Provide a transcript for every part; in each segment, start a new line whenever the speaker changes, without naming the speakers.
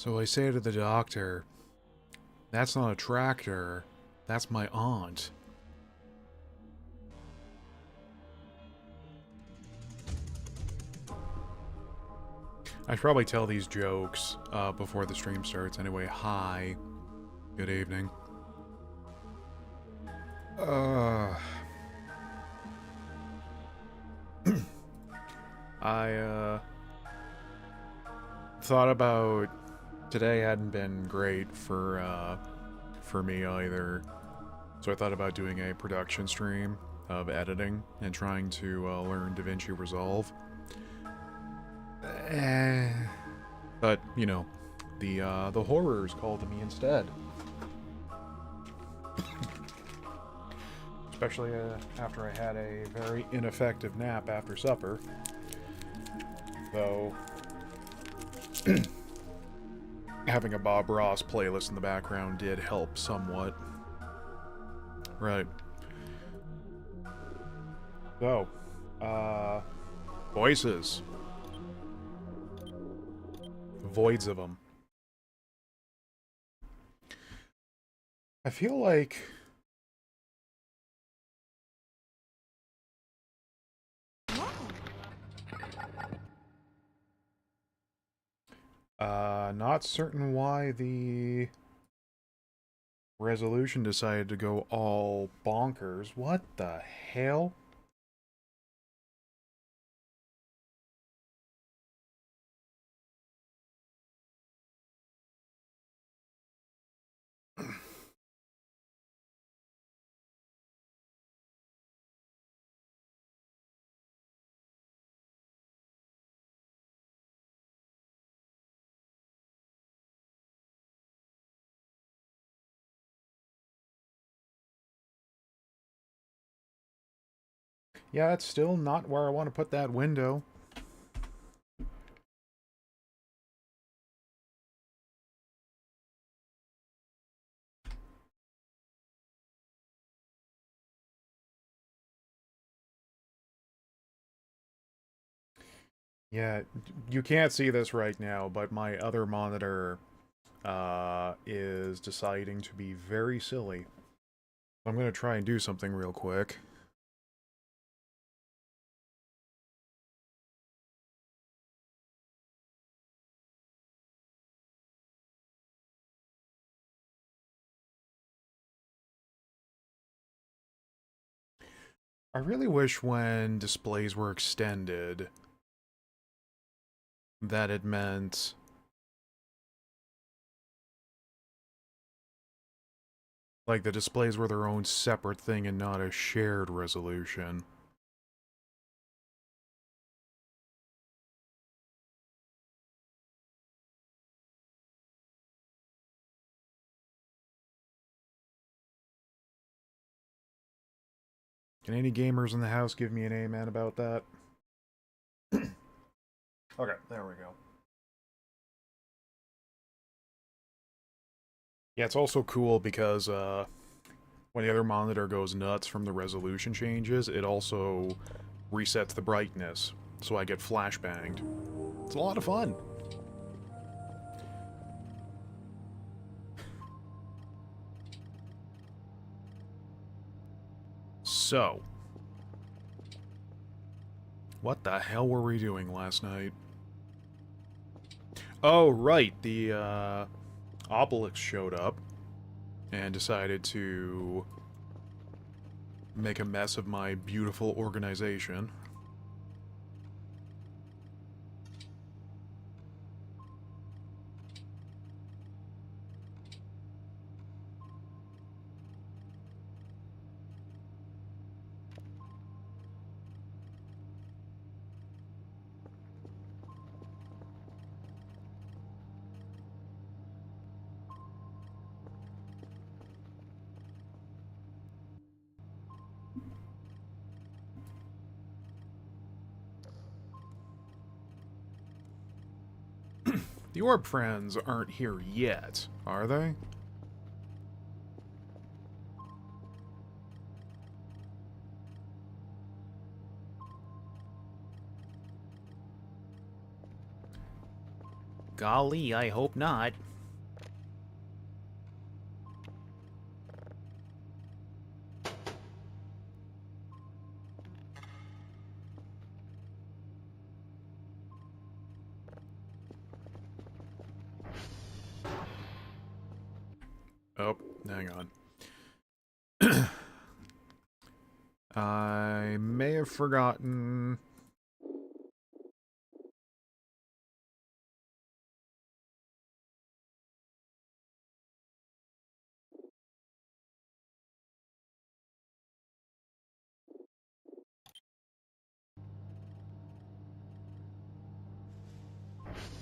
So I say to the doctor, that's not a tractor, that's my aunt. I should probably tell these jokes before the stream starts. Anyway, hi. Good evening. I thought about today hadn't been great for me either. So I thought about doing a production stream of editing and trying to learn DaVinci Resolve. But you know, the horrors called to me instead. Especially after I had a very ineffective nap after supper. Though having a Bob Ross playlist in the background did help somewhat. Right. So, voices. Voids of them. I feel like not certain why the resolution decided to go all bonkers. What the hell? Yeah, it's still not where I want to put that window. Yeah, you can't see this right now, but my other monitor is deciding to be very silly. I'm going to try and do something real quick. I really wish when displays were extended that it meant like the displays were their own separate thing and not a shared resolution. Can any gamers in the house give me an amen about that? Okay, there we go. Yeah, it's also cool because when the other monitor goes nuts from the resolution changes, it also resets the brightness, so I get flashbanged. It's a lot of fun. So, what the hell were we doing last night? Oh, right, the Obelix showed up and decided to make a mess of my beautiful organization. The Orb friends aren't here yet, are they?
golly, I hope not.
Oh, hang on. I may have forgotten.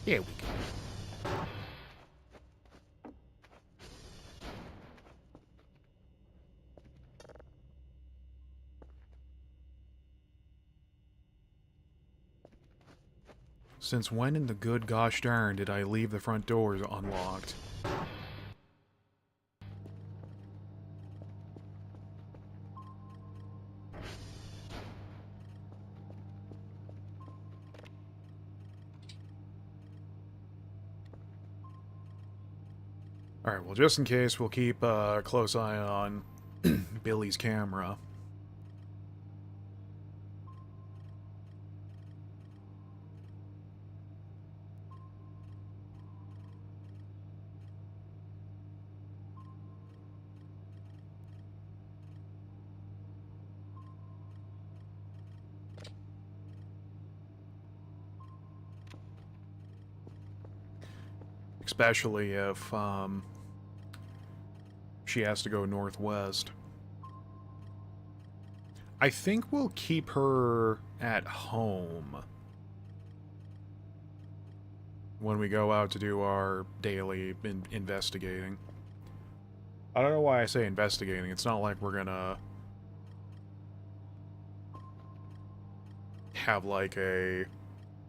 Here we go.
Since when in the good gosh darn did I leave the front doors unlocked? Alright, well, just in case, we'll keep a close eye on Billy's camera. Especially if, she has to go northwest. I think we'll keep her at home when we go out to do our daily investigating. I don't know why I say investigating. It's not like we're gonna have like a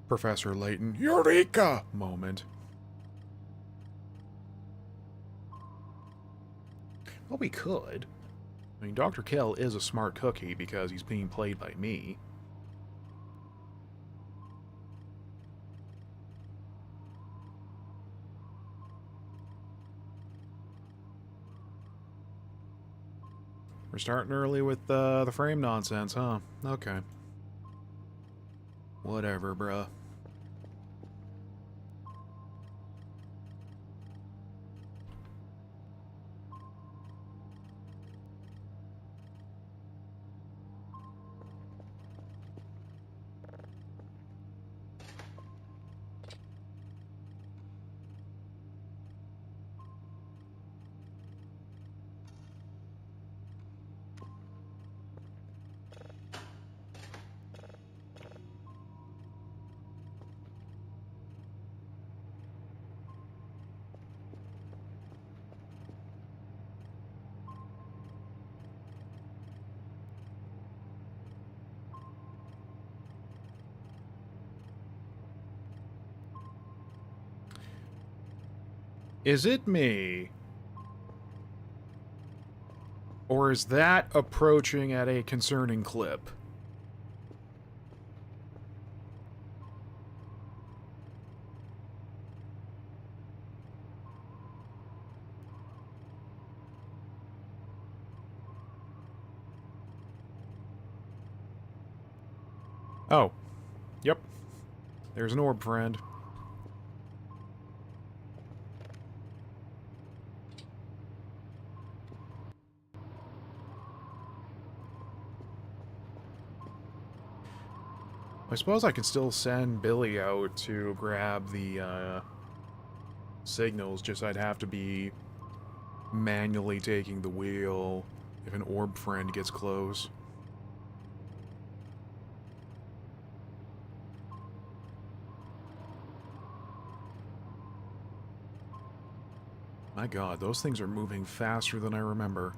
Professor Layton Eureka moment. Well, we could. I mean, Dr. Kell is a smart cookie because he's being played by me. We're starting early with the frame nonsense, huh? Okay. Whatever, bruh. Is it me? Or is that approaching at a concerning clip? Oh. Yep. There's an orb friend. I suppose I can still send Billy out to grab the signals, just I'd have to be manually taking the wheel if an orb friend gets close. My god, those things are moving faster than I remember.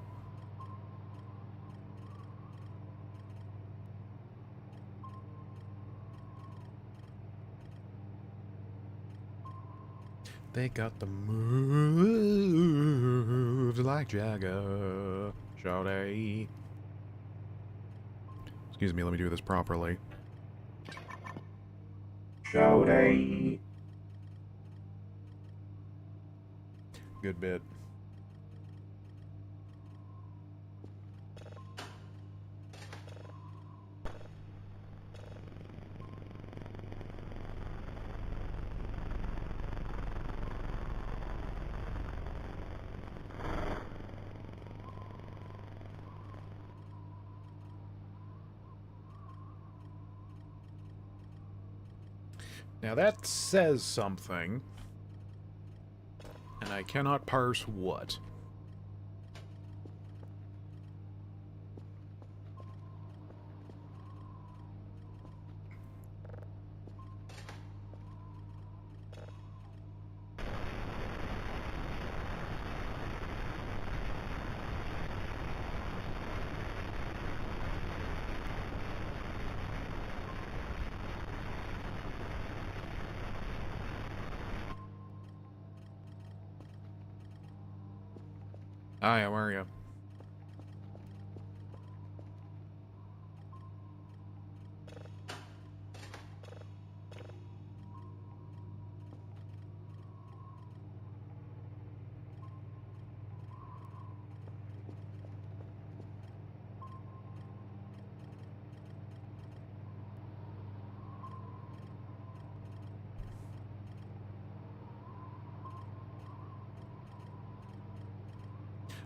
They got the moves like Jagger. Shawty. Excuse me, let me do this properly. Shawty. good bit. Now that says something, and I cannot parse what. Hi, how are you?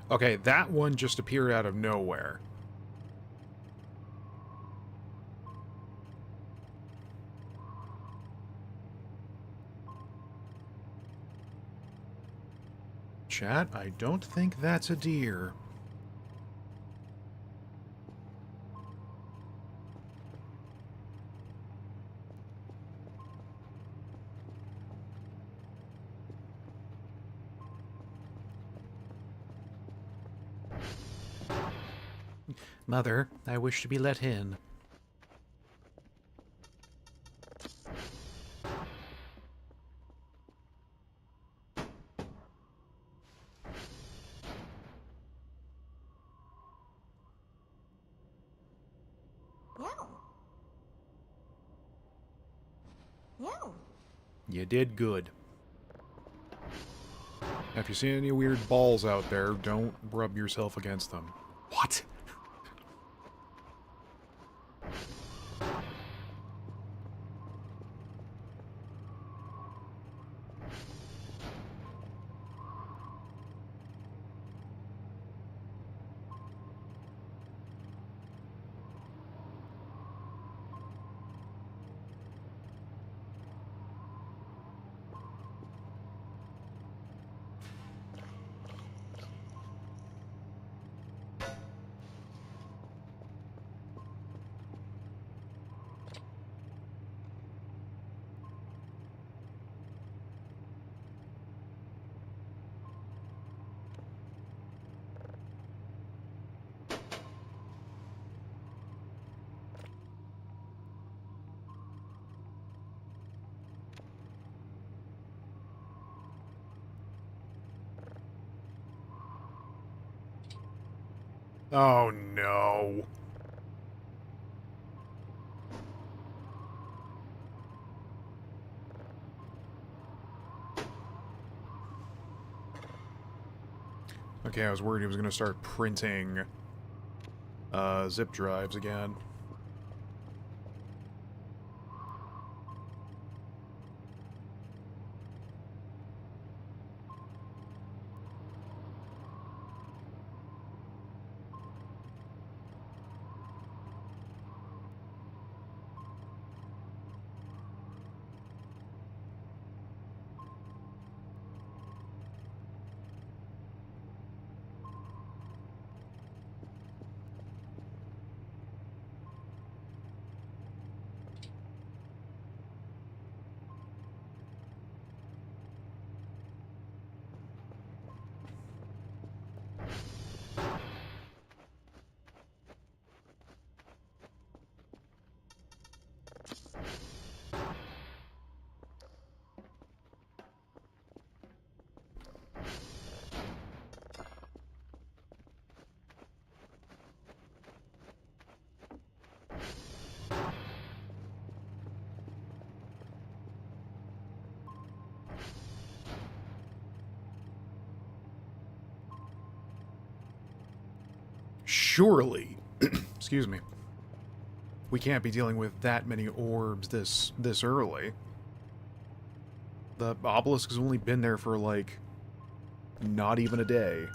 Okay, that one just appeared out of nowhere. Chat, I don't think that's a deer.
Mother, I wish to be let in.
Meow. Meow.
You did good. Now, if you see any weird balls out there, don't rub yourself against them. What? Oh no. Okay, I was worried he was going to start printing zip drives again. surely, excuse me, we can't be dealing with that many orbs this early. The obelisk has only been there for, like, not even a day.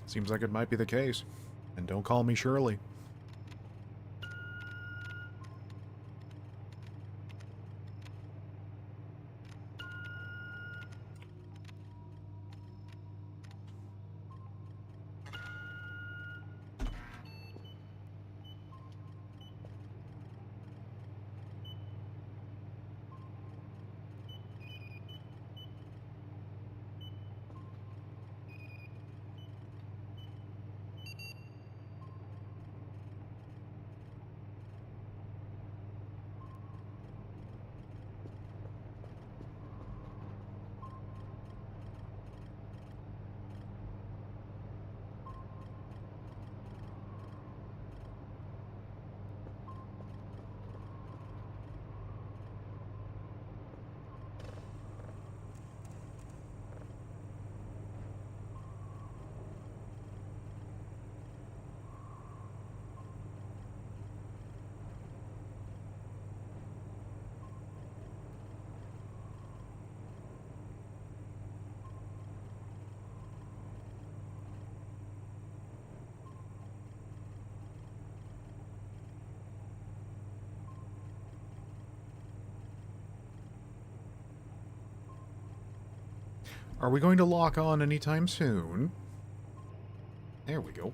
Seems like it might be the case. And don't call me Shirley. Are we going to lock on anytime soon? There we go.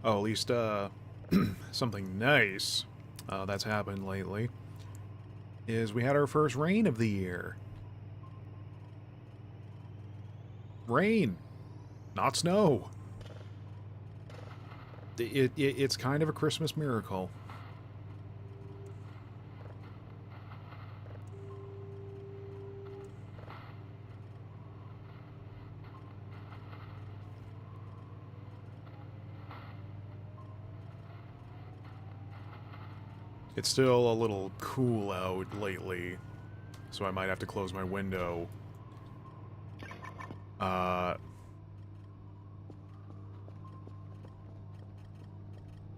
Oh, at least, something nice that's happened lately is we had our first rain of the year. Rain, not snow. It's kind of a Christmas miracle. It's still a little cool out lately, so I might have to close my window.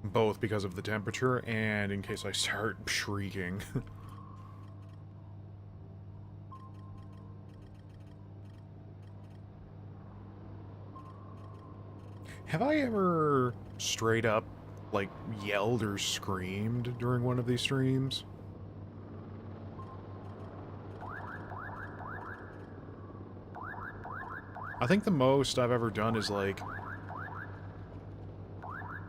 Both because of the temperature and in case I start shrieking. Have I ever straight up, like, yelled or screamed during one of these streams? I think the most I've ever done is, like,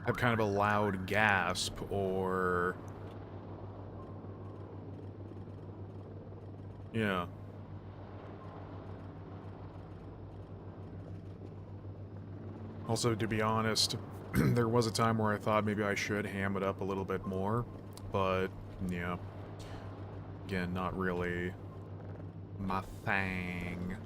have kind of a loud gasp, or... yeah. Also, to be honest, there was a time where I thought maybe I should ham it up a little bit more, but, yeah. Again, not really my thing.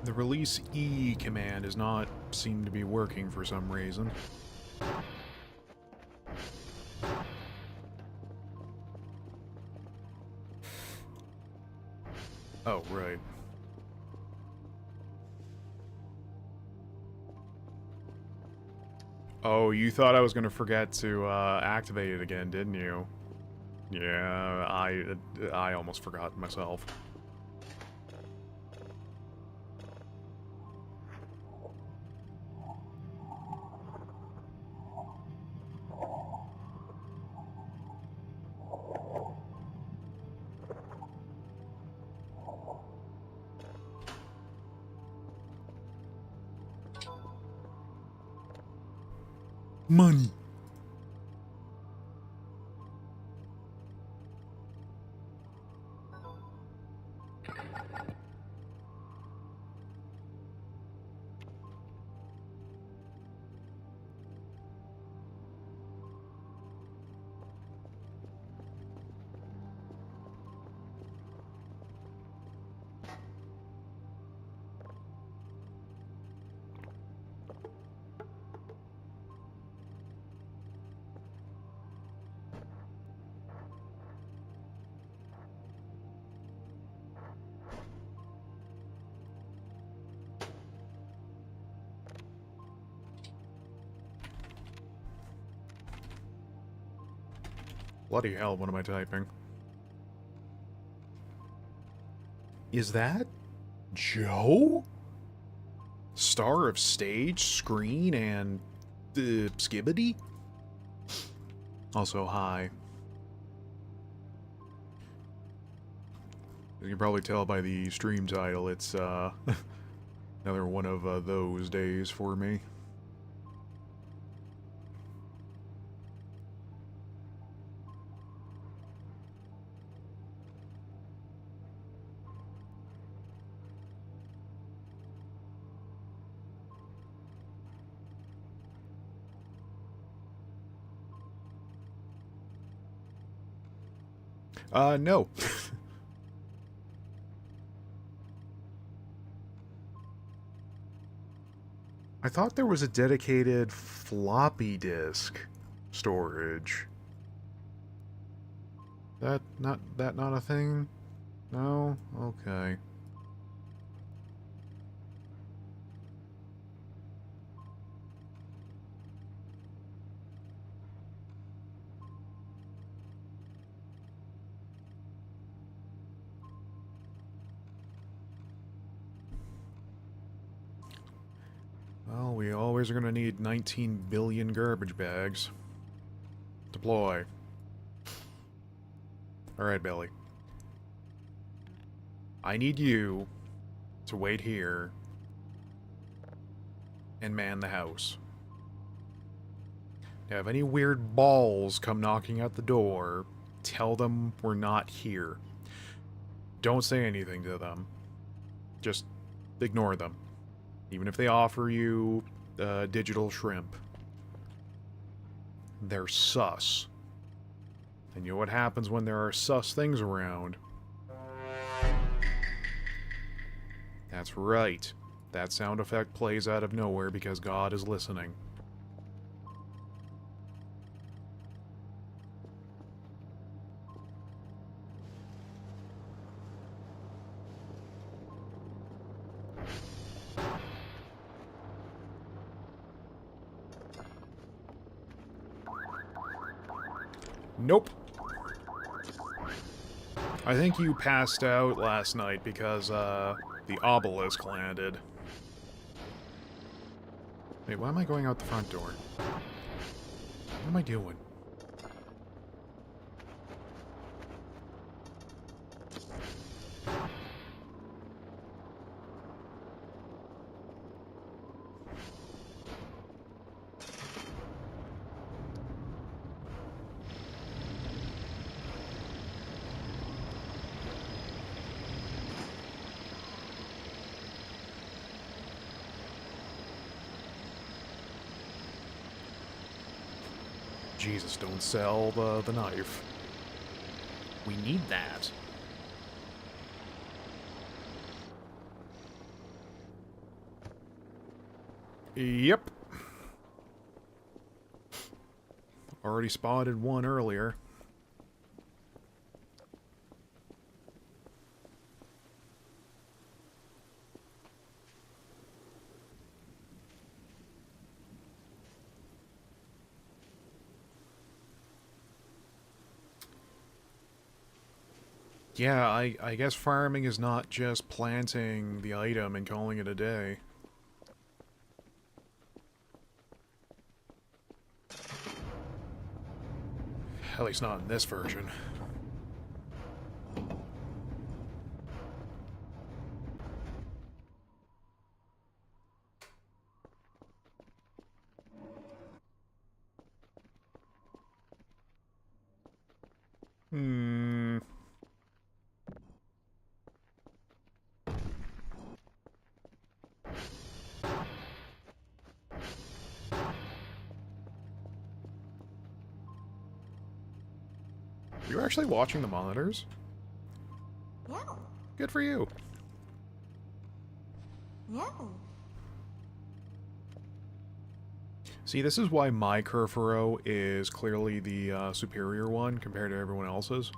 The release E command does not seem to be working for some reason. Oh, right. Oh, you thought I was gonna forget to activate it again, didn't you? Yeah, I almost forgot myself. Money. Bloody hell, what am I typing? Is that Joe? Star of stage, screen, and Skibbity? Also, hi. As you can probably tell by the stream title, it's another one of those days for me. No. I thought there was a dedicated floppy disk storage. That not a thing? No? Okay. Well, we always are gonna need 19 billion garbage bags. Deploy. Alright, Billy. I need you to wait here and man the house. Now, if any weird balls come knocking at the door, tell them we're not here. Don't say anything to them. Just ignore them. Even if they offer you digital shrimp. They're sus. And you know what happens when there are sus things around? That's right. That sound effect plays out of nowhere because God is listening. Nope. I think you passed out last night because, the obelisk landed. Wait, why am I going out the front door? What am I doing? Jesus, don't sell the knife. We need that. Yep. Already spotted one earlier. Yeah, I guess farming is not just planting the item and calling it a day. At least not in this version. Hmm. You're actually watching the monitors?
Yeah.
Good for you.
Yeah.
See, this is why my Kerfuro is clearly the superior one compared to everyone else's.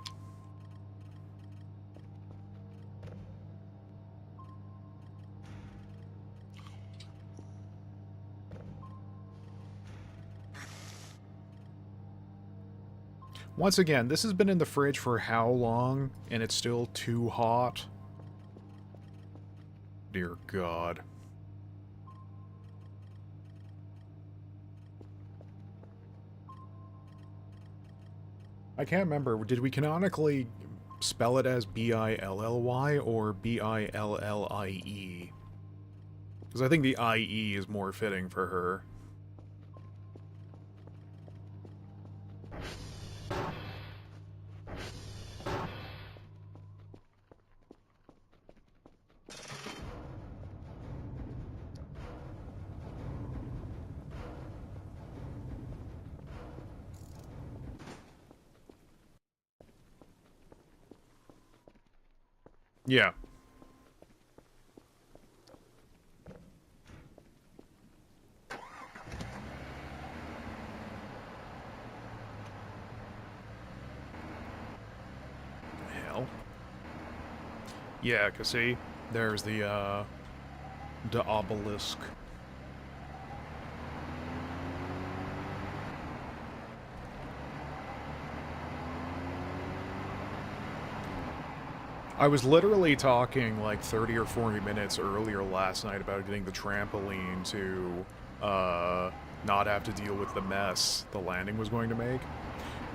Once again, this has been in the fridge for how long, and it's still too hot? Dear God. I can't remember. Did we canonically spell it as B-I-L-L-Y or B-I-L-L-I-E? Because I think the I-E is more fitting for her. Yeah. Hell. Yeah, cause see, there's the obelisk. I was literally talking like 30 or 40 minutes earlier last night about getting the trampoline to, not have to deal with the mess the landing was going to make.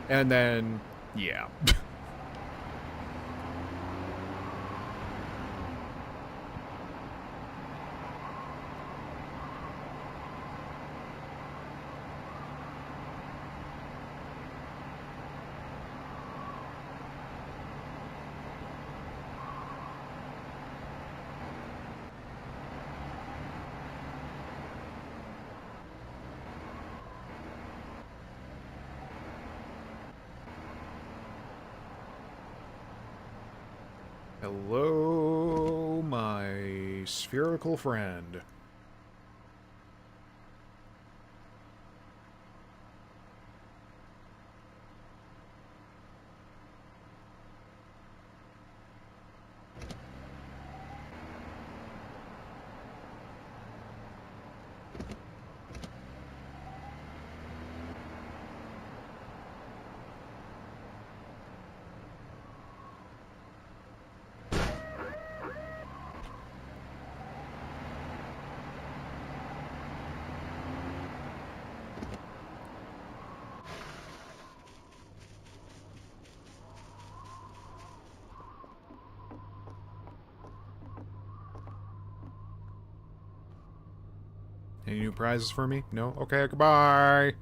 And then, yeah. Hello, my spherical friend. Any new prizes for me? No? Okay, goodbye!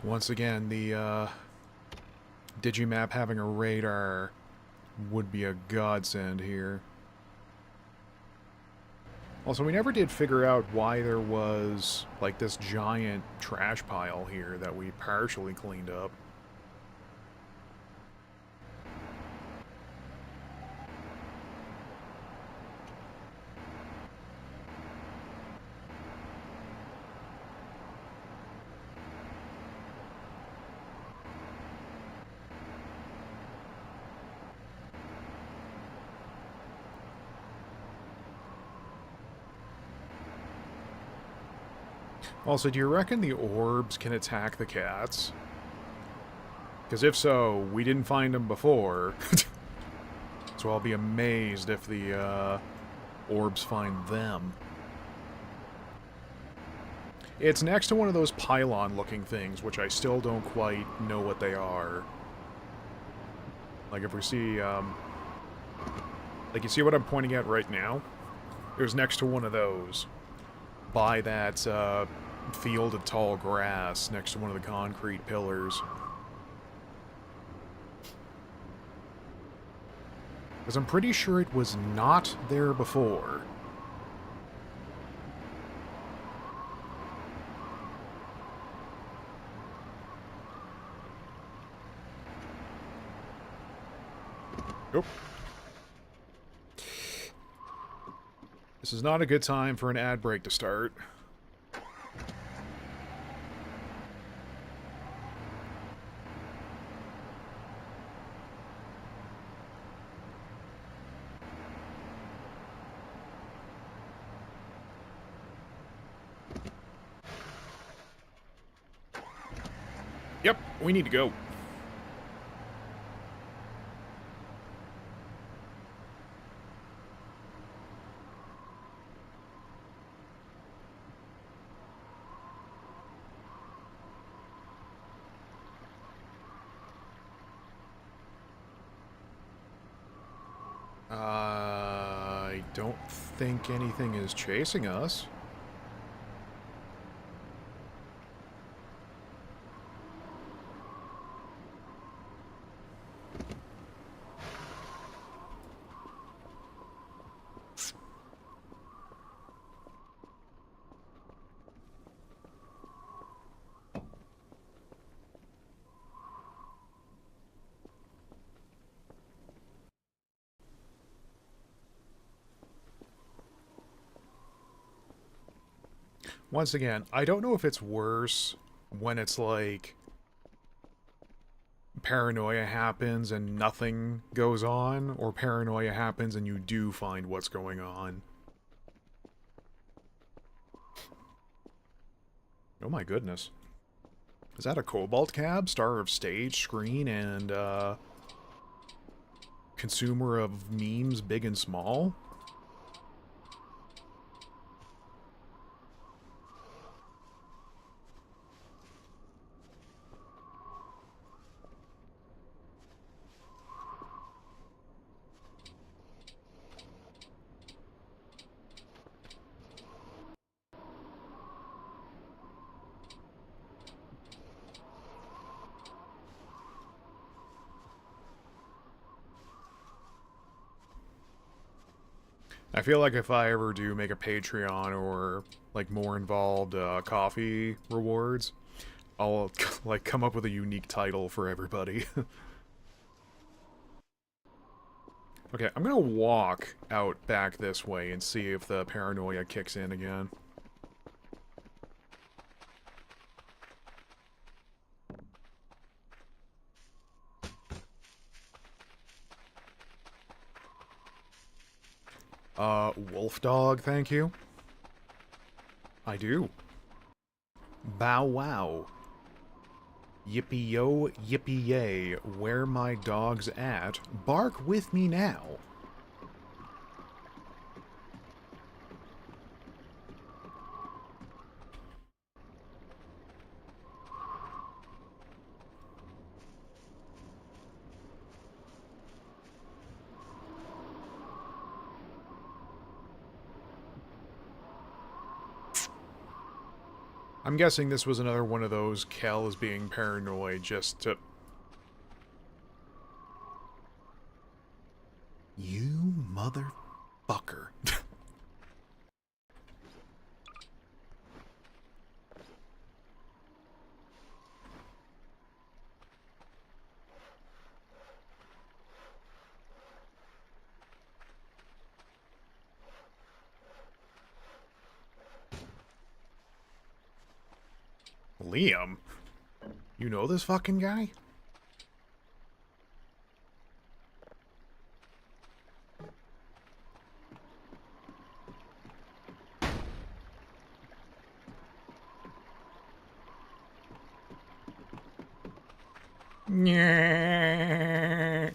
Once again, the, Digimap having a radar would be a godsend here. Also, we never did figure out why there was, like, this giant trash pile here that we partially cleaned up. Also, do you reckon the orbs can attack the cats? Because if so, we didn't find them before. So I'll be amazed if the orbs find them. It's next to one of those pylon-looking things, which I still don't quite know what they are. Like, if we see, like, you see what I'm pointing at right now? It was next to one of those. By that, field of tall grass next to one of the concrete pillars. Because I'm pretty sure it was not there before. Nope. This is not a good time for an ad break to start. Yep, we need to go. I don't think anything is chasing us. Once again, I don't know if it's worse when it's like paranoia happens and nothing goes on, or paranoia happens and you do find what's going on. Oh my goodness. Is that a Cobalt Cab? Star of stage, screen, and consumer of memes big and small? I feel like if I ever do make a Patreon or, like, more involved coffee rewards, I'll, like, come up with a unique title for everybody. Okay, I'm gonna walk out back this way and see if the paranoia kicks in again. Wolf dog, thank you. I do. Bow wow. Yippee yo, yippee yay, where my dog's at, bark with me now. I'm guessing this was another one of those Kel is being paranoid just to... You motherfucker. Liam? You know this fucking guy? Yeah.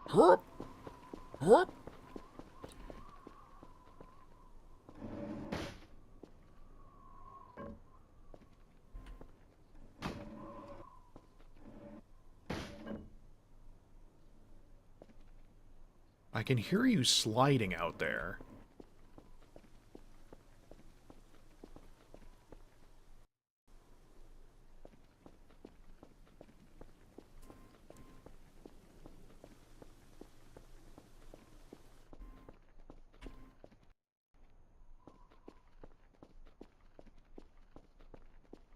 Herp. Herp. I can hear you sliding out there.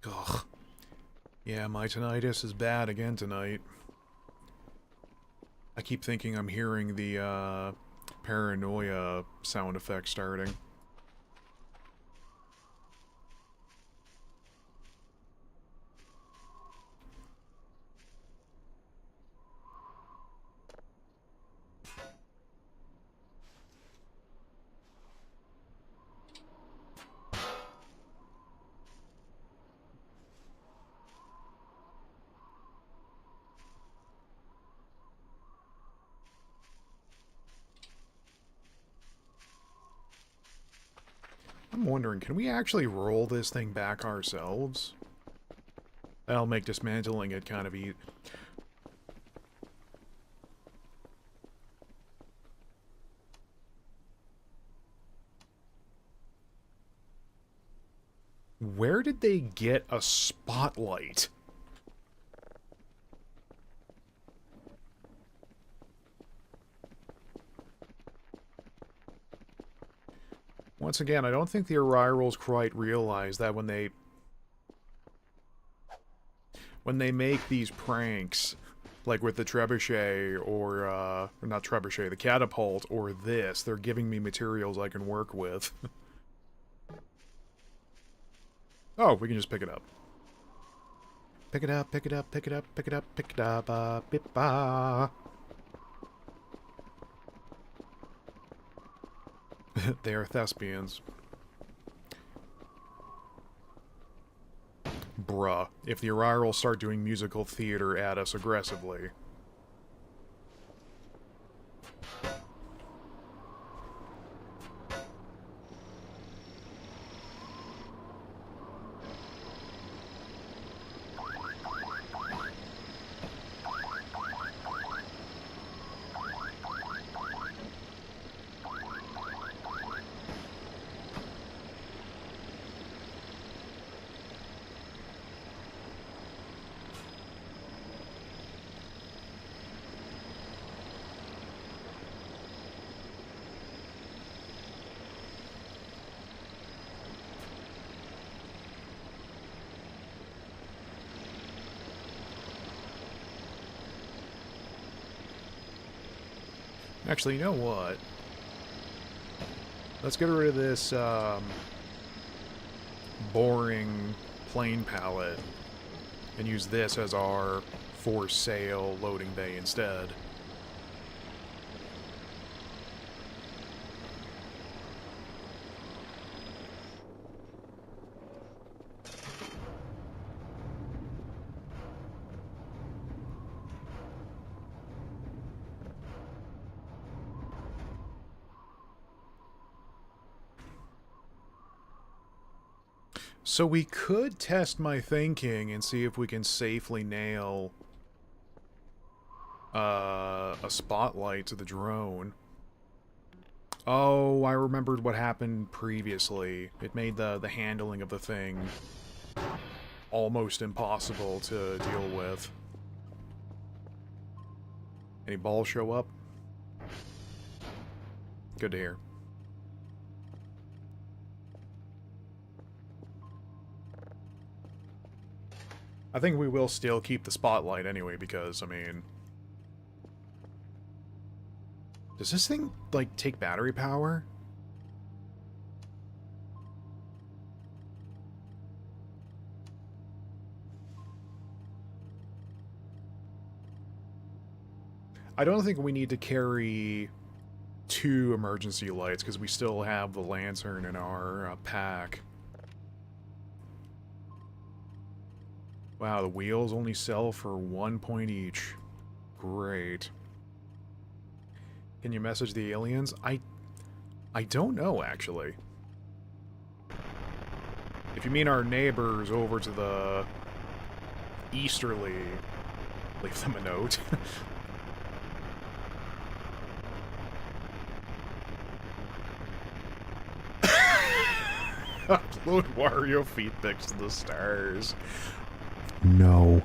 Ugh. Yeah, my tinnitus is bad again tonight. I keep thinking I'm hearing the, paranoia sound effect starting. I'm wondering, can we actually roll this thing back ourselves? That'll make dismantling it kind of easy. Where did they get a spotlight? Once again, I don't think the Arrivals quite realize that when they make these pranks, like with the trebuchet or not trebuchet, the catapult or this, they're giving me materials I can work with. Oh, we can just pick it up. Pick it up, pick it up, pick it up, pick it up, pick it up, bip-ba. They are thespians. Bruh, if the Arrivals start doing musical theater at us aggressively. Actually, you know what? Let's get rid of this, boring plain palette and use this as our for sale loading bay instead. So we could test my thinking and see if we can safely nail a spotlight to the drone. Oh, I remembered what happened previously. It made the handling of the thing almost impossible to deal with. Any balls show up? Good to hear. I think we will still keep the spotlight anyway, because, I mean... Does this thing, like, take battery power? I don't think we need to carry 2 emergency lights, because we still have the lantern in our pack. Wow, the wheels only sell for 1 point each. Great. Can you message the aliens? I don't know, actually. If you mean our neighbors over to the easterly, leave them a note. Upload Wario feet pics to the stars. No.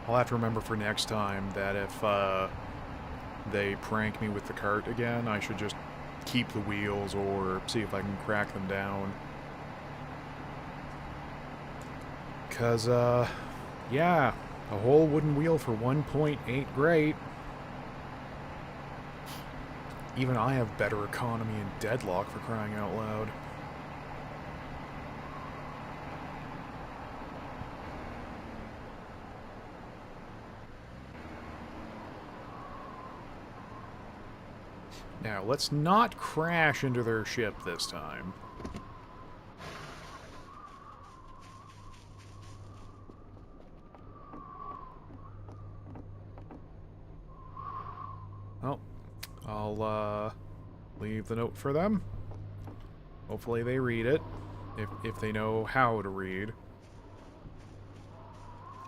I'll have to remember for next time that if they prank me with the cart again, I should just keep the wheels or see if I can crack them down. Because, yeah, a whole wooden wheel for 1.8, great. Even I have better economy in Deadlock, for crying out loud. Now, let's not crash into their ship this time. Well, I'll leave the note for them. Hopefully they read it, if they know how to read.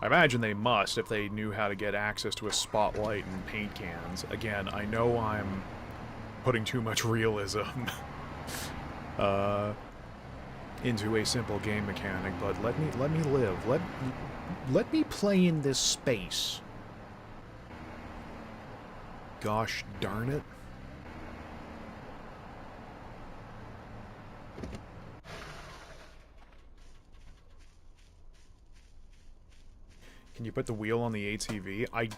I imagine they must if they knew how to get access to a spotlight and paint cans. Again, I know I'm putting too much realism into a simple game mechanic, but let me live. Let me play in this space. Gosh darn it. Can you put the wheel on the ATV?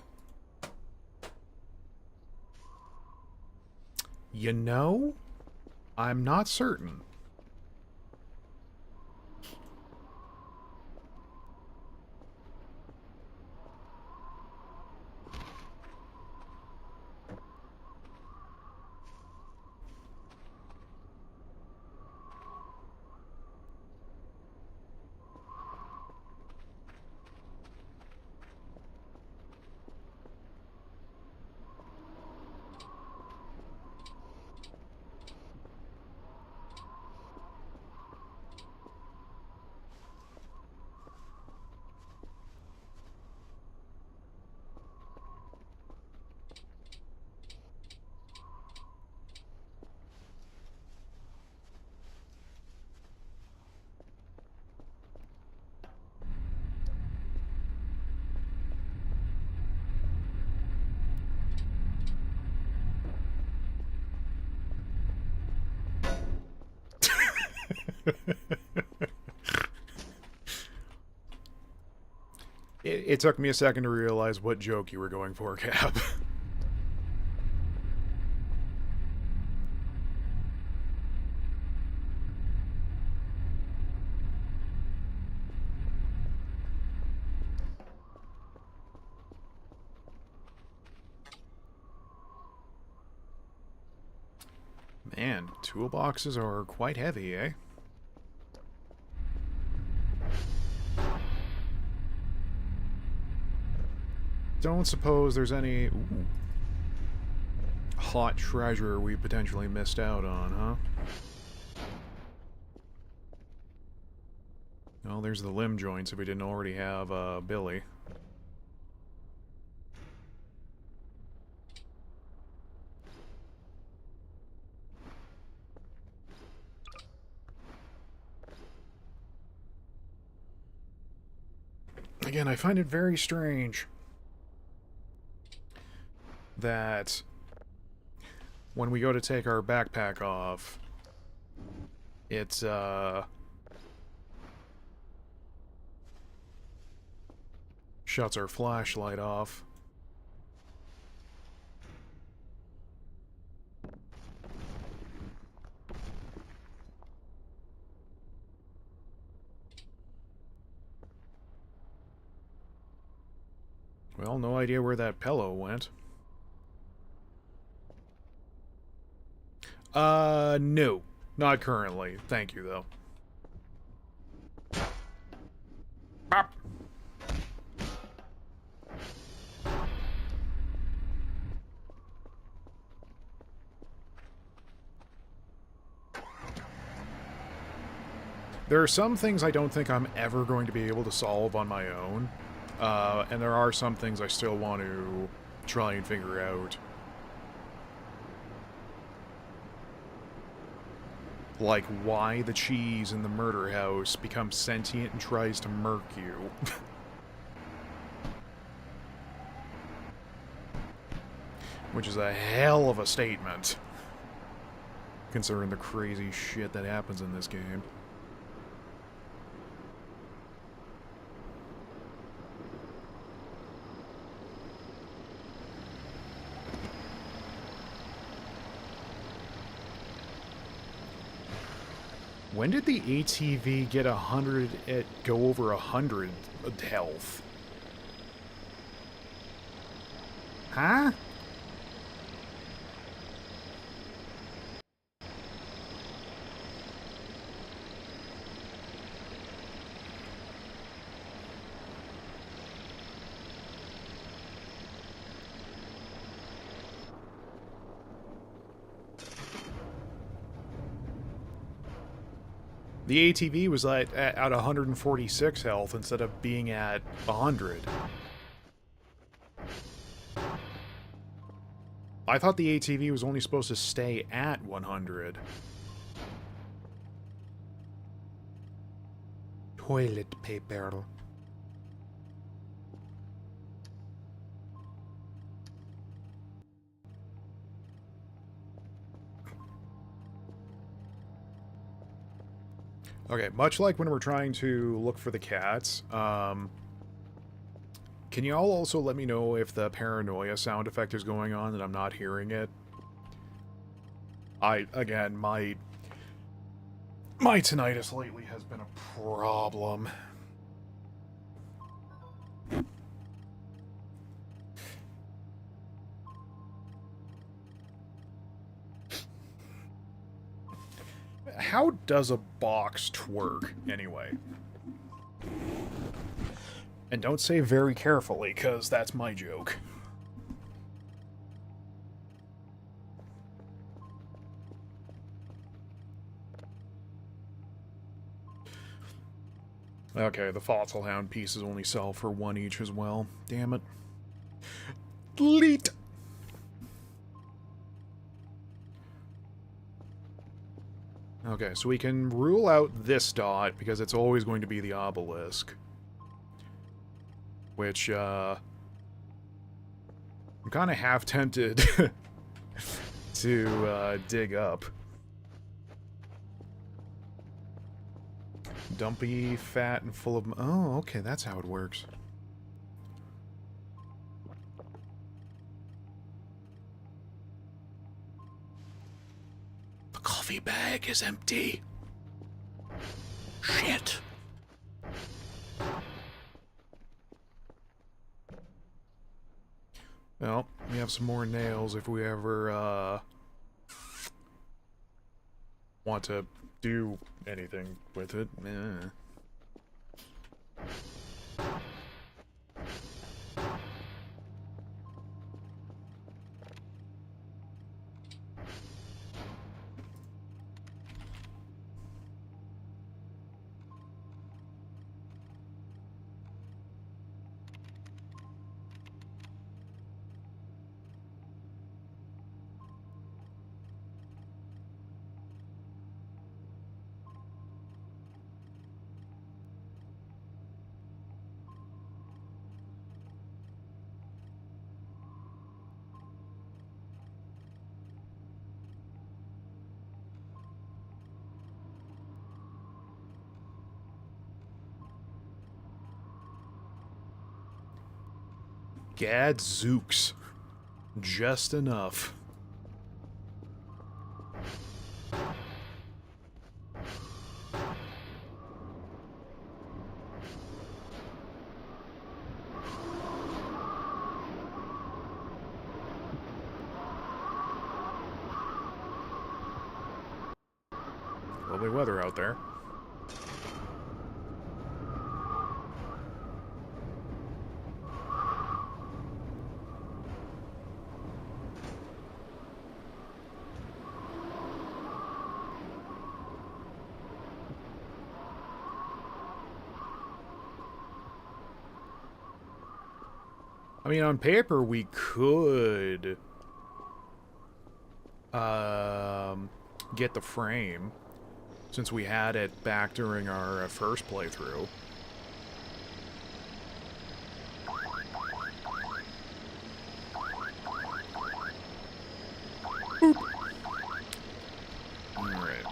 You know, I'm not certain. It took me a second to realize what joke you were going for, Cap. Man, toolboxes are quite heavy, eh? Don't suppose there's any hot treasure we potentially missed out on, huh? Well, there's the limb joints if we didn't already have Billy. Again, I find it very strange that when we go to take our backpack off, it shuts our flashlight off. Well, no idea where that pillow went. No. Not currently. Thank you, though. Bop. There are some things I don't think I'm ever going to be able to solve on my own. And there are some things I still want to try and figure out. Like why the cheese in the murder house becomes sentient and tries to murk you. Which is a hell of a statement, considering the crazy shit that happens in this game. When did the ATV get 100, go over 100 health? Huh? The ATV was at 146 health instead of being at 100. I thought the ATV was only supposed to stay at 100.
Toilet paper.
Okay, much like when we're trying to look for the cats, can you all also let me know if the paranoia sound effect is going on and I'm not hearing it? Again, my tinnitus lately has been a problem. How does a box twerk, anyway? And don't say very carefully, because that's my joke. Okay, the Fossil Hound pieces only sell for 1 each as well. Damn it. Delete! Okay, so we can rule out this dot, because it's always going to be the obelisk. Which, I'm kind of half tempted to dig up. Dumpy, fat, and full of... Oh, okay, that's how it works.
The coffee bag is empty. Shit.
Well, we have some more nails if we ever, want to do anything with it. Gadzooks. Just enough. Lovely weather out there. I mean, on paper, we could get the frame, since we had it back during our first playthrough. Alright.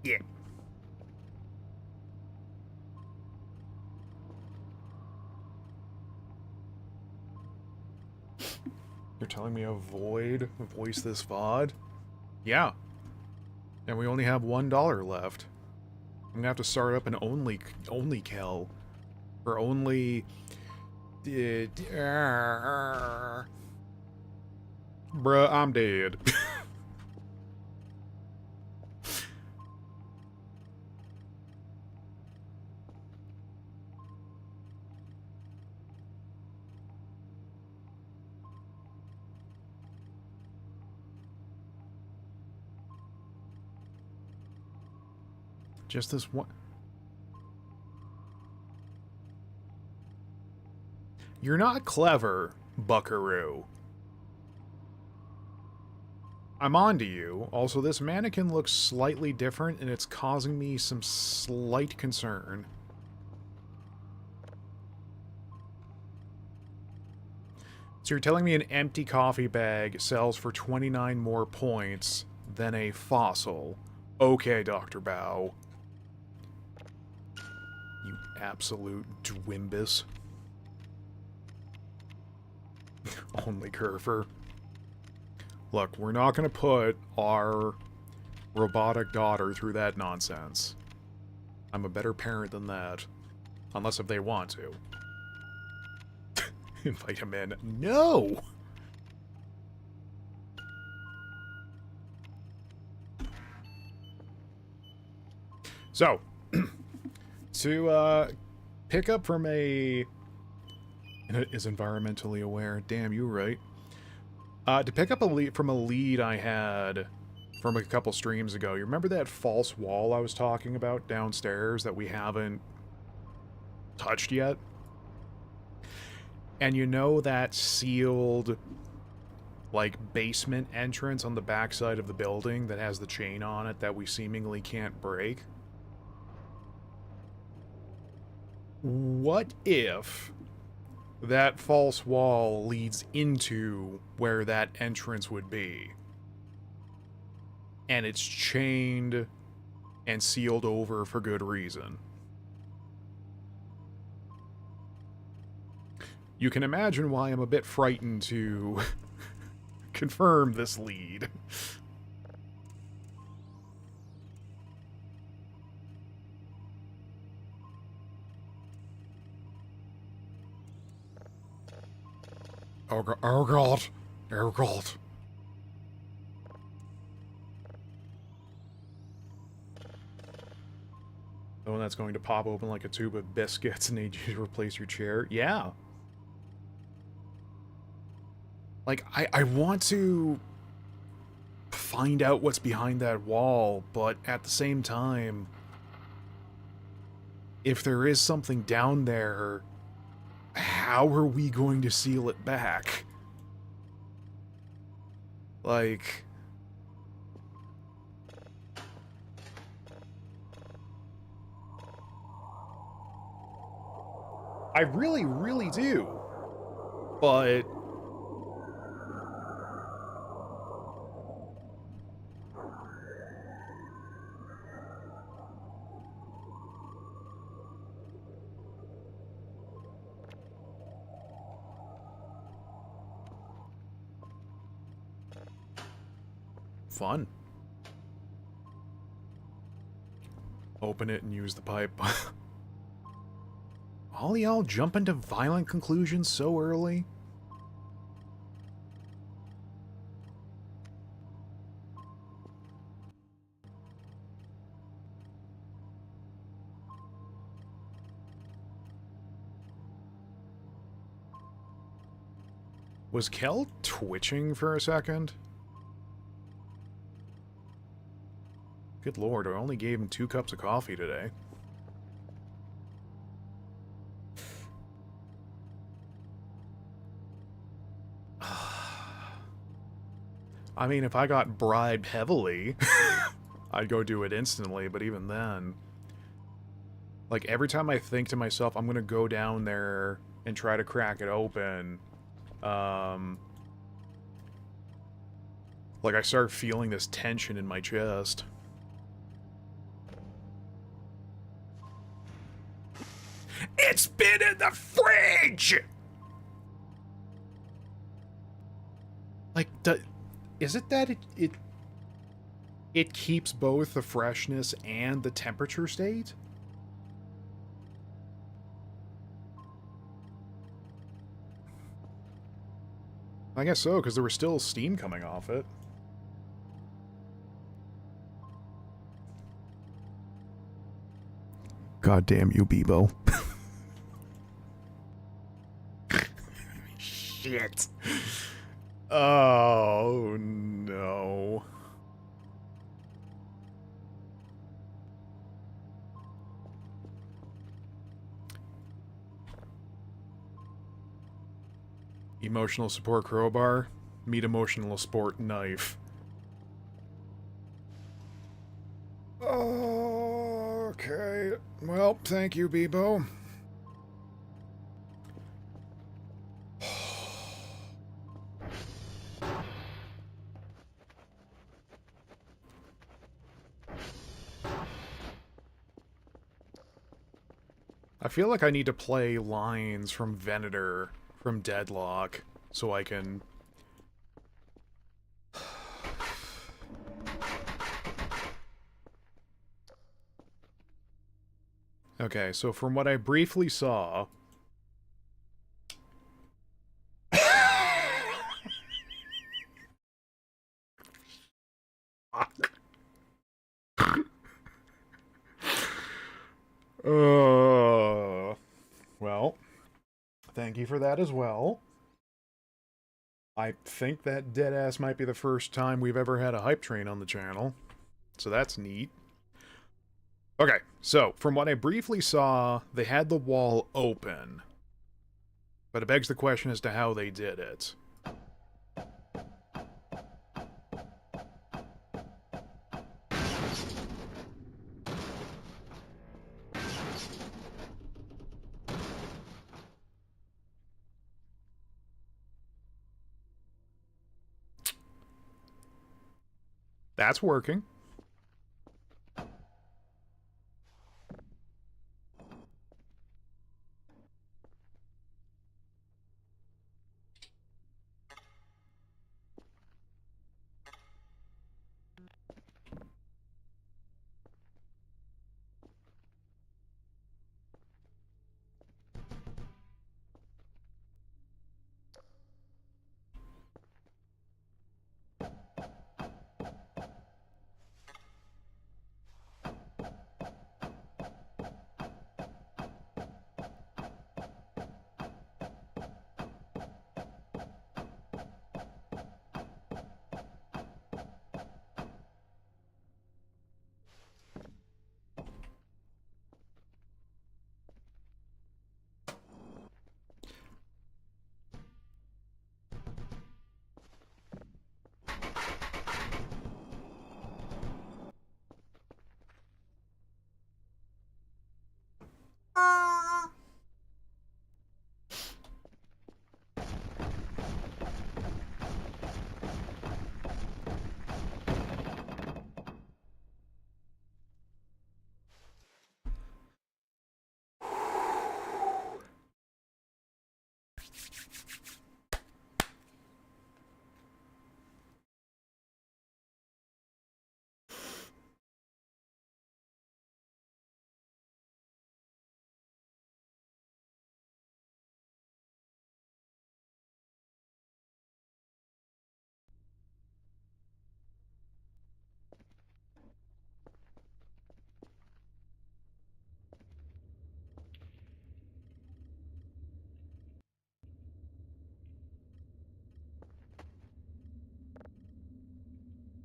Yeah. You're telling me avoid voice this VOD? Yeah. And we only have $1 left. I'm gonna have to start up an only cal. Or only... Bruh, I'm dead. Just this one. You're not clever, buckaroo. I'm on to you. Also, this mannequin looks slightly different, and it's causing me some slight concern. So you're telling me an empty coffee bag sells for 29 more points than a fossil. Okay, Dr. Bao. You absolute dwimbus. Only Kerfer. Look, we're not going to put our robotic daughter through that nonsense. I'm a better parent than that. Unless if they want to. Invite him in. No! So, to pick up from a... is environmentally aware. Damn, you right. To pick up from a lead I had from a couple streams ago. You remember that false wall I was talking about downstairs that we haven't touched yet? And you know that sealed, like, basement entrance on the backside of the building that has the chain on it that we seemingly can't break? What if that false wall leads into where that entrance would be? And it's chained and sealed over for good reason. You can imagine why I'm a bit frightened to confirm this lead. Oh god, oh god, oh god. The one that's going to pop open like a tube of biscuits and need you to replace your chair? Yeah. Like, I want to find out what's behind that wall, but at the same time, if there is something down there, how are we going to seal it back? Like... I really, really do. But... fun. Open it and use the pipe. All y'all jump into violent conclusions so early? Was Kel twitching for a second? Good lord, I only gave him 2 cups of coffee today. I mean, if I got bribed heavily, I'd go do it instantly, but even then... Like, every time I think to myself, I'm gonna go down there and try to crack it open, like, I start feeling this tension in my chest. It's been in the fridge! Like, is it that it keeps both the freshness and the temperature state? I guess so, because there was still steam coming off it. God damn you, Bebo. Shit. Oh, no. Emotional support crowbar. Meet emotional support knife. Okay. Well, thank you, Bebo. I feel like I need to play lines from Venator from Deadlock so I can... Okay, so from what I briefly saw... well, thank you for that as well. I think that deadass might be the first time we've ever had a hype train on the channel, so that's neat. Okay, so from what I briefly saw, they had the wall open, but it begs the question as to how they did it. That's working.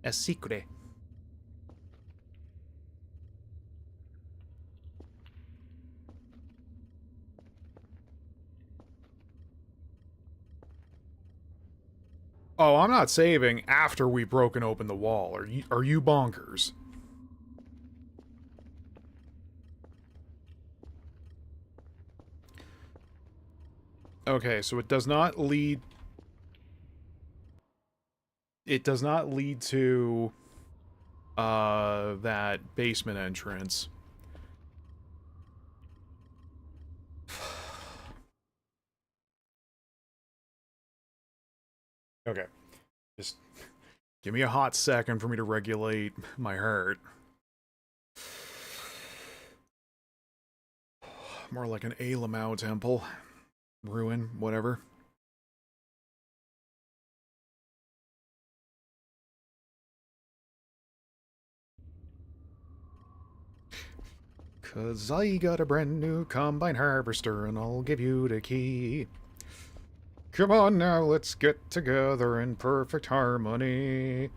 A secret.
Oh, I'm not saving after we've broken open the wall. Are you bonkers? Okay, so it does not lead... It does not lead to... that basement entrance. Okay. Just give me a hot second for me to regulate my heart. More like an Alamau temple. Ruin, whatever. Cause I got a brand new combine harvester and I'll give you the key. Come on now, let's get together in perfect harmony.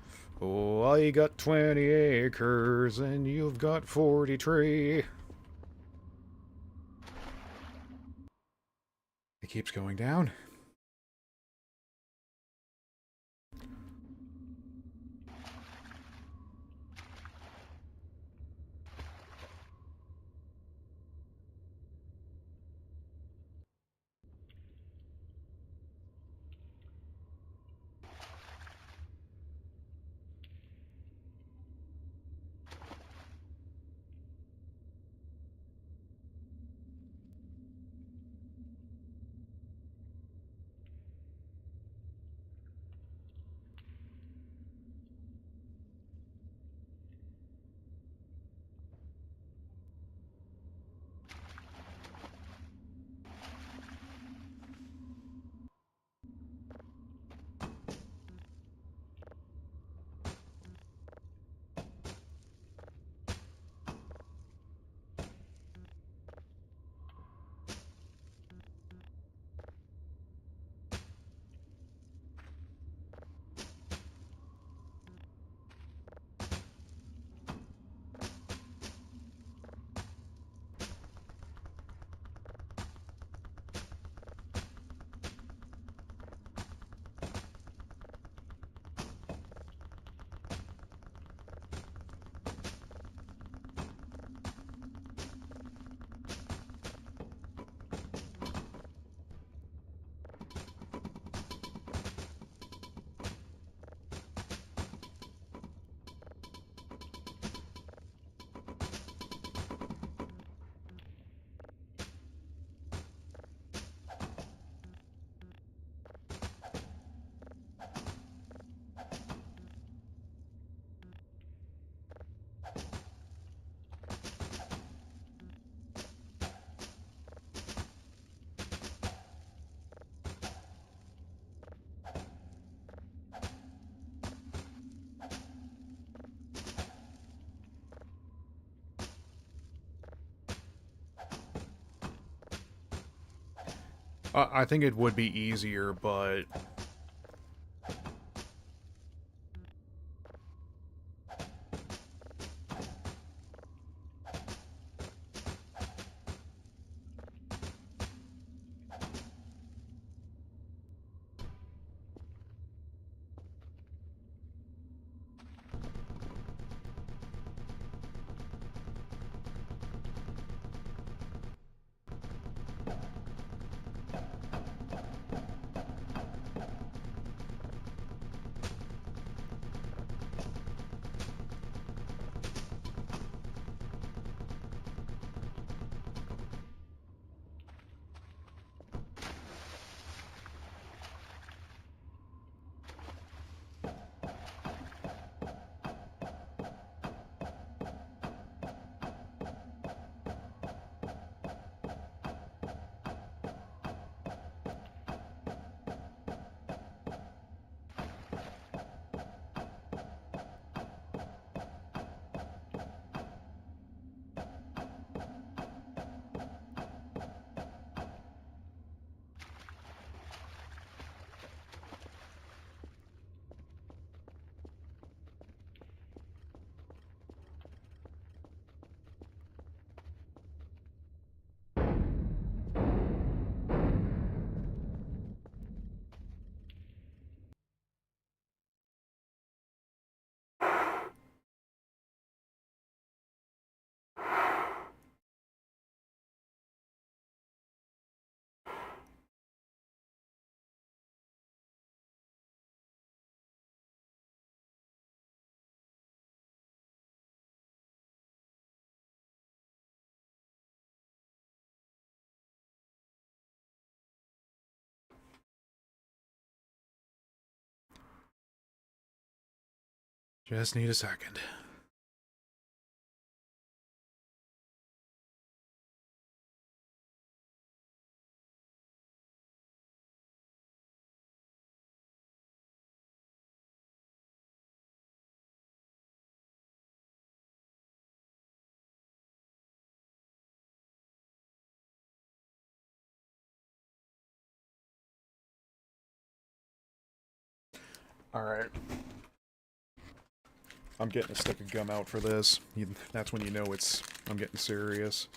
Oh, I got 20 acres and you've got 43. It keeps going down. I think it would be easier, but Just need a second. Alright. I'm getting a stick of gum out for this. That's when you know I'm getting serious.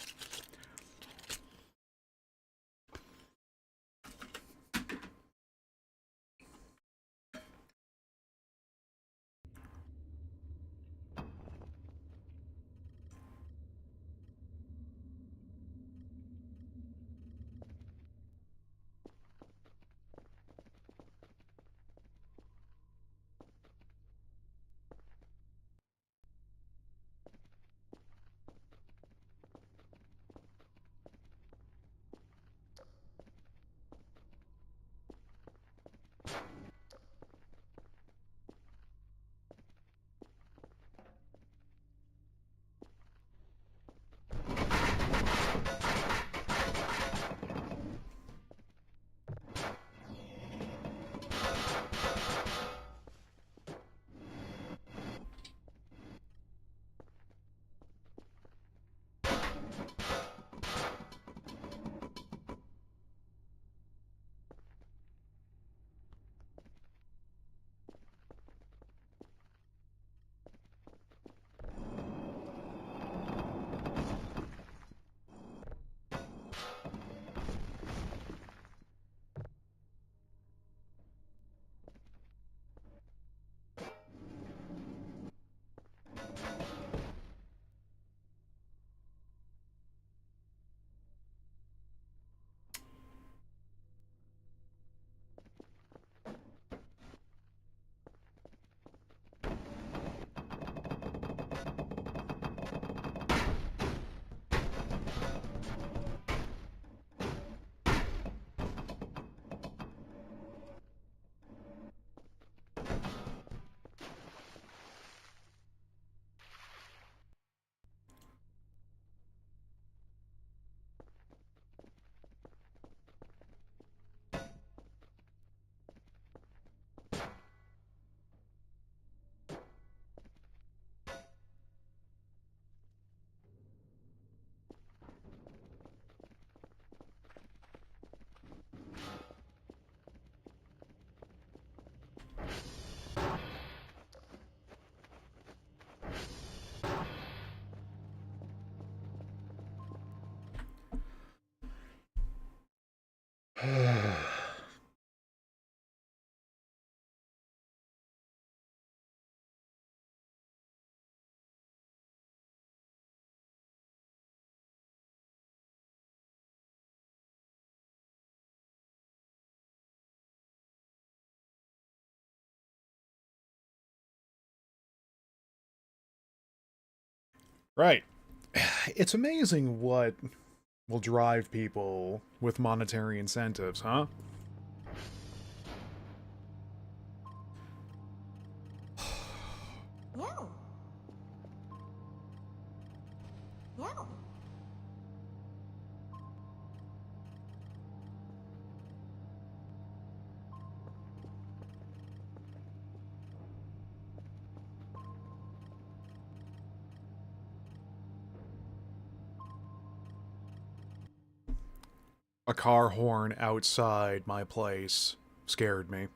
Right. It's amazing what will drive people with monetary incentives, huh?
No. No.
A car horn outside my place scared me.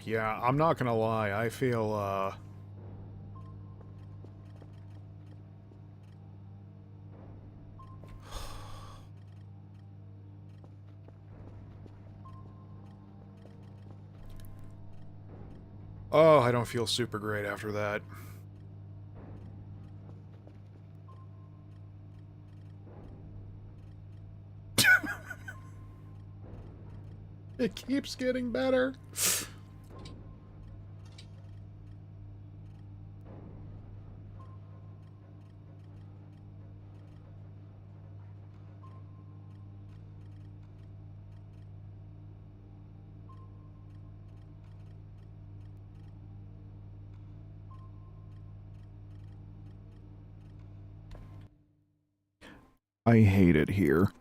Yeah, I'm not gonna lie, I feel, oh, I don't feel super great after that. It keeps getting better. I hate it here.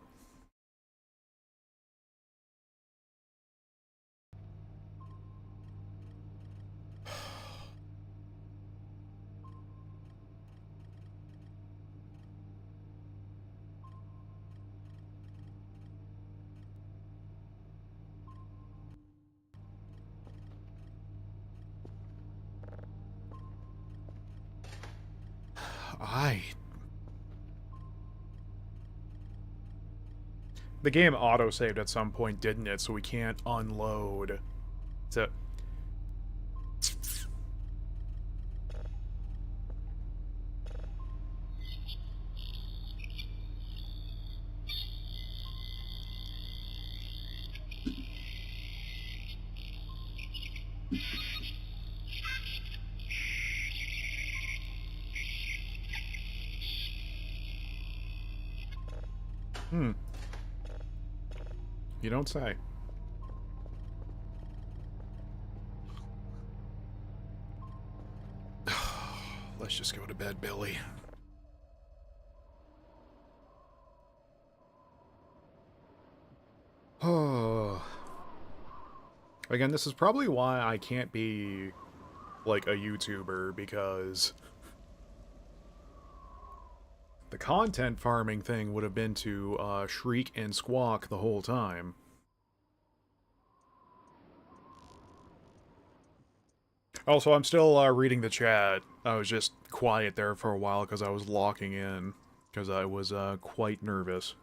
The game auto-saved at some point, didn't it? So we can't unload. So... You don't say. Let's just go to bed, Billy. Oh. Again, this is probably why I can't be, like, a YouTuber, because the content farming thing would have been to shriek and squawk the whole time. Also, I'm still reading the chat. I was just quiet there for a while because I was locking in, because I was quite nervous.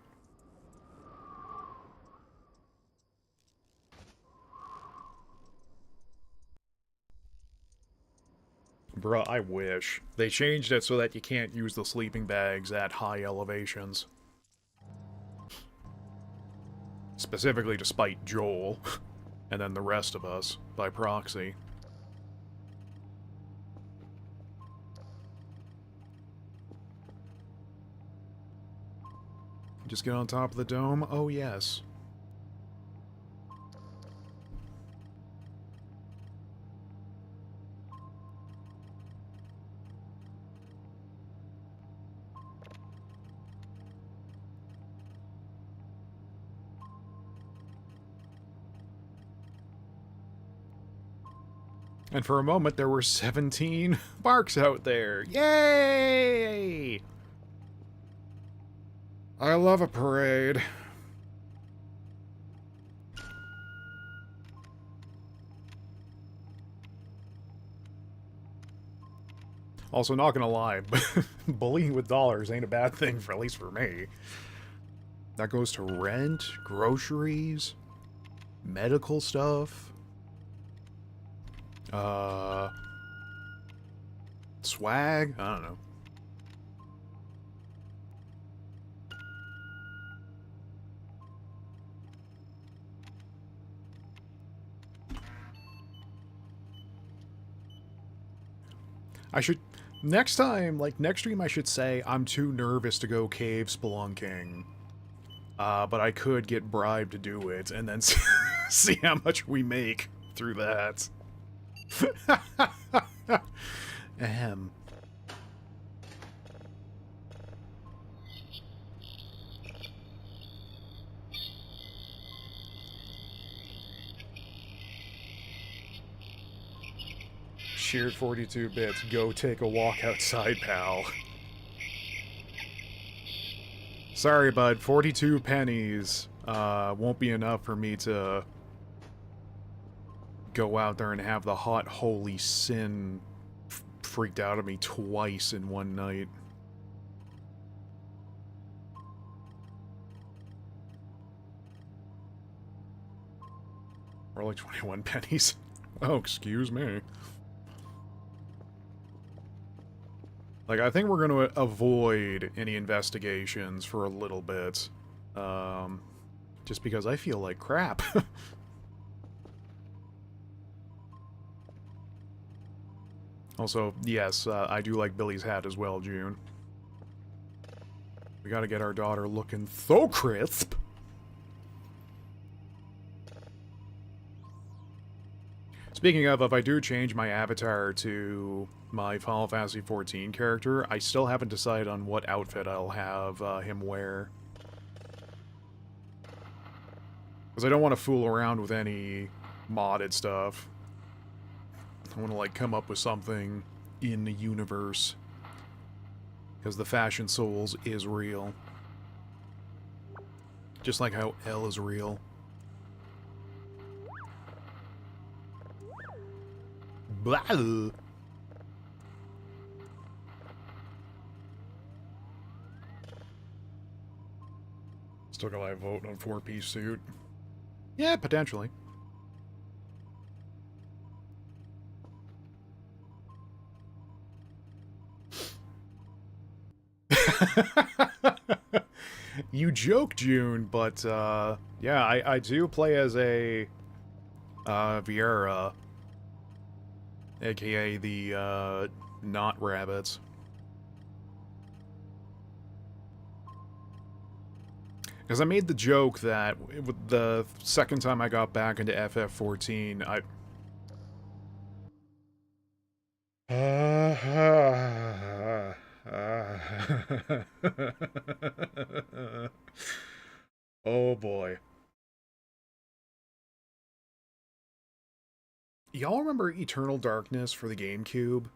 Bruh, I wish. They changed it so that you can't use the sleeping bags at high elevations. Specifically to spite Joel, and then the rest of us, by proxy. Just get on top of the dome? Oh yes. And for a moment, there were 17 barks out there. Yay! I love a parade. Also, not gonna lie, bullying with dollars ain't a bad thing, for at least for me. That goes to rent, groceries, medical stuff. Swag? I don't know. I should... Next time, like, next stream I should say, I'm too nervous to go cave spelunking. But I could get bribed to do it, and then see how much we make through that. Ahem. Sheared 42 bits. Go take a walk outside, pal. Sorry, bud. 42 pennies won't be enough for me to go out there and have the hot holy sin freaked out of me twice in one night. Or like 21 pennies. Oh, excuse me. Like, I think we're going to avoid any investigations for a little bit. Just because I feel like crap. Also, yes, I do like Billy's hat as well, June. We gotta get our daughter looking so crisp. Speaking of, if I do change my avatar to my Final Fantasy XIV character, I still haven't decided on what outfit I'll have him wear. Because I don't want to fool around with any modded stuff. I want to, like, come up with something in the universe. Because the Fashion Souls is real. Just like how L is real. Blah. Still got my vote on 4-piece suit. Yeah, potentially. You joke, June, but yeah, I do play as a Viera, aka the not rabbits. Because I made the joke that the second time I got back into FF14, oh boy. Y'all remember Eternal Darkness for the GameCube?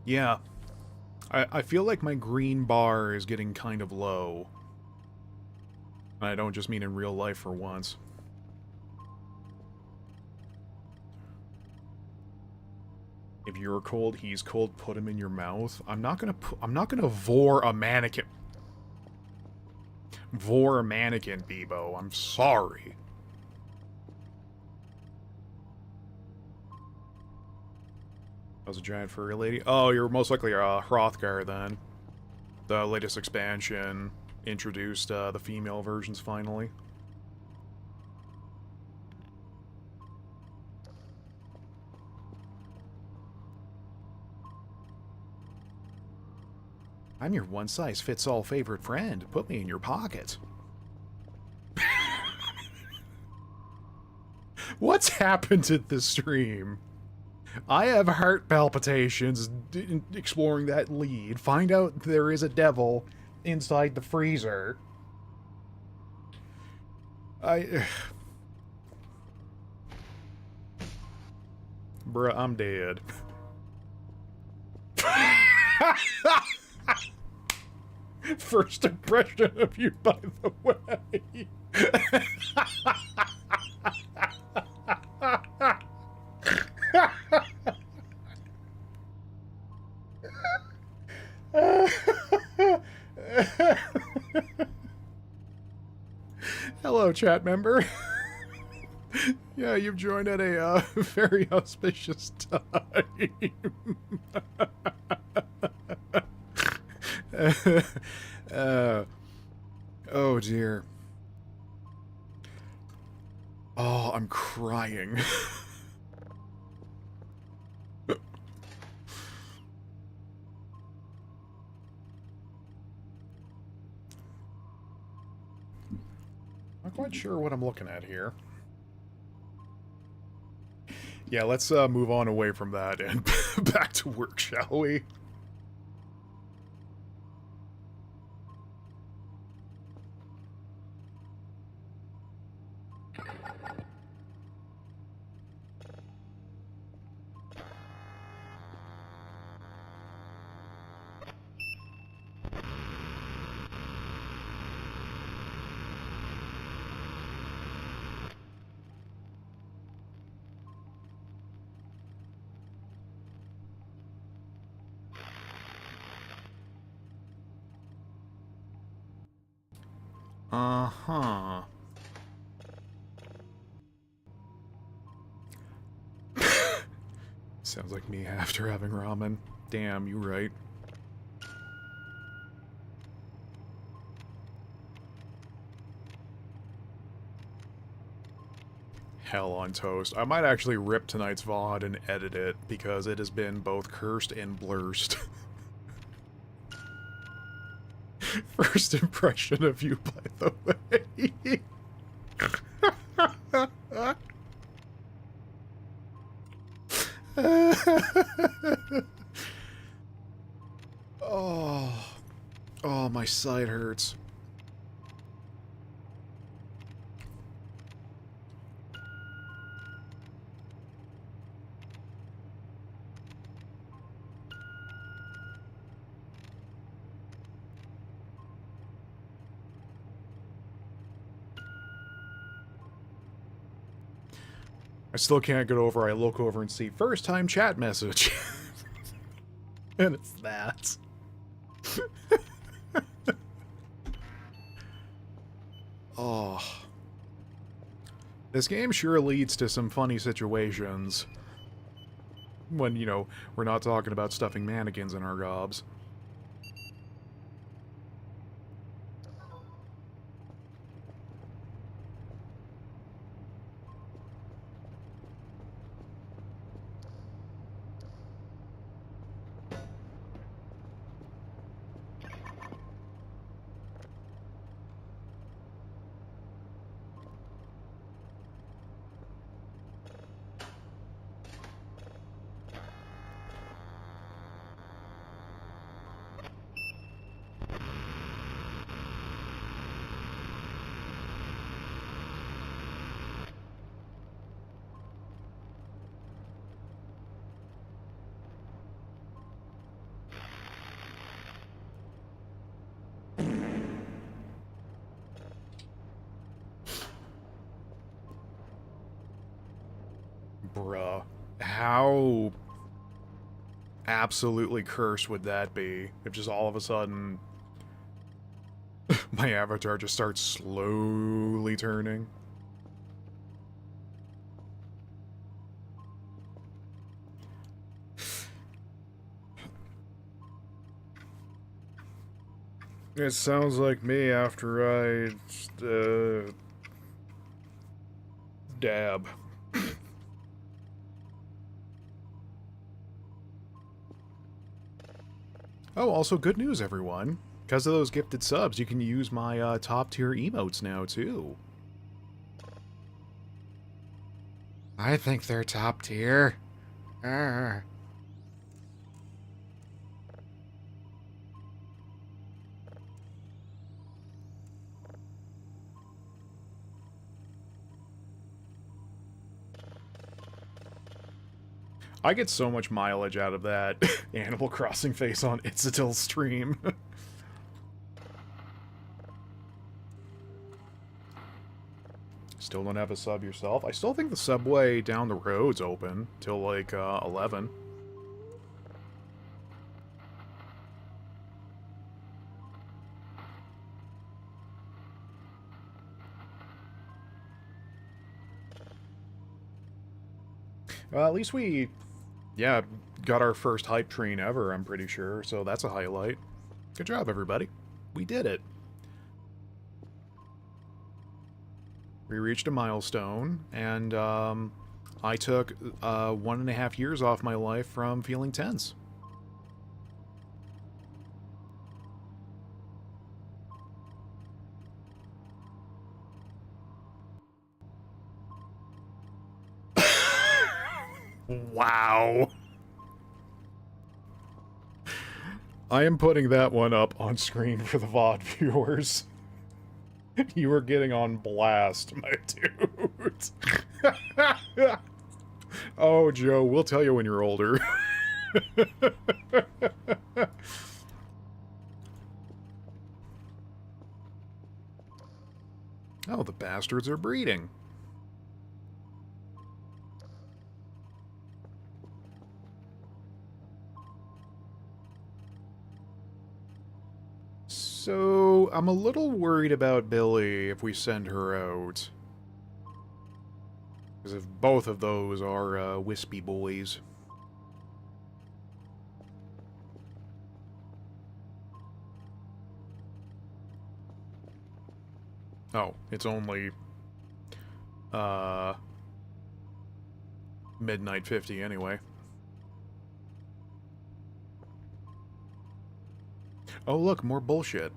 Yeah. I feel like my green bar is getting kind of low. And I don't just mean in real life for once. If you're cold, he's cold, put him in your mouth. I'm not gonna vor a mannequin. Vor a mannequin, Bebo. I'm sorry. That was a giant furry lady. Oh, you're most likely Hrothgar then. The latest expansion introduced the female versions finally. I'm your one-size-fits-all favorite friend. Put me in your pocket. What's happened to this stream? I have heart palpitations exploring that lead. Find out there is a devil inside the freezer. Bruh, I'm dead. First impression of you, by the way. Hello, chat member. Yeah, you've joined at a very auspicious time. Oh dear. Oh, I'm crying. Not quite sure what I'm looking at here. Yeah, let's move on away from that and back to work, shall we? Uh-huh. Sounds like me after having ramen. Damn, you right. Hell on toast. I might actually rip tonight's VOD and edit it, because it has been both cursed and blurst. First impression of you, by the way. Oh, oh, my side hurts. I still can't get over. I look over and see first time chat message. And it's that. Oh. This game sure leads to some funny situations. When, you know, we're not talking about stuffing mannequins in our gobs. Bruh. How absolutely cursed would that be if just all of a sudden my avatar just starts slowly turning? It sounds like me after I dab. Oh, also good news, everyone. Because of those gifted subs, you can use my top tier emotes now, too. I think they're top tier. I get so much mileage out of that Animal Crossing face on Itzatil stream. Still don't have a sub yourself? I still think the subway down the road's open till like 11. At least we, yeah, got our first hype train ever, I'm pretty sure, so that's a highlight. Good job, everybody. We did it. We reached a milestone, and I took 1.5 years off my life from feeling tense. Wow. I am putting that one up on screen for the VOD viewers. You were getting on blast, my dude. Oh, Joe, we'll tell you when you're older. Oh, the bastards are breeding. So, I'm a little worried about Billy if we send her out. Because if both of those are wispy boys. Oh, it's only midnight 50 anyway. Oh, look, more bullshit.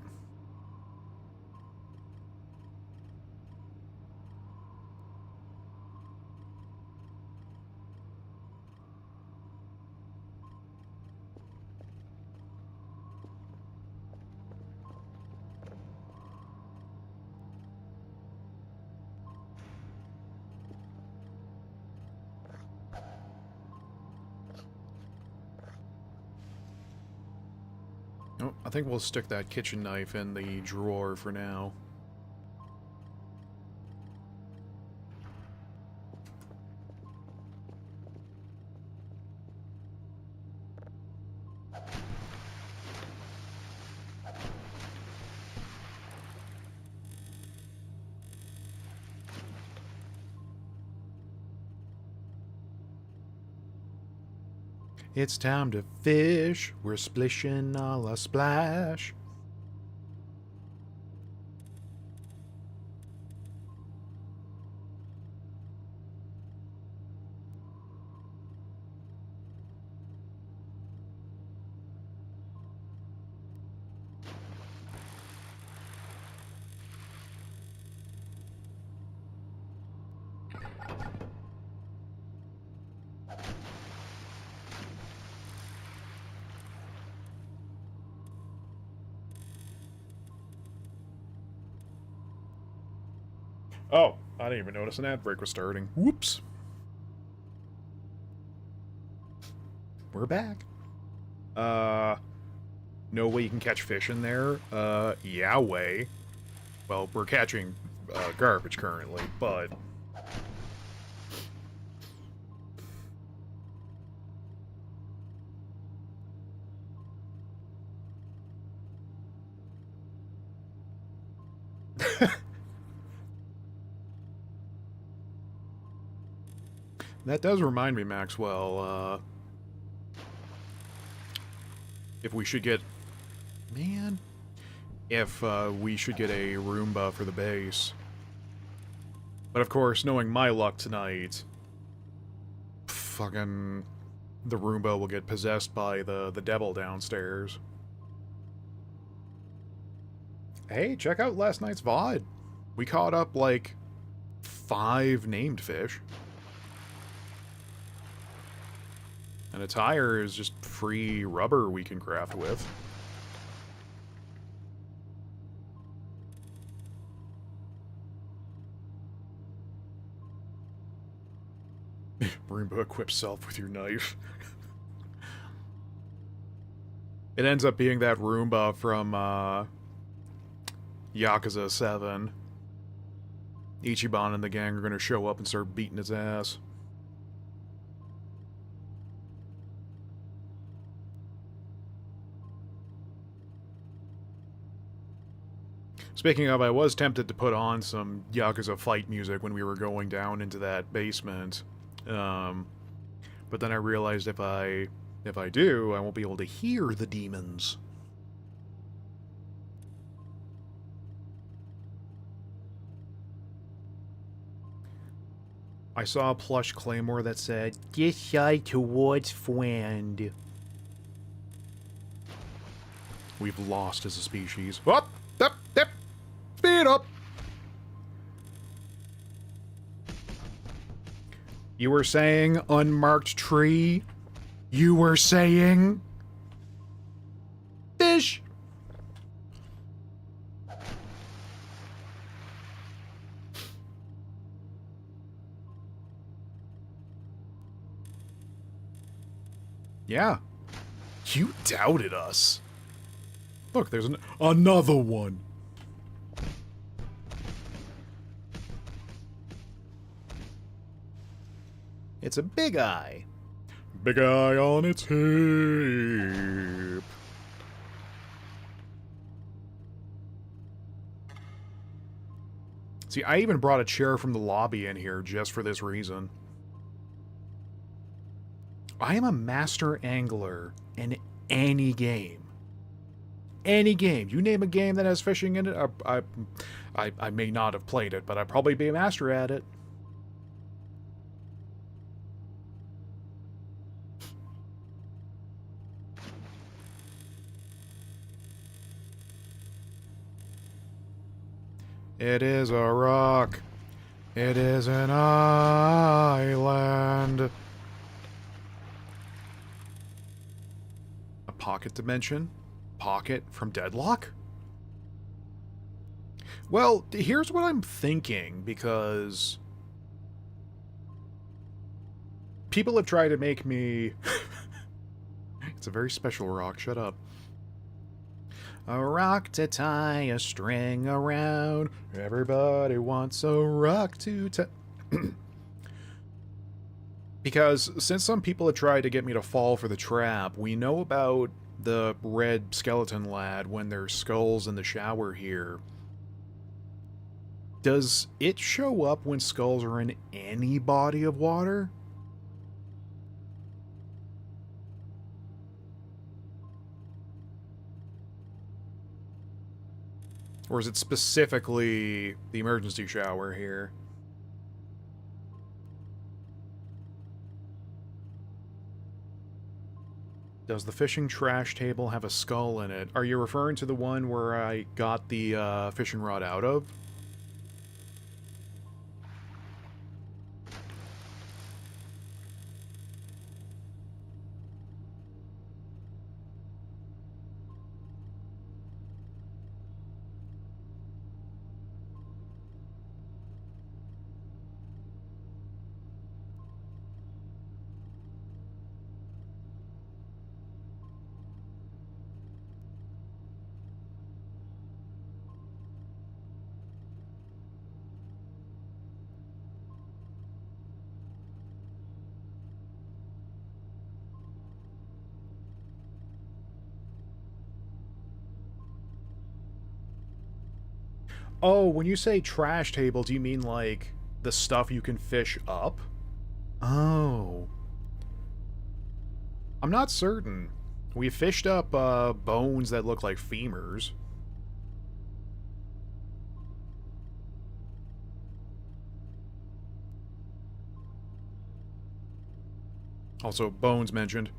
Oh, I think we'll stick that kitchen knife in the drawer for now. It's time to fish. We're splishing all a splash. Oh, I didn't even notice an ad break was starting. Whoops. We're back. No way you can catch fish in there. Yeah way. Well, we're catching garbage currently, but... That does remind me, Maxwell, if we should get... Man... If we should get a Roomba for the base. But of course, knowing my luck tonight... Fucking... The Roomba will get possessed by the devil downstairs. Hey, check out last night's VOD. We caught up, like, 5 named fish. And a tire is just free rubber we can craft with. Roomba equips self with your knife. It ends up being that Roomba from Yakuza 7. Ichiban and the gang are going to show up and start beating his ass. Speaking of, I was tempted to put on some Yakuza fight music when we were going down into that basement. But then I realized if I do, I won't be able to hear the demons. I saw a plush claymore that said, "This side towards friend." We've lost as a species. Up! Up! Up! Speed up! You were saying unmarked tree? You were saying... Fish! Yeah. You doubted us. Look, there's another one. It's a big eye. Big eye on its hip. See, I even brought a chair from the lobby in here just for this reason. I am a master angler in any game. Any game. You name a game that has fishing in it, I may not have played it, but I'd probably be a master at it. It is a rock. It is an island. A pocket dimension? Pocket from Deadlock? Well, here's what I'm thinking, because people have tried to make me... It's a very special rock, shut up. A rock to tie a string around. Everybody wants a rock to tie. Because since some people have tried to get me to fall for the trap, we know about the red skeleton lad when there's skulls in the shower here. Does it show up when skulls are in any body of water? Or is it specifically the emergency shower here? Does the fishing trash table have a skull in it? Are you referring to the one where I got the fishing rod out of? Oh, when you say trash table, do you mean like the stuff you can fish up? Oh. I'm not certain. We fished up bones that look like femurs. Also, bones mentioned.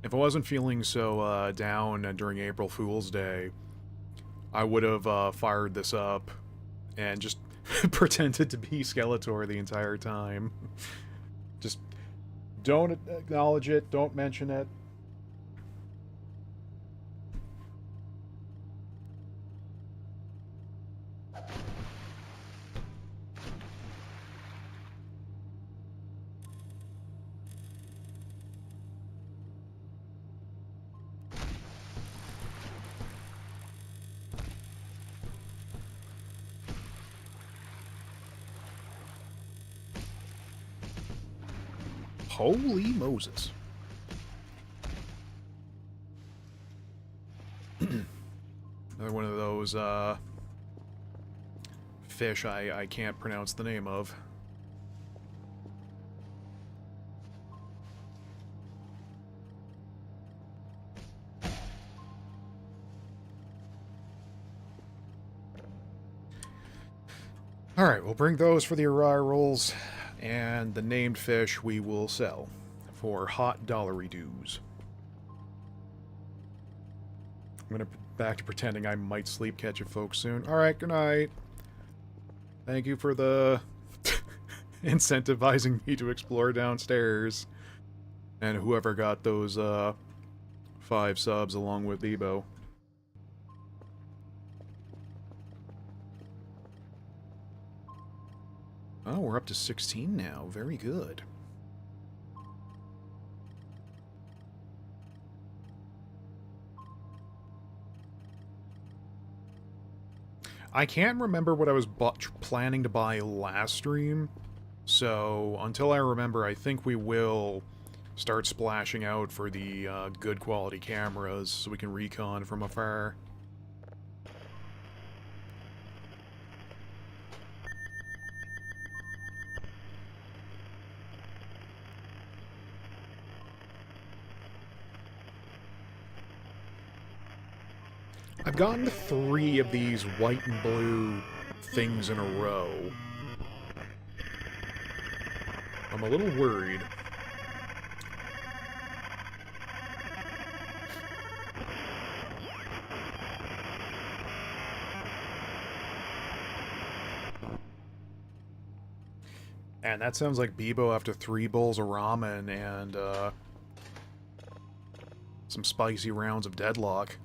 If I wasn't feeling so down during April Fool's Day, I would have fired this up and just pretended to be Skeletor the entire time. Just don't acknowledge it, don't mention it. Holy Moses. Another one of those fish I can't pronounce the name of. Alright, we'll bring those for the Arai rolls. And the named fish we will sell for hot dollary dues. I'm gonna back to pretending I might sleep catch you folks soon. Alright, good night. Thank you for the incentivizing me to explore downstairs. And whoever got those 5 subs along with Debo. Oh, we're up to 16 now. Very good. I can't remember what I was planning to buy last stream, so until I remember, I think we will start splashing out for the good quality cameras so we can recon from afar. I've gotten 3 of these white and blue things in a row. I'm a little worried. And that sounds like Bebo after 3 bowls of ramen and some spicy rounds of Deadlock.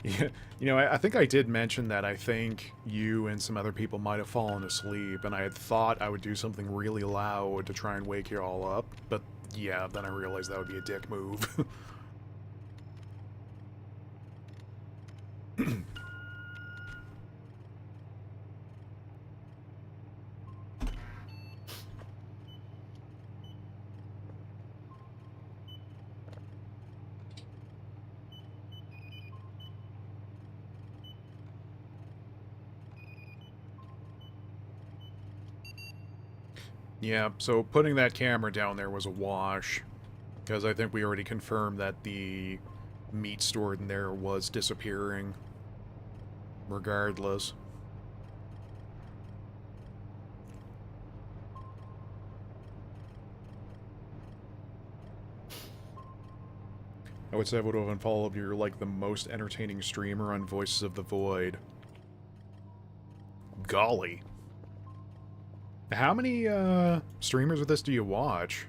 Yeah, you know, I think I did mention that I think you and some other people might have fallen asleep, and I had thought I would do something really loud to try and wake you all up, but yeah, then I realized that would be a dick move. Yeah, so putting that camera down there was a wash, because I think we already confirmed that the meat stored in there was disappearing, regardless. I would say I would have unfollowed you. You're like the most entertaining streamer on Voices of the Void. Golly. How many, streamers of this do you watch?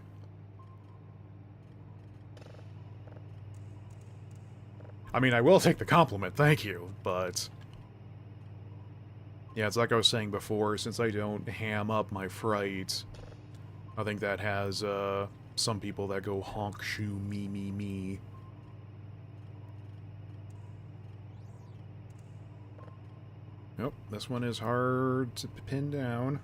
I mean, I will take the compliment, thank you, but... Yeah, it's like I was saying before, since I don't ham up my fright, I think that has, some people that go honk, shoo, me, me, me. Nope, this one is hard to pin down.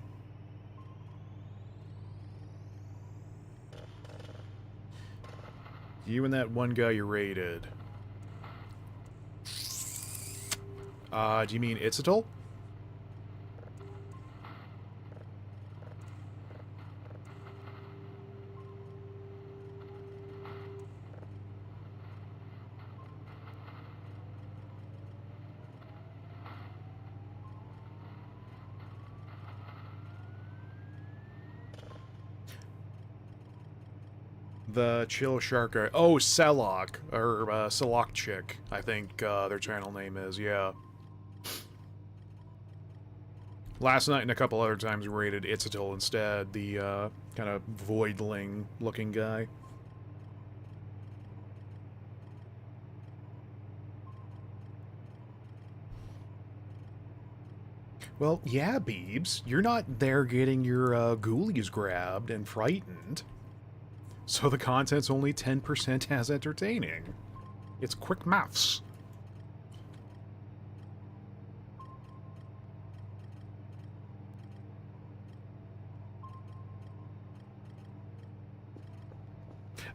You and that one guy you raided. Do you mean Itzitol? The Chill Shark guy. Oh, Selok. Or, Selok Chick, I think, their channel name is, yeah. Last night and a couple other times we raided Itzitol instead, the, kind of voidling-looking guy. Well, yeah, Beebs. You're not there getting your, ghoulies grabbed and frightened. So the content's only 10% as entertaining. It's quick maths.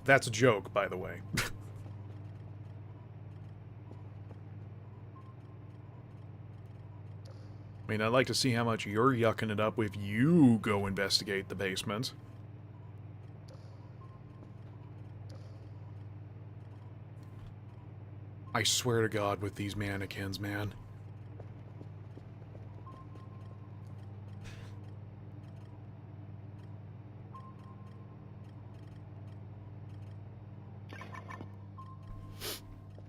That's a joke, by the way. I mean, I'd like to see how much you're yucking it up if you go investigate the basement. I swear to God with these mannequins, man.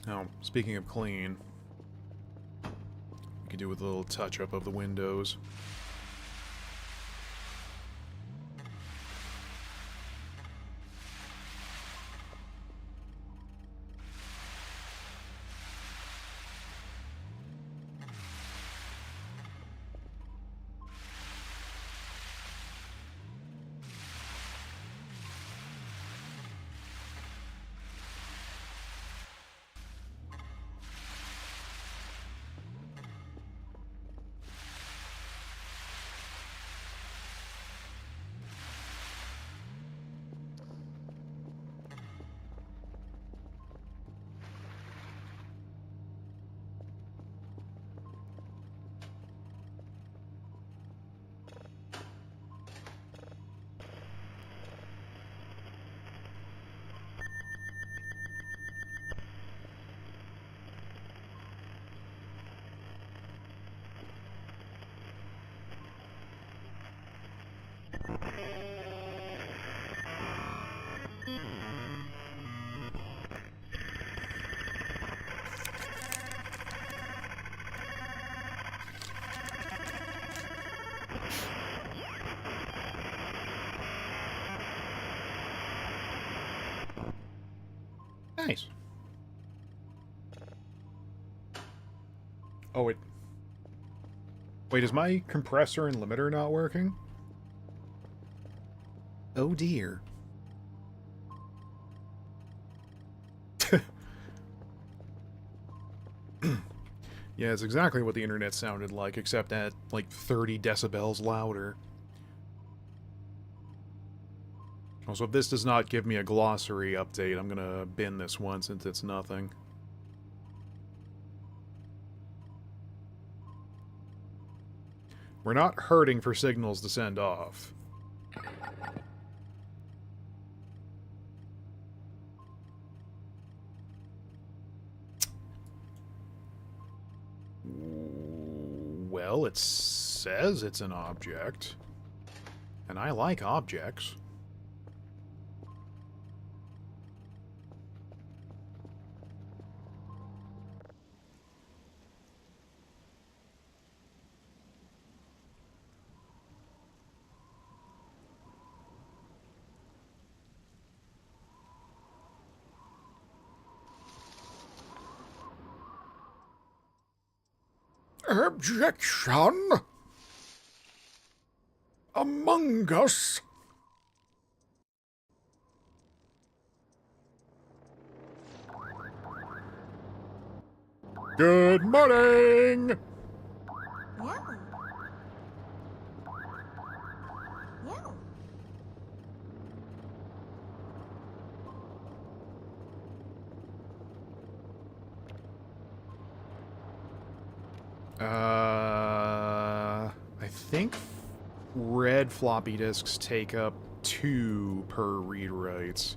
Oh, speaking of clean, we could do with a little touch-up of the windows. Nice. Oh, it... Wait, is my compressor and limiter not working?
Oh dear.
Yeah, it's exactly what the internet sounded like, except at, like, 30 decibels louder. Also, if this does not give me a glossary update, I'm gonna bin this one since it's nothing. We're not hurting for signals to send off. Well, it says it's an object. And I like objects. Objection! Among Us! Good morning!
Yeah.
I think red floppy disks take up 2 per read writes.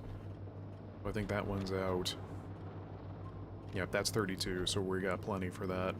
I think that one's out. Yep, that's 32, so we got plenty for that.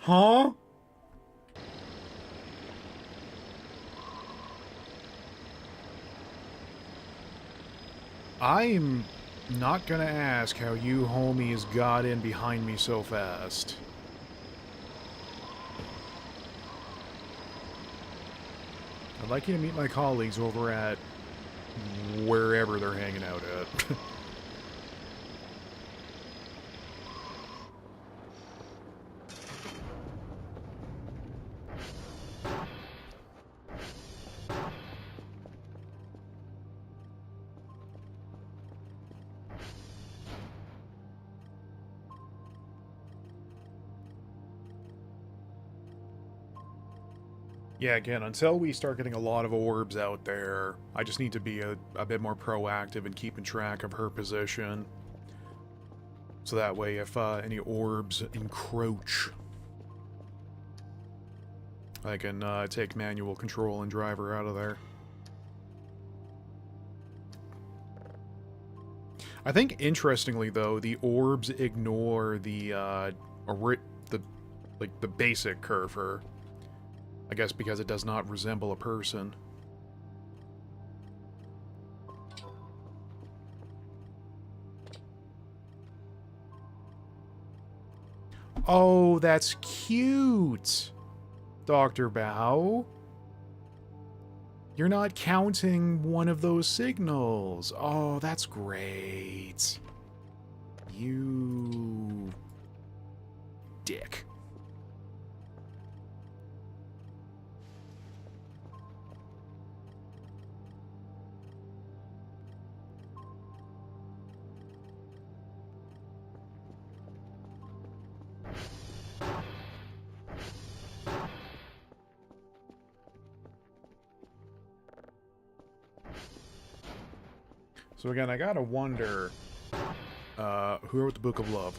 Huh? I'm not gonna ask how you homies got in behind me so fast. I'd like you to meet my colleagues over at wherever they're hanging out at. Yeah, again, until we start getting a lot of orbs out there, I just need to be a bit more proactive in keeping track of her position. So that way, if any orbs encroach, I can take manual control and drive her out of there. I think, interestingly, though, the orbs ignore the Like the basic Kerfur. I guess because it does not resemble a person. Oh, that's cute, Dr. Bao. You're not counting one of those signals. Oh, that's great. You dick. So again, I gotta wonder, who wrote the Book of Love?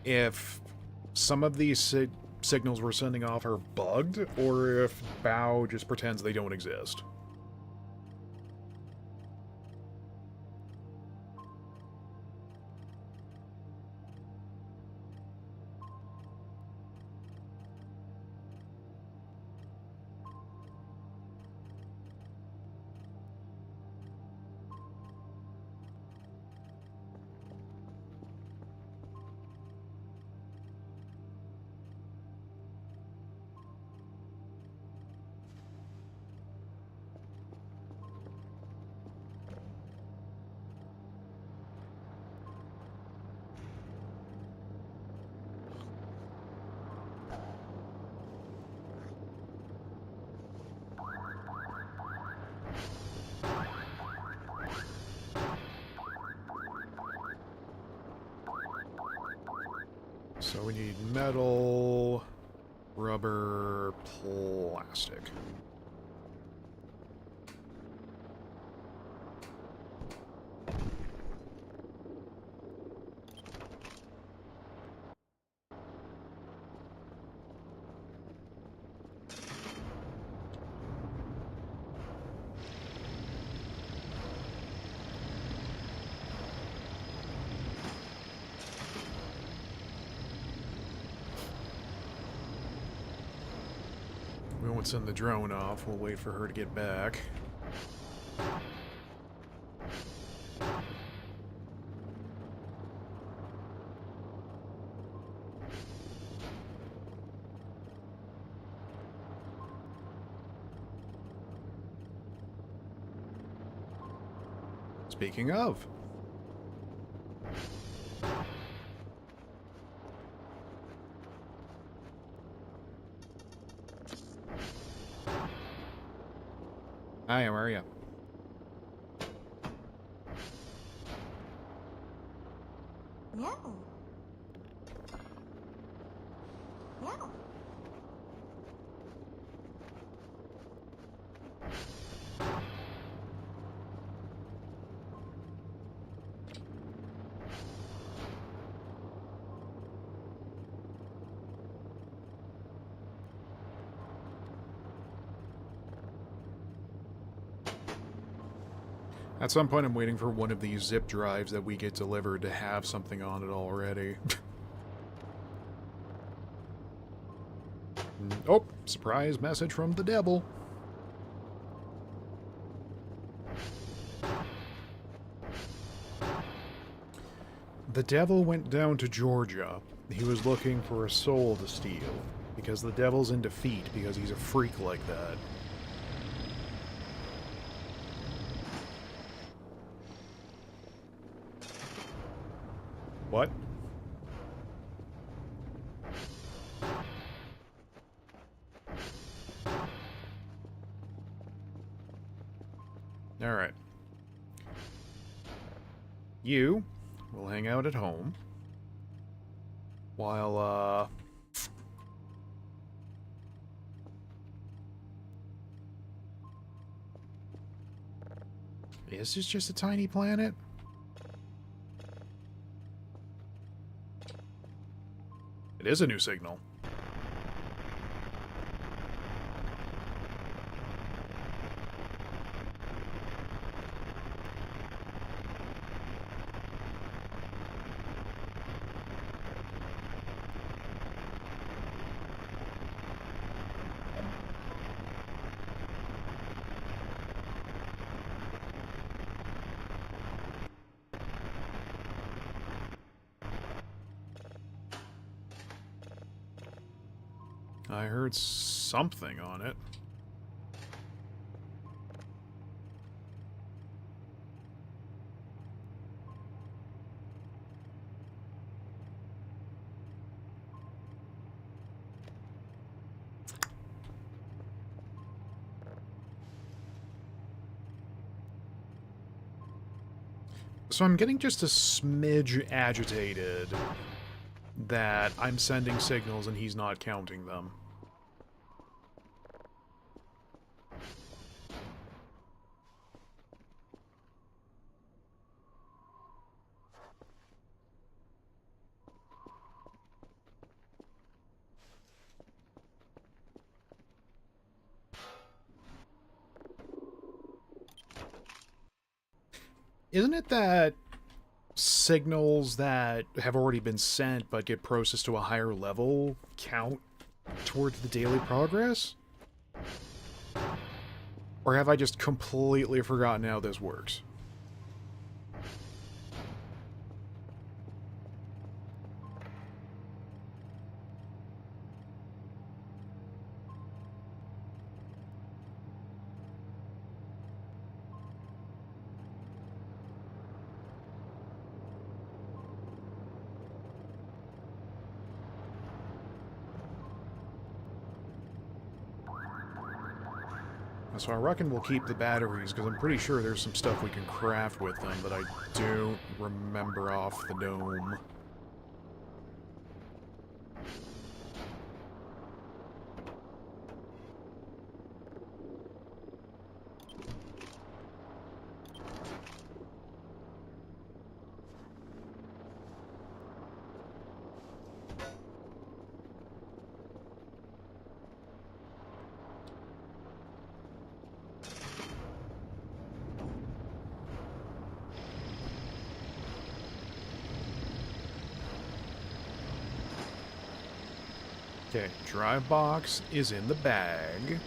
If some of these signals we're sending off are bugged, or if Bao just pretends they don't exist. So we need metal, rubber, plastic. We won't send the drone off. We'll wait for her to get back. Speaking of. Hi, how are you?
Yeah. Yeah.
At some point, I'm waiting for one of these zip drives that we get delivered to have something on it already. Oh, surprise message from the devil. The devil went down to Georgia. He was looking for a soul to steal, because the devil's in defeat because he's a freak like that. What? Alright. You will hang out at home while, is this just a tiny planet? It is a new signal. I heard something on it. So I'm getting just a smidge agitated that I'm sending signals and he's not counting them. Isn't it that signals that have already been sent but get processed to a higher level count towards the daily progress? Or have I just completely forgotten how this works? So I reckon we'll keep the batteries, because I'm pretty sure there's some stuff we can craft with them, but I don't remember off the dome. Okay, drive box is in the bag.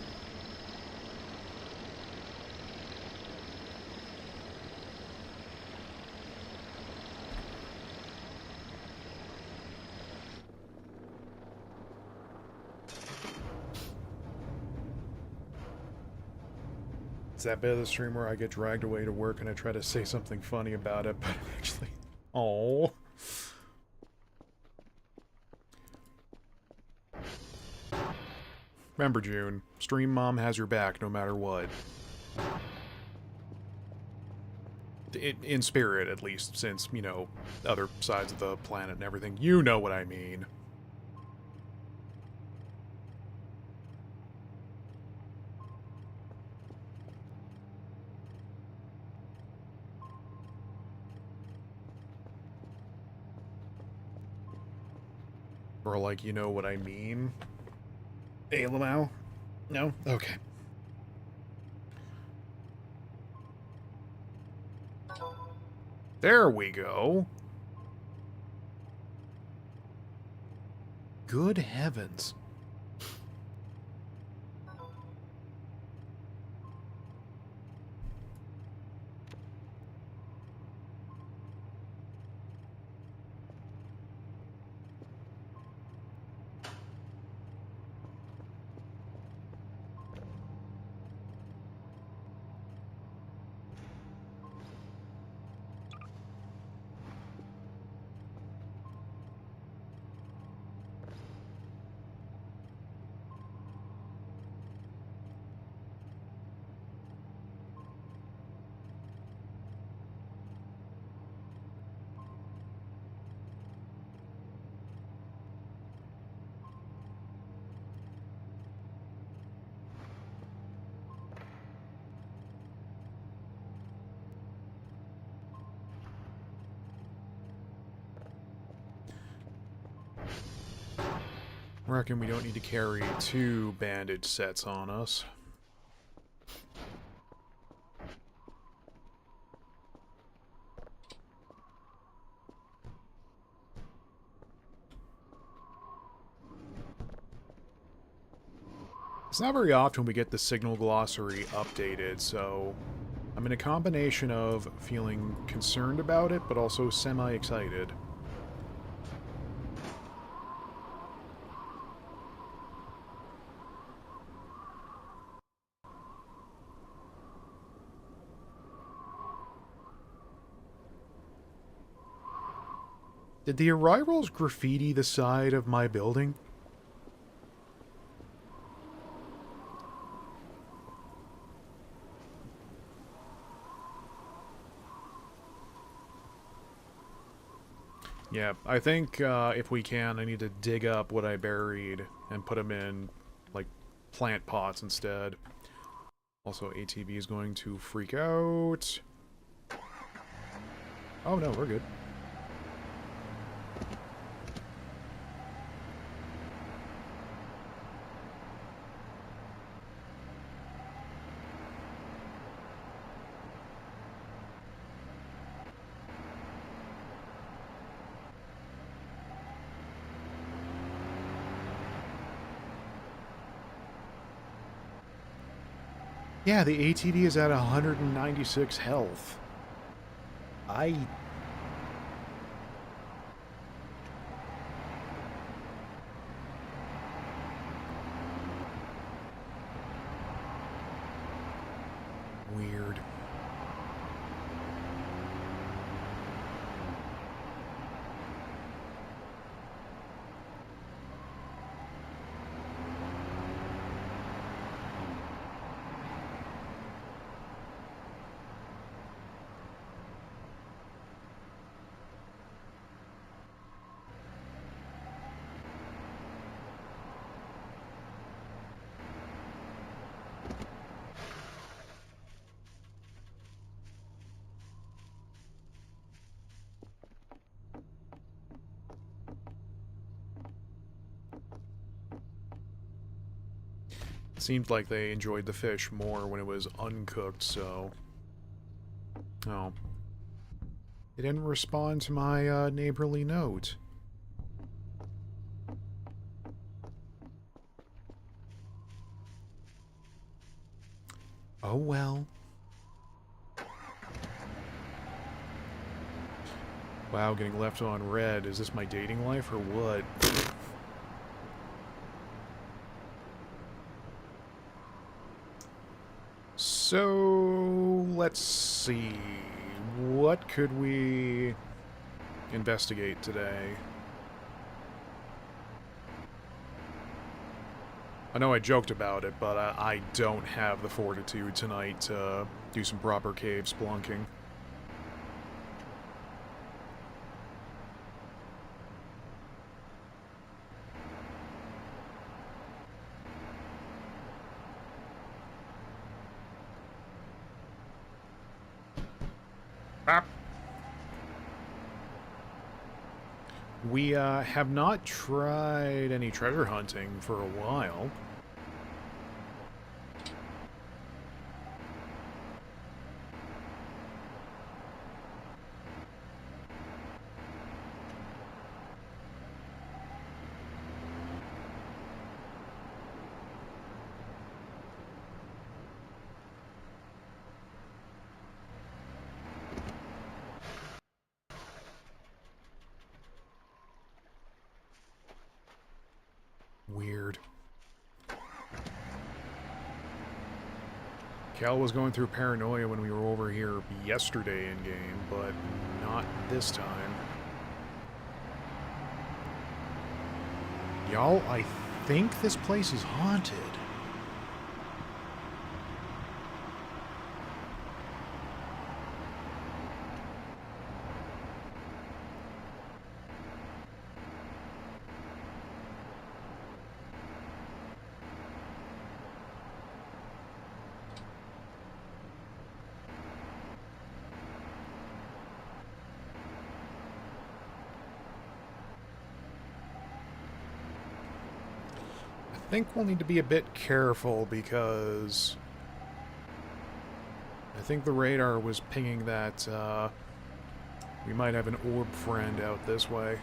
It's that bit of the stream where I get dragged away to work and I try to say something funny about it, but actually... Oh. Remember, June, Stream Mom has your back no matter what. In spirit, at least, since, you know, other sides of the planet and everything. You know what I mean. Or, like, you know what I mean? Hey, Lamau? No? Okay. There we go. Good heavens. I reckon we don't need to carry 2 bandage sets on us. It's not very often we get the signal glossary updated, so I'm in a combination of feeling concerned about it, but also semi-excited. Did the arrivals graffiti the side of my building? Yeah, I think if we can, I need to dig up what I buried and put them in, like, plant pots instead. Also, ATV is going to freak out. Oh no, we're good. Yeah, the ATV is at 196 health. I... Weird. Seemed like they enjoyed the fish more when it was uncooked, so... Oh. They didn't respond to my neighborly note. Oh well. Wow, getting left on red. Is this my dating life or what? So, let's see. What could we investigate today? I know I joked about it, but I don't have the fortitude tonight to do some proper cave splunking. We have not tried any treasure hunting for a while. Weird. Cal was going through paranoia when we were over here yesterday in-game, but not this time. Y'all, I think this place is haunted. I think we'll need to be a bit careful because I think the radar was pinging that we might have an orb friend out this way.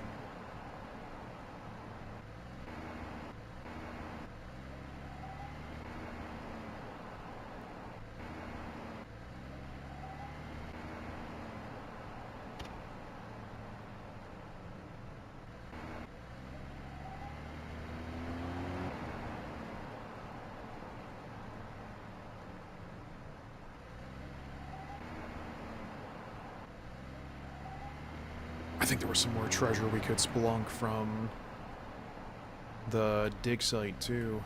I think there was some more treasure we could spelunk from the dig site, too.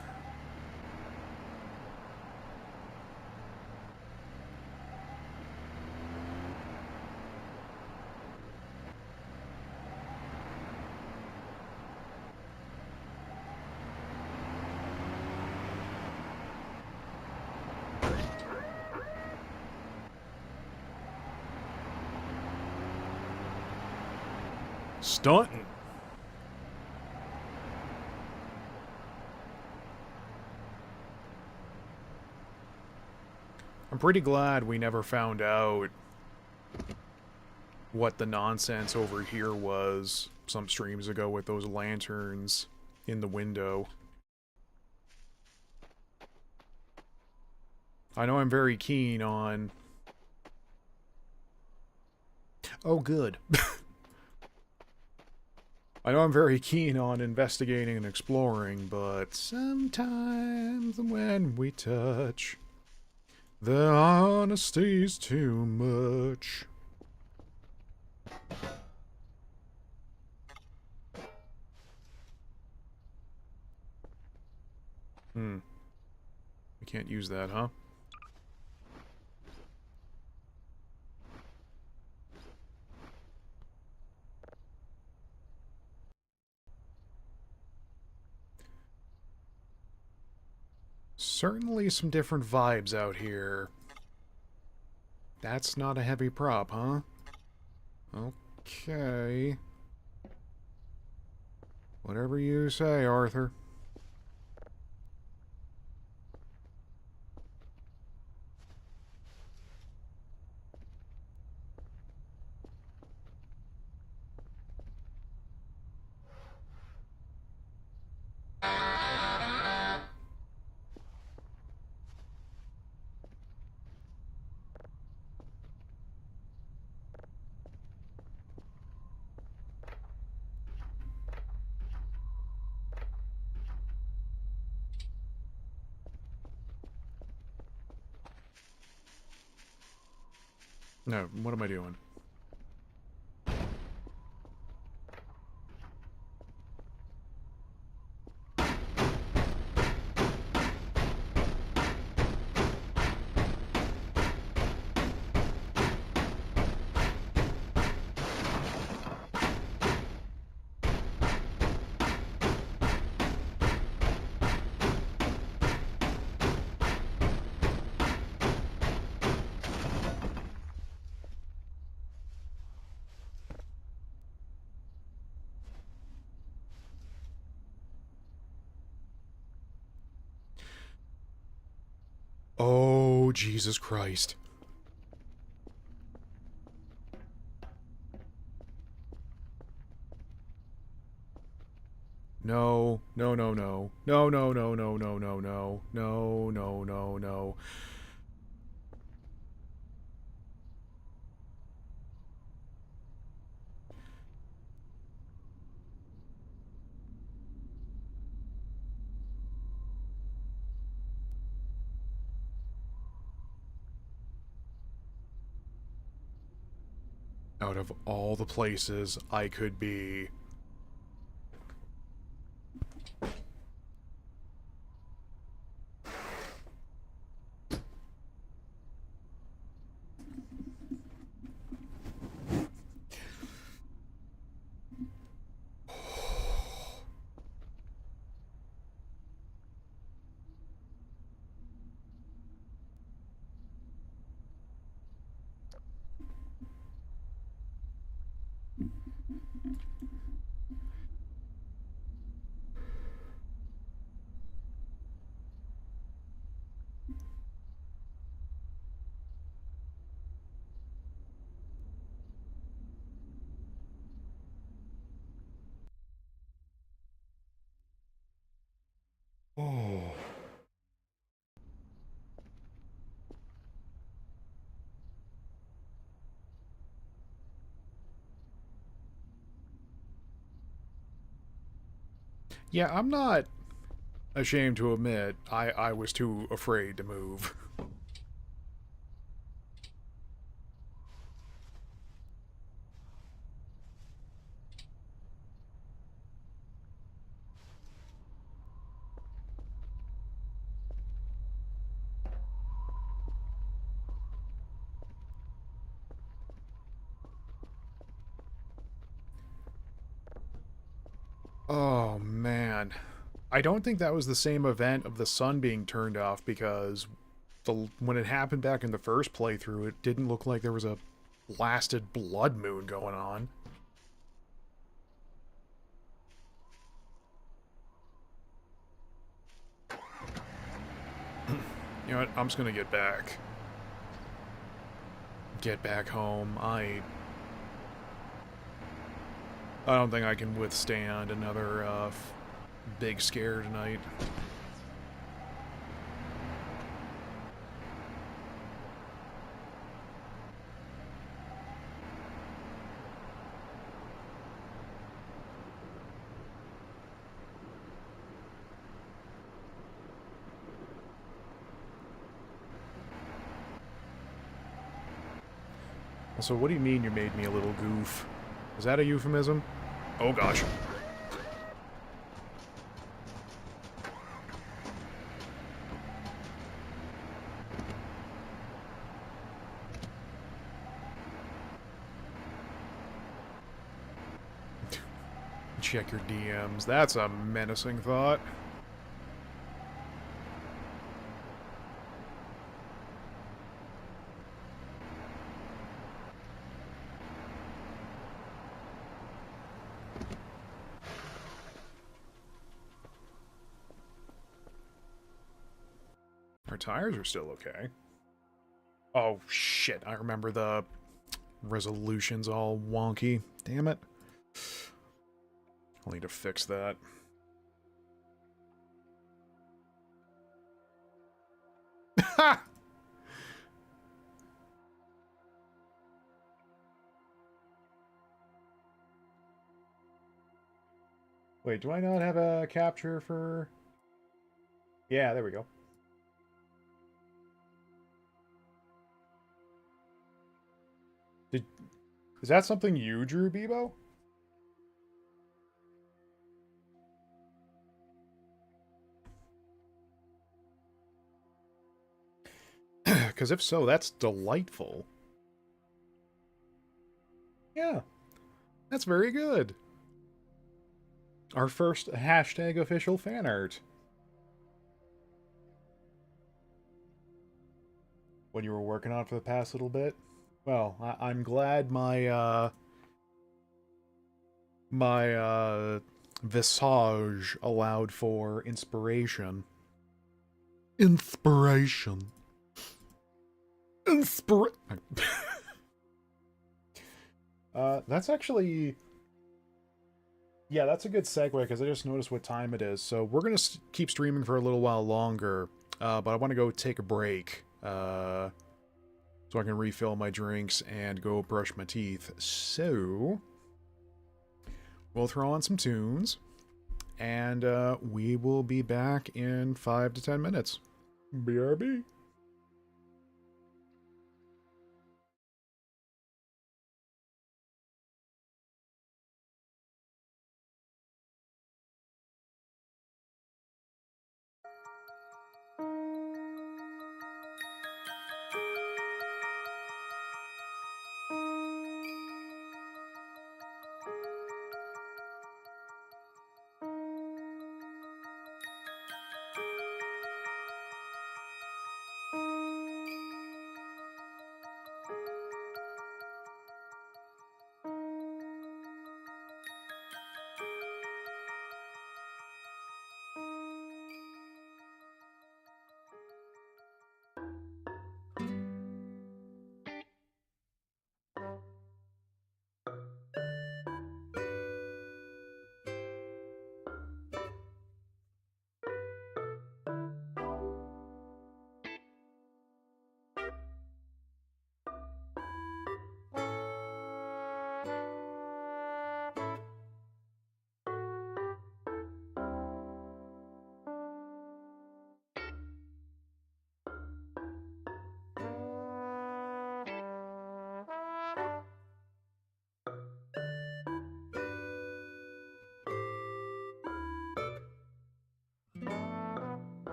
Stunting. I'm pretty glad we never found out what the nonsense over here was some streams ago with those lanterns in the window. I know I'm very keen on... Oh, good. I know I'm very keen on investigating and exploring, but sometimes when we touch, the honesty's too much. We can't use that, huh? Certainly some different vibes out here. That's not a heavy prop, huh? Okay. Whatever you say, Arthur. No, what am I doing? Oh, Jesus Christ. No, no, no, no. No, no, no, no, no, no, no. No, no, no, no. Out of all the places I could be... Oh... Yeah, I'm not ashamed to admit I was too afraid to move. I don't think that was the same event of the sun being turned off, because when it happened back in the first playthrough, it didn't look like there was a blasted blood moon going on. You know what? I'm just gonna get back. Get back home. I don't think I can withstand another big scare tonight. So what do you mean you made me a little goof? Is that a euphemism? Oh gosh. Check your DMs. That's a menacing thought. Our tires are still okay. Oh shit, I remember the resolution's all wonky. Damn it. I'll need to fix that. Ha! Wait, do I not have a capture for... Yeah, there we go. Is that something you drew, Bebo? Because if so, that's delightful. Yeah, that's very good. Our first hashtag official fan art. What you were working on for the past little bit? Well, I'm glad my visage allowed for inspiration. Inspiration. That's actually... Yeah, that's a good segue, because I just noticed what time it is. So we're going to keep streaming for a little while longer, but I want to go take a break, so I can refill my drinks and go brush my teeth. So we'll throw on some tunes, and we will be back in 5 to 10 minutes. BRB.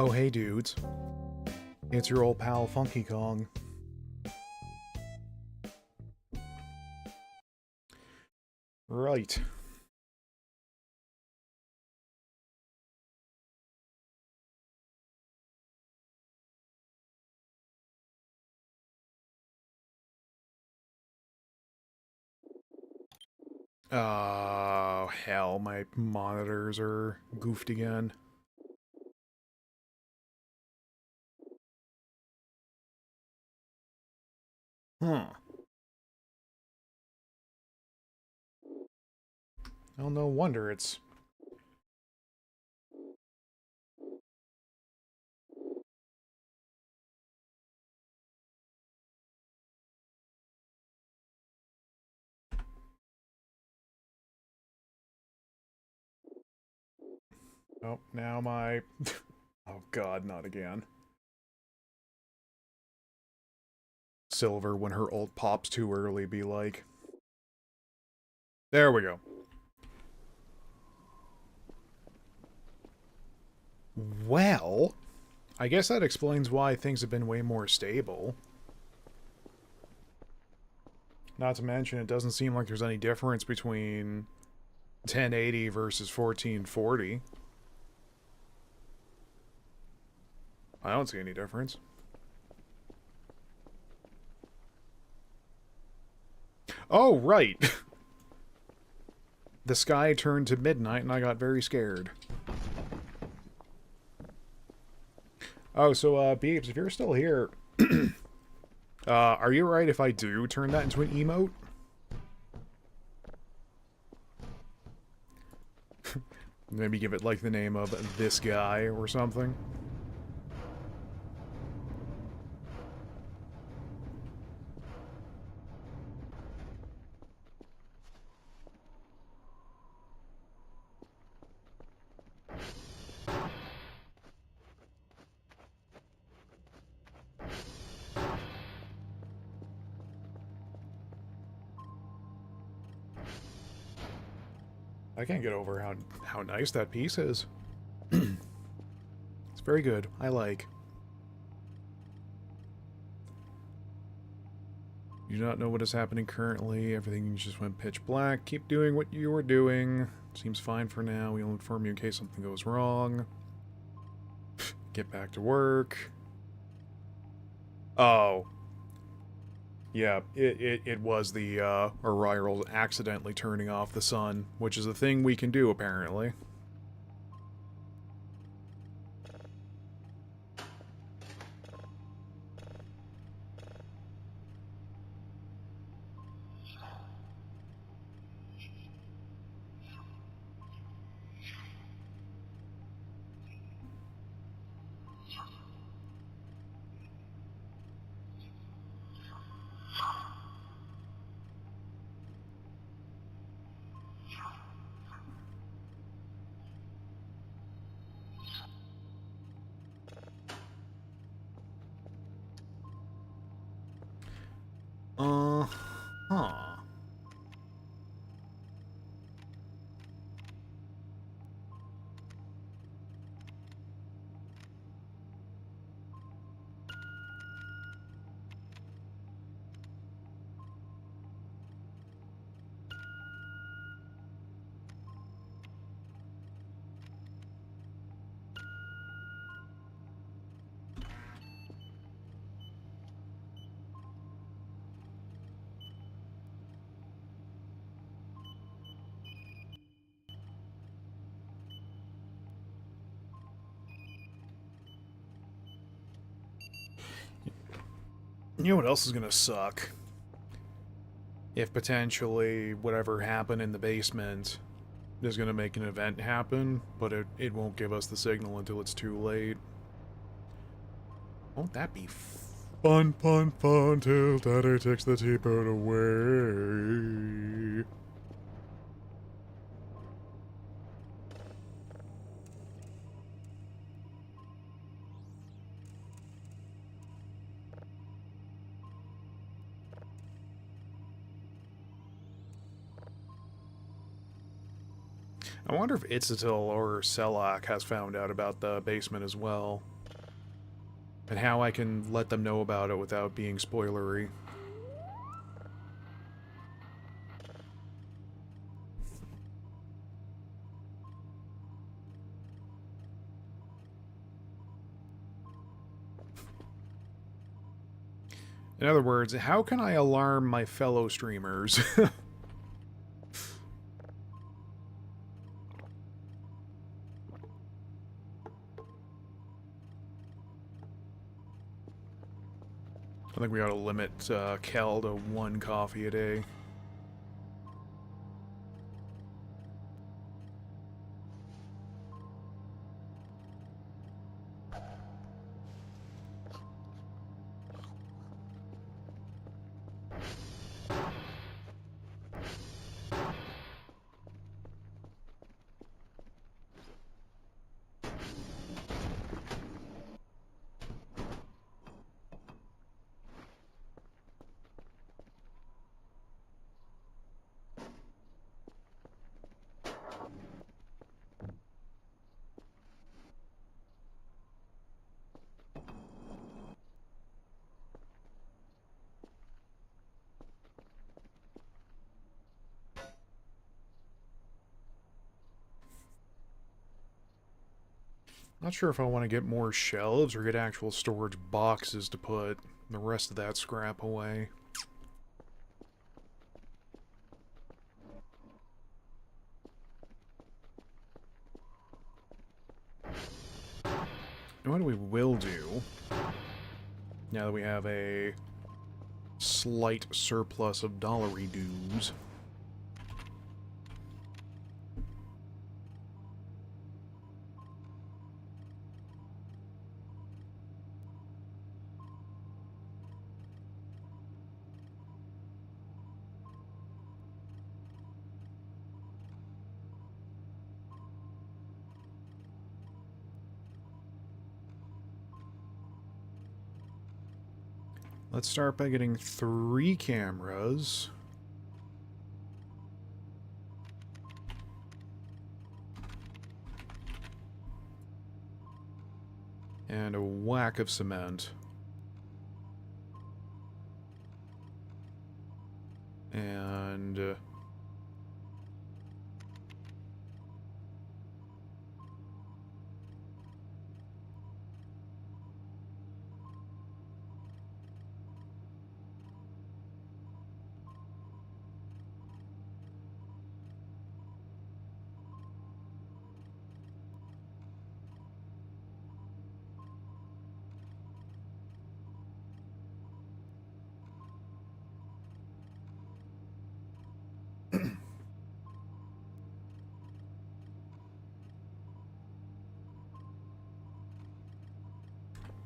Oh, hey dudes. It's your old pal Funky Kong. Right. Oh, hell, my monitors are goofed again. Huh. Well, no wonder it's... Oh, now my... Oh god, not again. Silver, when her ult pops too early, be like... There we go. Well... I guess that explains why things have been way more stable. Not to mention, it doesn't seem like there's any difference between 1080 versus 1440. I don't see any difference. Oh, right! The sky turned to midnight and I got very scared. Oh, so, Beebs, if you're still here, are you right if I do turn that into an emote? Maybe give it, like, the name of this guy or something? I can't get over how nice that piece is. It's very good. I like. You do not know what is happening currently. Everything just went pitch black. Keep doing what you were doing. Seems fine for now. We'll inform you in case something goes wrong. Get back to work. Oh. Yeah, it was the, Oriole accidentally turning off the sun, which is a thing we can do, apparently. Huh. You know what else is gonna suck? If potentially whatever happened in the basement is gonna make an event happen, but it won't give us the signal until it's too late. Won't that be fun, fun, fun till Daddy takes the T-bird away? I wonder if Itzatil or Selak has found out about the basement as well. And how I can let them know about it without being spoilery. In other words, how can I alarm my fellow streamers? I think we ought to limit Kel to 1 coffee a day. Not sure if I want to get more shelves or get actual storage boxes to put the rest of that scrap away. And what we will do, now that we have a slight surplus of dollary dues, let's start by getting 3 cameras. And a whack of cement. And...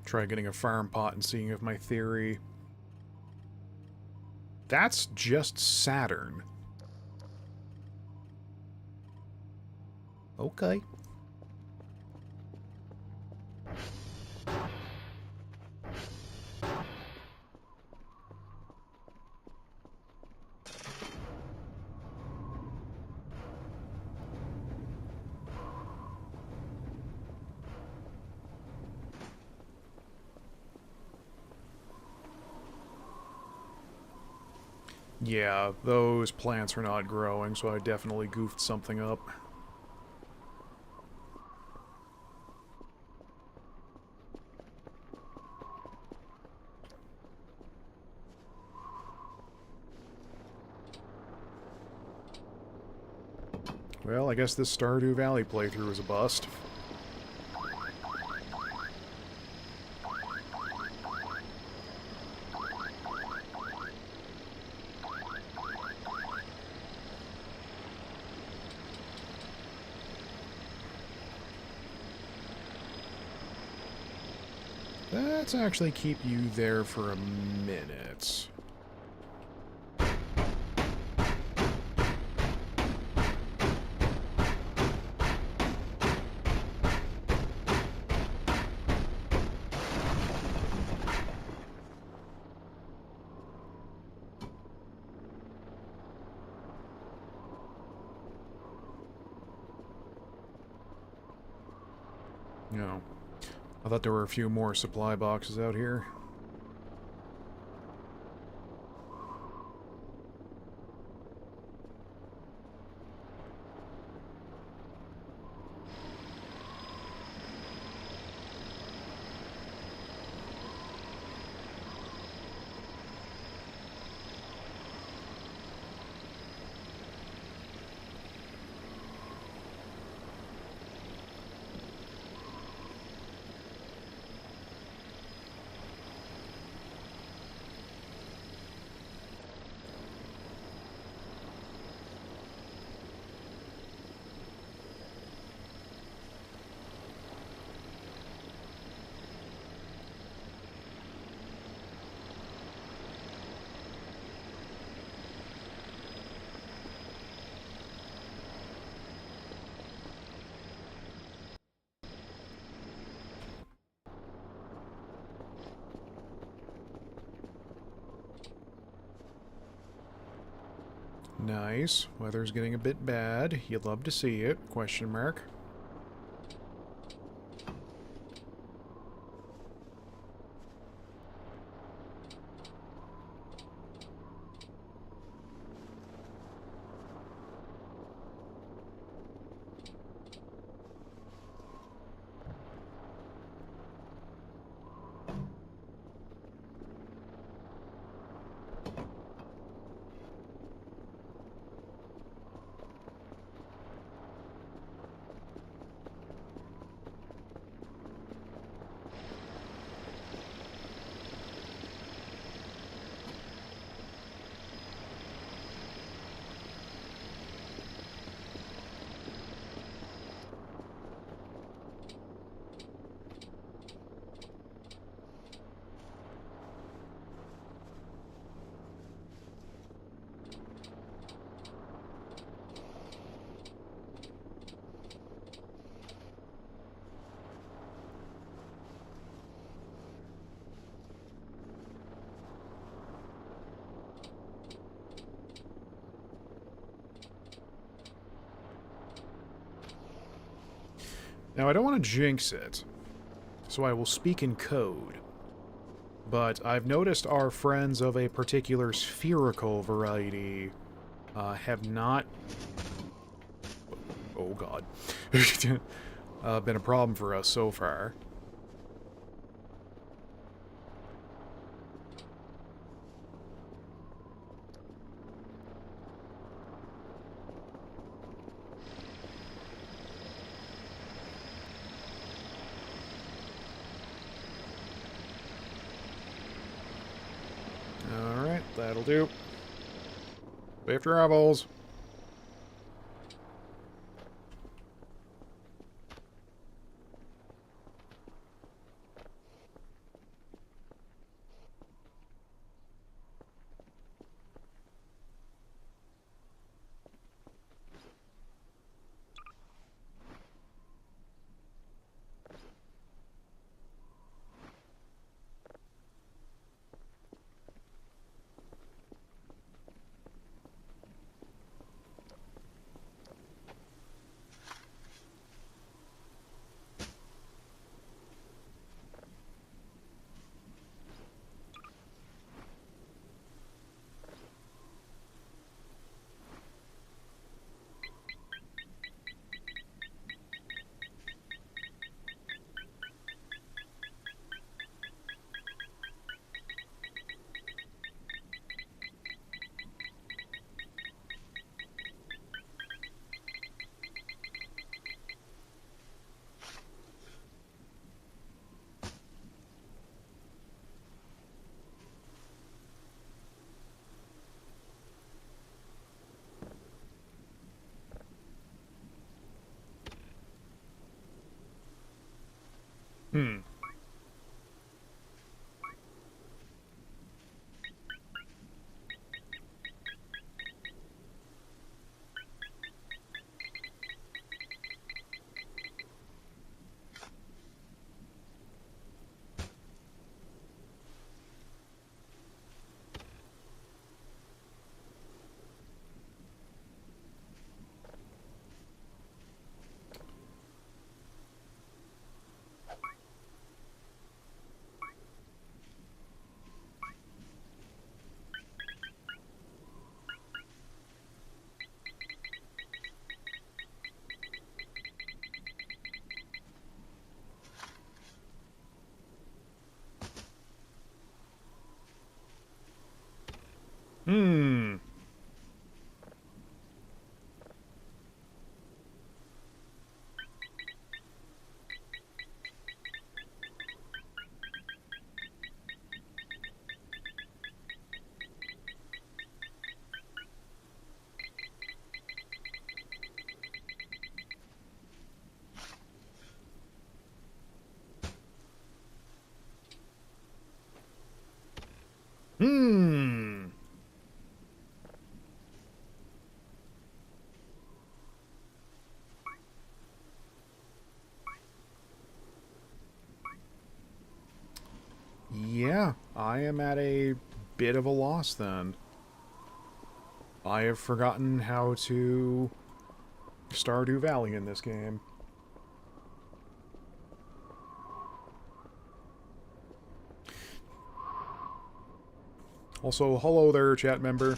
try getting a farm pot and seeing if my theory... That's just Saturn. Okay. Yeah, those plants are not growing, so I definitely goofed something up. Well, I guess this Stardew Valley playthrough was a bust. Let's actually keep you there for a minute. You know, I thought there were a few more supply boxes out here. Nice. Weather's getting a bit bad. You'd love to see it. Question mark. Now, I don't want to jinx it, so I will speak in code. But I've noticed our friends of a particular spherical variety have not... Oh, God. Been a problem for us so far. Alright, that'll do. Safe travels. Hmm. Hmm. Yeah, I am at a bit of a loss then. I have forgotten how to Stardew Valley in this game. Also, hello there, chat member.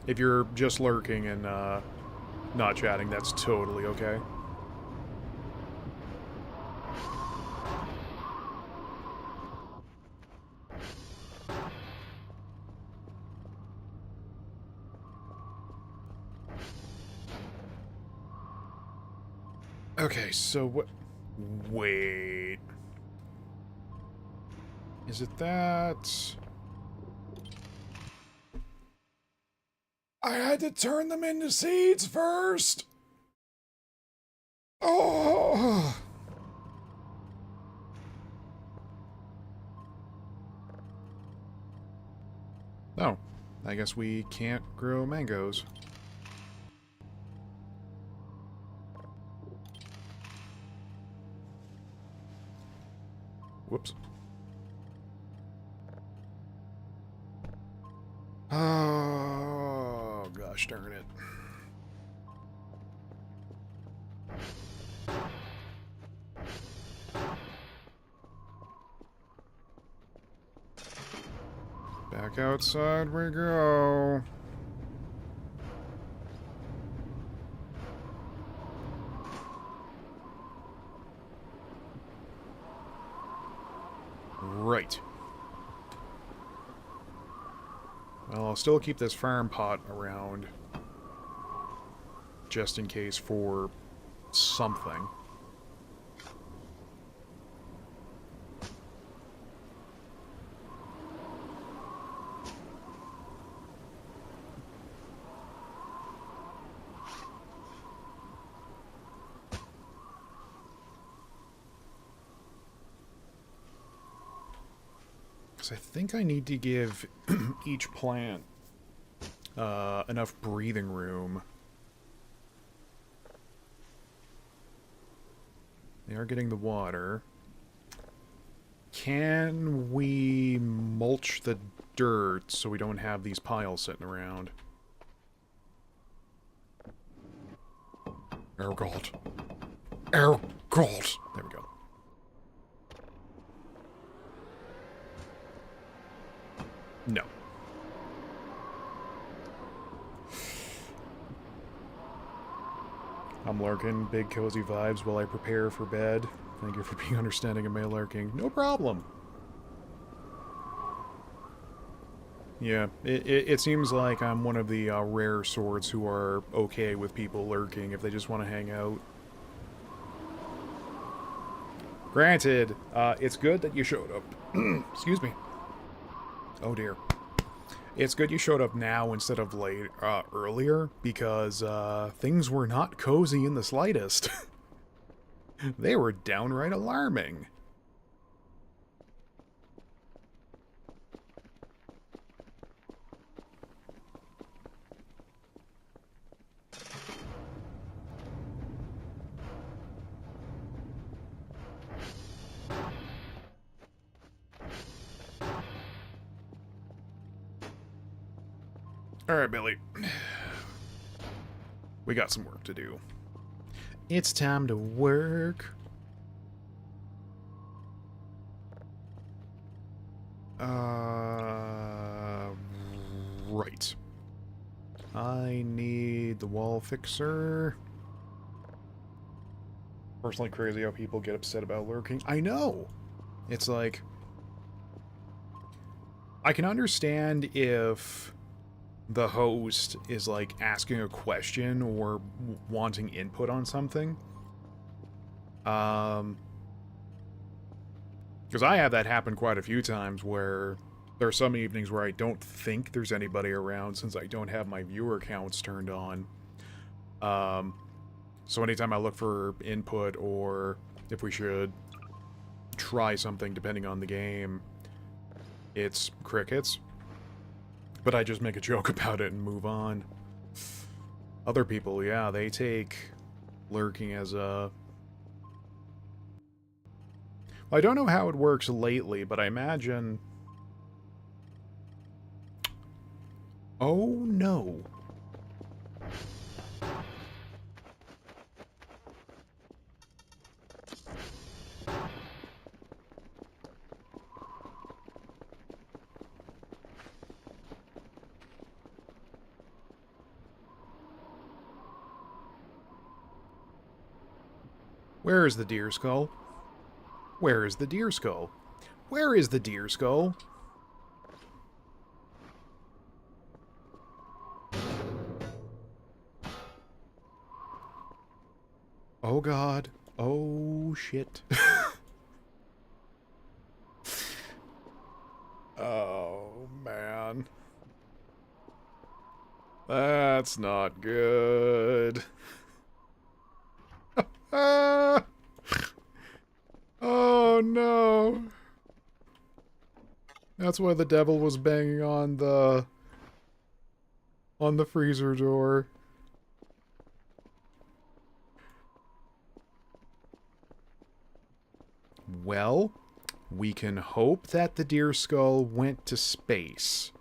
If you're just lurking and not chatting, that's totally okay. Okay, so what... Wait... Is it that... I had to turn them into seeds first! Oh! No, I guess we can't grow mangoes. Whoops. Oh, gosh darn it. Back outside we go. Right. Well, I'll still keep this farm pot around. Just in case for something. I think I need to give each plant enough breathing room. They are getting the water. Can we mulch the dirt so we don't have these piles sitting around? Air gold. Air gold. There we go. No. I'm lurking. Big cozy vibes while I prepare for bed. Thank you for being understanding of my lurking. No problem. Yeah, it seems like I'm one of the rare sorts who are okay with people lurking if they just want to hang out. Granted, it's good that you showed up. Excuse me. Oh dear. It's good you showed up now instead of earlier, because things were not cozy in the slightest. They were downright alarming. Alright, Billy. We got some work to do. It's time to work. Right. I need the wall fixer. Personally crazy how people get upset about lurking. I know! It's like... I can understand if the host is like asking a question or wanting input on something. Because I have that happen quite a few times where there are some evenings where I don't think there's anybody around since I don't have my viewer counts turned on. So anytime I look for input or if we should try something depending on the game, it's crickets. But I just make a joke about it and move on. Other people, yeah, they take lurking as a... I don't know how it works lately, but I imagine... Oh no. Where is the deer skull? Where is the deer skull? Where is the deer skull? Oh god. Oh shit. Oh man. That's not good. Ah! Oh no. That's why the devil was banging on the freezer door. Well, we can hope that the deer skull went to space.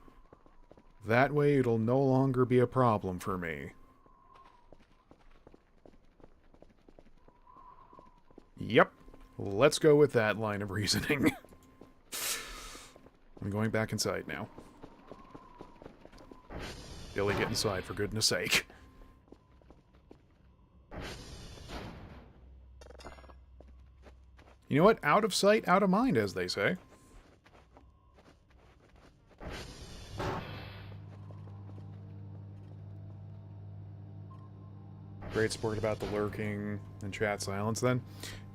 That way it'll no longer be a problem for me. Yep. Let's go with that line of reasoning. I'm going back inside now. Billy, get inside, for goodness sake. You know what? Out of sight, out of mind, as they say. Great sport about the lurking and chat silence, then.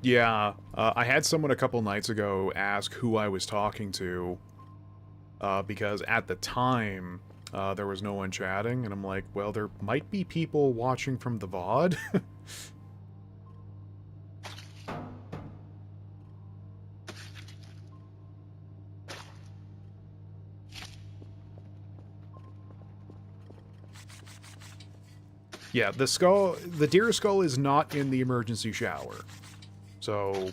Yeah, I had someone a couple nights ago ask who I was talking to, because at the time, there was no one chatting, and I'm like, well, there might be people watching from the VOD. Yeah, the deer skull is not in the emergency shower. So,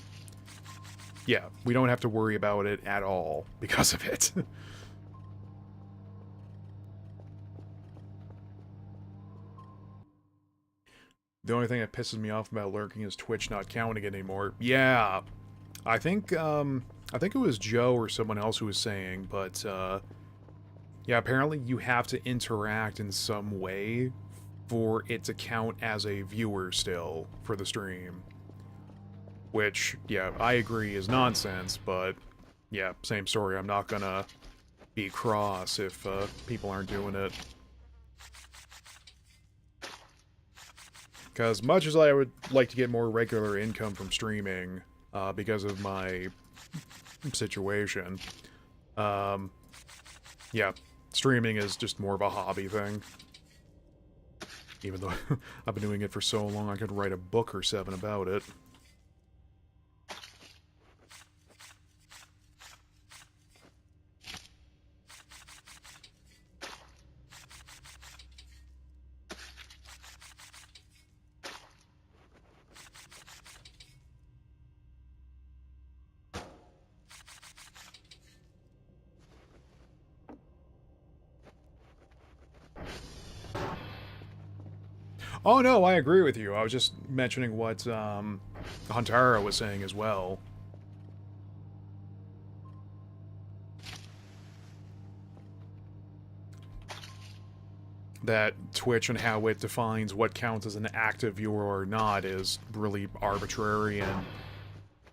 yeah, we don't have to worry about it at all because of it. The only thing that pisses me off about lurking is Twitch not counting it anymore. Yeah, I think it was Joe or someone else who was saying, but yeah, apparently you have to interact in some way for it to count as a viewer still for the stream. Which, yeah, I agree is nonsense, but yeah, same story. I'm not gonna be cross if people aren't doing it. Because much as I would like to get more regular income from streaming, because of my situation, yeah, streaming is just more of a hobby thing. Even though I've been doing it for so long, I could write a book or 7 about it. Oh no, I agree with you. I was just mentioning what Huntara was saying as well. That Twitch and how it defines what counts as an active viewer or not is really arbitrary and,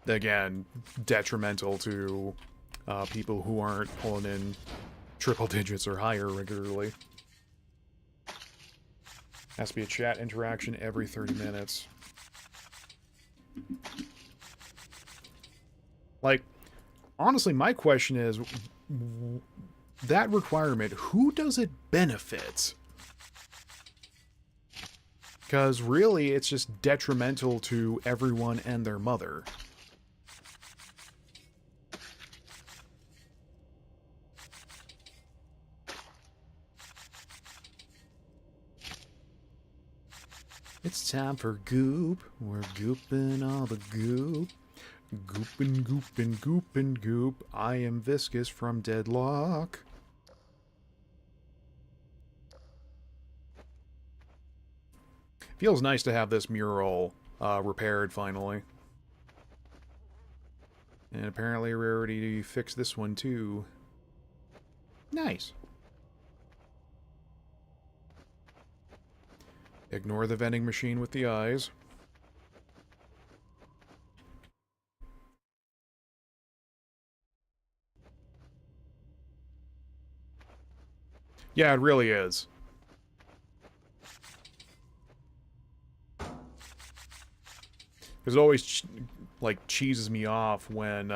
again, detrimental to people who aren't pulling in triple digits or higher regularly. Has to be a chat interaction every 30 minutes. Like, honestly, my question is, that requirement, who does it benefit? Because really, it's just detrimental to everyone and their mother. It's time for goop. We're gooping all the goop. Goopin', goopin', goopin', goop. I am Viscous from Deadlock. Feels nice to have this mural repaired finally. And apparently Rarity fixed this one too. Nice. Ignore the vending machine with the eyes. Yeah, it really is. Because it always, like, cheeses me off when,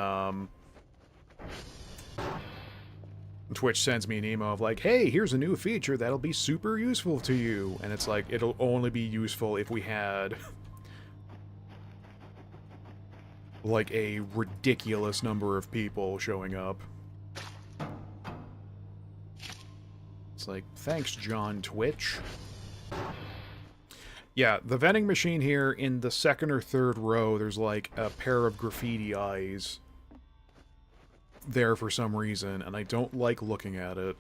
Twitch sends me an email of like, hey, here's a new feature that'll be super useful to you. And it's like, it'll only be useful if we had like a ridiculous number of people showing up. It's like, thanks, John Twitch. Yeah, the vending machine here in the second or third row, there's like a pair of graffiti eyes there for some reason, and I don't like looking at it.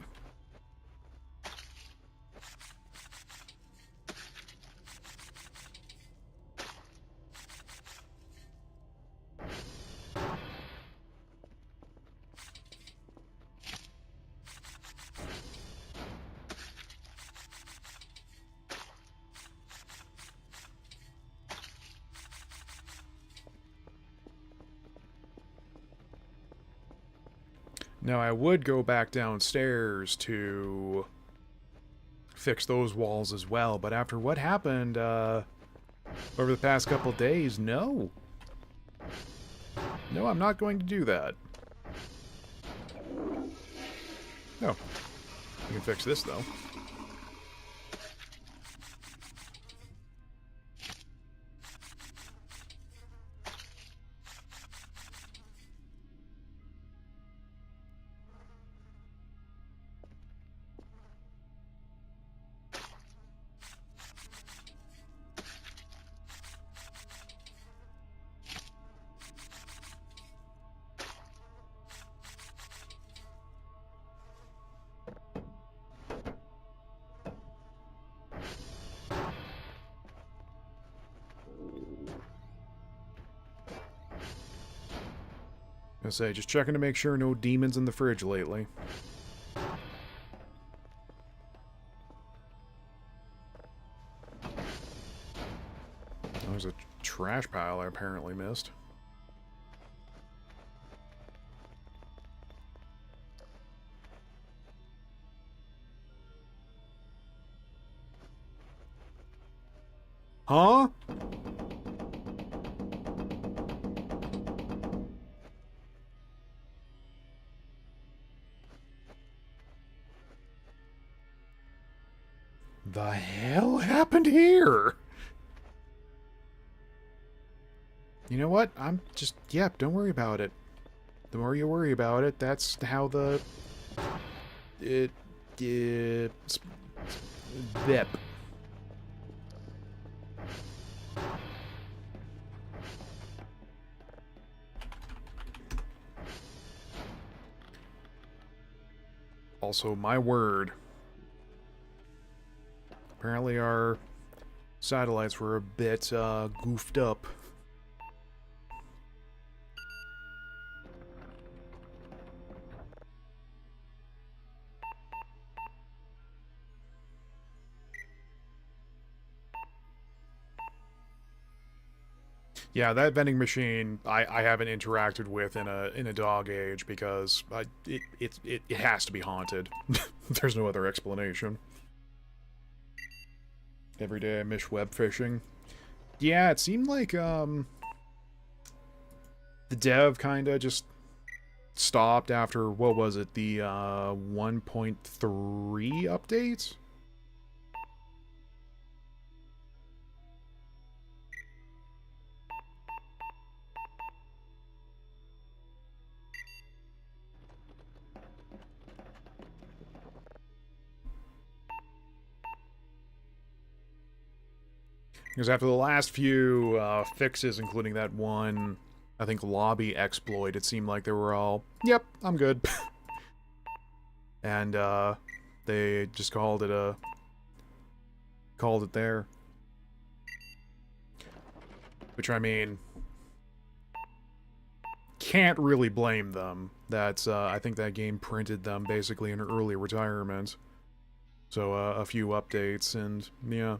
Now, I would go back downstairs to fix those walls as well, but after what happened over the past couple days, no. No, I'm not going to do that. No. We can fix this, though. I say, just checking to make sure no demons in the fridge lately. There's a trash pile I apparently missed. Huh? The hell happened here? You know what? I'm just... Yep, don't worry about it. The more you worry about it, that's how the... Bep. Also, my word. Apparently our satellites were a bit goofed up. Yeah, that vending machine I haven't interacted with in a dog age because it has to be haunted. There's no other explanation. Every day I miss web fishing. Yeah, it seemed like the dev kinda just stopped after, what was it, the 1.3 update? Because after the last few fixes, including that one, I think, lobby exploit, it seemed like they were all, yep, I'm good. And they just called it there. Which, I mean, can't really blame them. That's, I think that game printed them basically in early retirement. So, a few updates, and, yeah.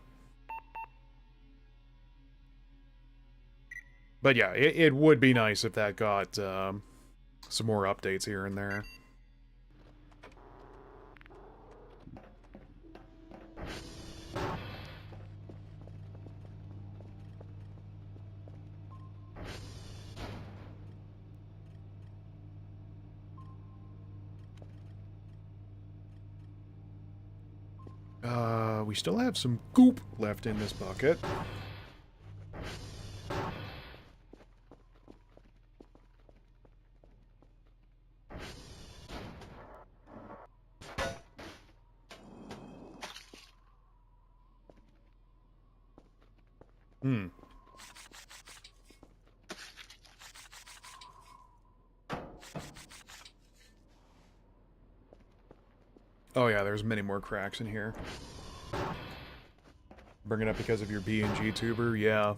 But yeah, it would be nice if that got some more updates here and there. We still have some goop left in this bucket. Hmm. Oh yeah, there's many more cracks in here. Bring it up because of your BNG tuber? Yeah.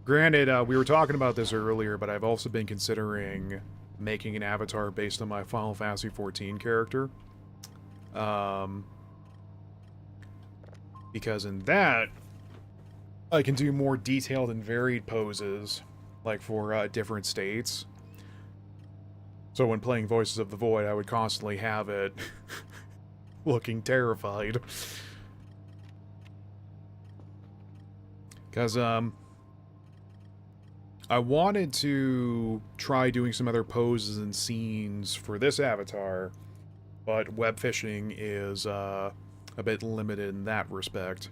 Granted, we were talking about this earlier, but I've also been considering making an avatar based on my Final Fantasy XIV character. Because in that, I can do more detailed and varied poses, like for different states. So when playing Voices of the Void, I would constantly have it looking terrified. Because, I wanted to try doing some other poses and scenes for this avatar, but web fishing is, a bit limited in that respect.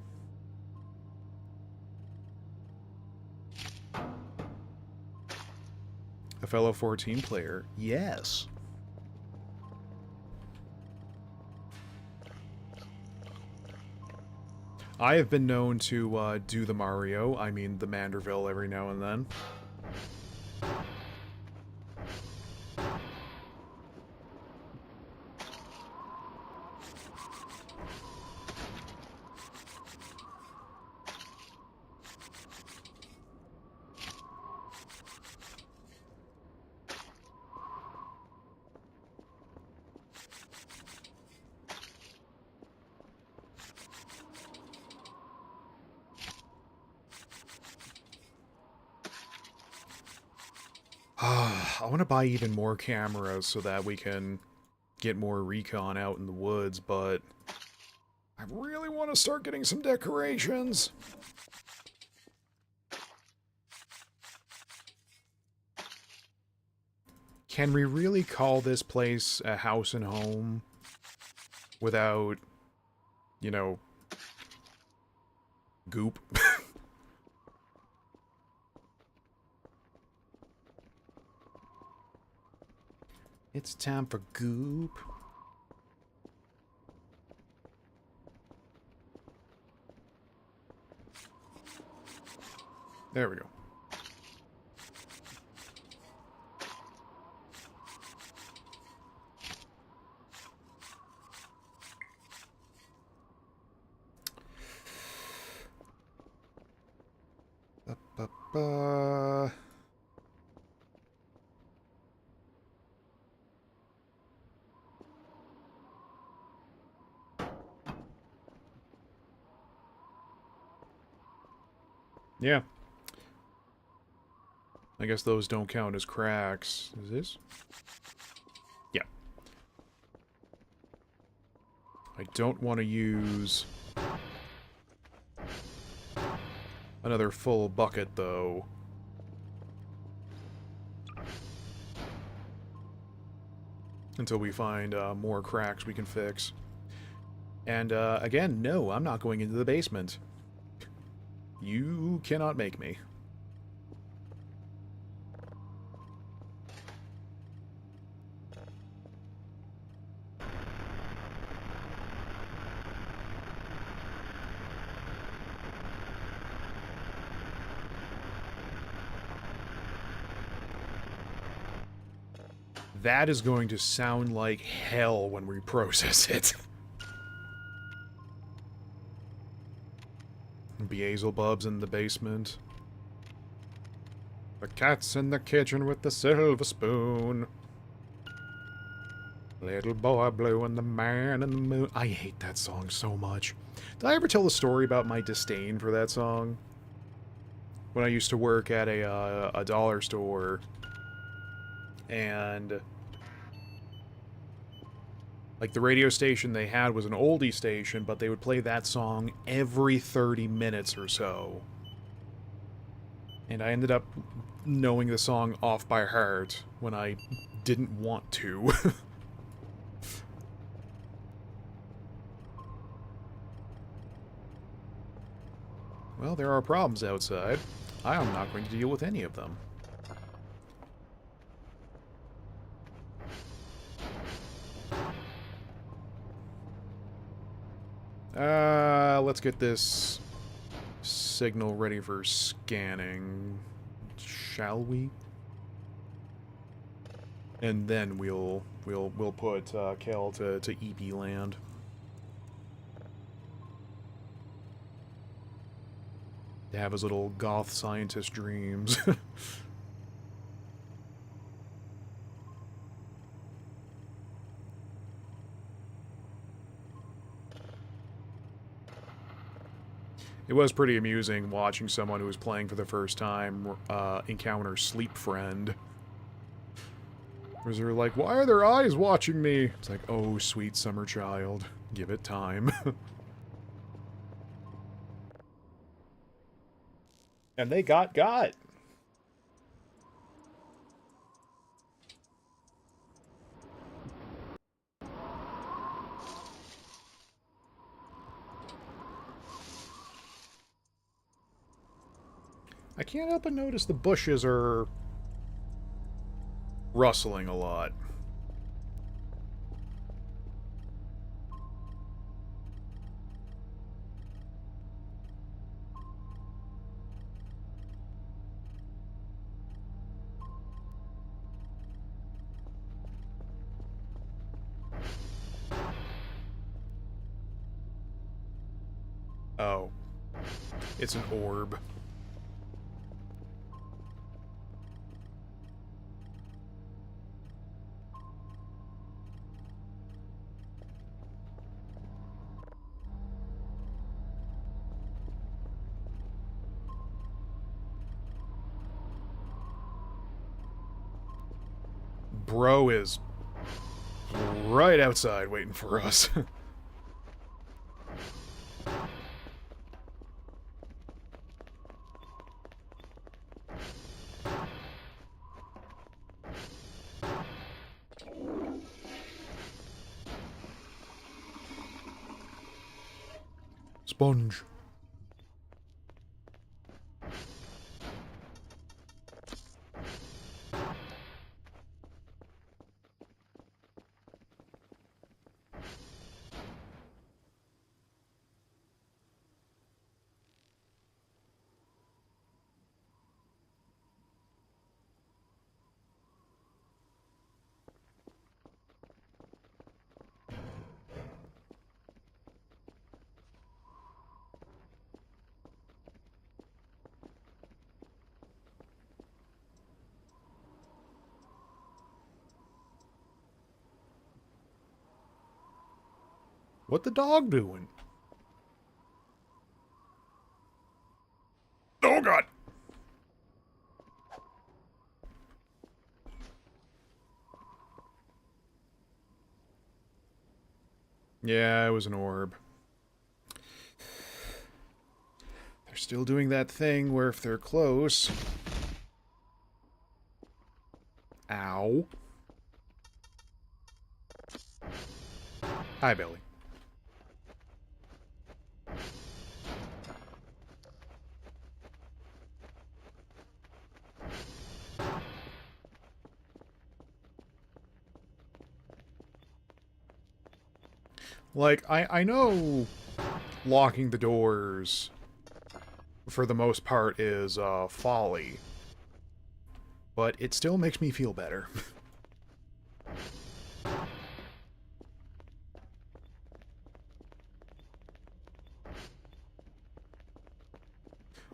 A fellow 14 player? Yes. I have been known to do the Mario, I mean the Manderville, every now and then. I want to buy even more cameras so that we can get more recon out in the woods, but I really want to start getting some decorations. Can we really call this place a house and home without, you know, goop? It's time for goop. There we go. Ba-ba-ba. Yeah. I guess those don't count as cracks. Is this? Yeah. I don't want to use another full bucket, though. Until we find more cracks we can fix. And again, no, I'm not going into the basement. You cannot make me. That is going to sound like hell when we process it. Beelzebub's in the basement. The cat's in the kitchen with the silver spoon. Little boy blue and the man in the moon. I hate that song so much. Did I ever tell the story about my disdain for that song? When I used to work at a dollar store, and like the radio station they had was an oldie station, but they would play that song every 30 minutes or so. And I ended up knowing the song off by heart when I didn't want to. Well, there are problems outside. I am not going to deal with any of them. Let's get this signal ready for scanning, shall we? And then we'll put Kel to EP land. To have his little goth scientist dreams. It was pretty amusing watching someone who was playing for the first time encounter Sleep Friend. Because they're like, why are their eyes watching me? It's like, oh, sweet summer child. Give it time. And they got. I can't help but notice the bushes are rustling a lot. Oh. It's an orb. Bro is right outside waiting for us. Sponge. What the dog doing? Oh god! Yeah, it was an orb. They're still doing that thing where if they're close... Ow. Hi, Billy. Like, I know locking the doors, for the most part, is folly. But it still makes me feel better.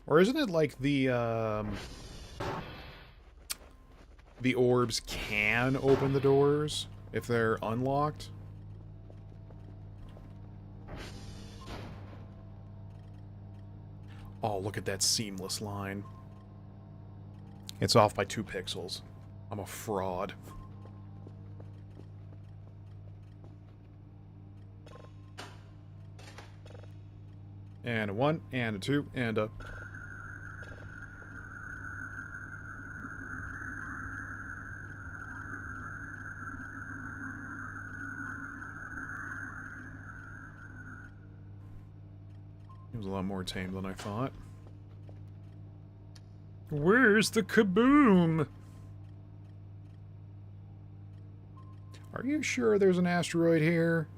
Or isn't it like the orbs can open the doors if they're unlocked? Oh, look at that seamless line. It's off by 2 pixels. I'm a fraud. And a 1, and a 2, and a... It was a lot more tame than I thought. Where's the kaboom? Are you sure there's an asteroid here?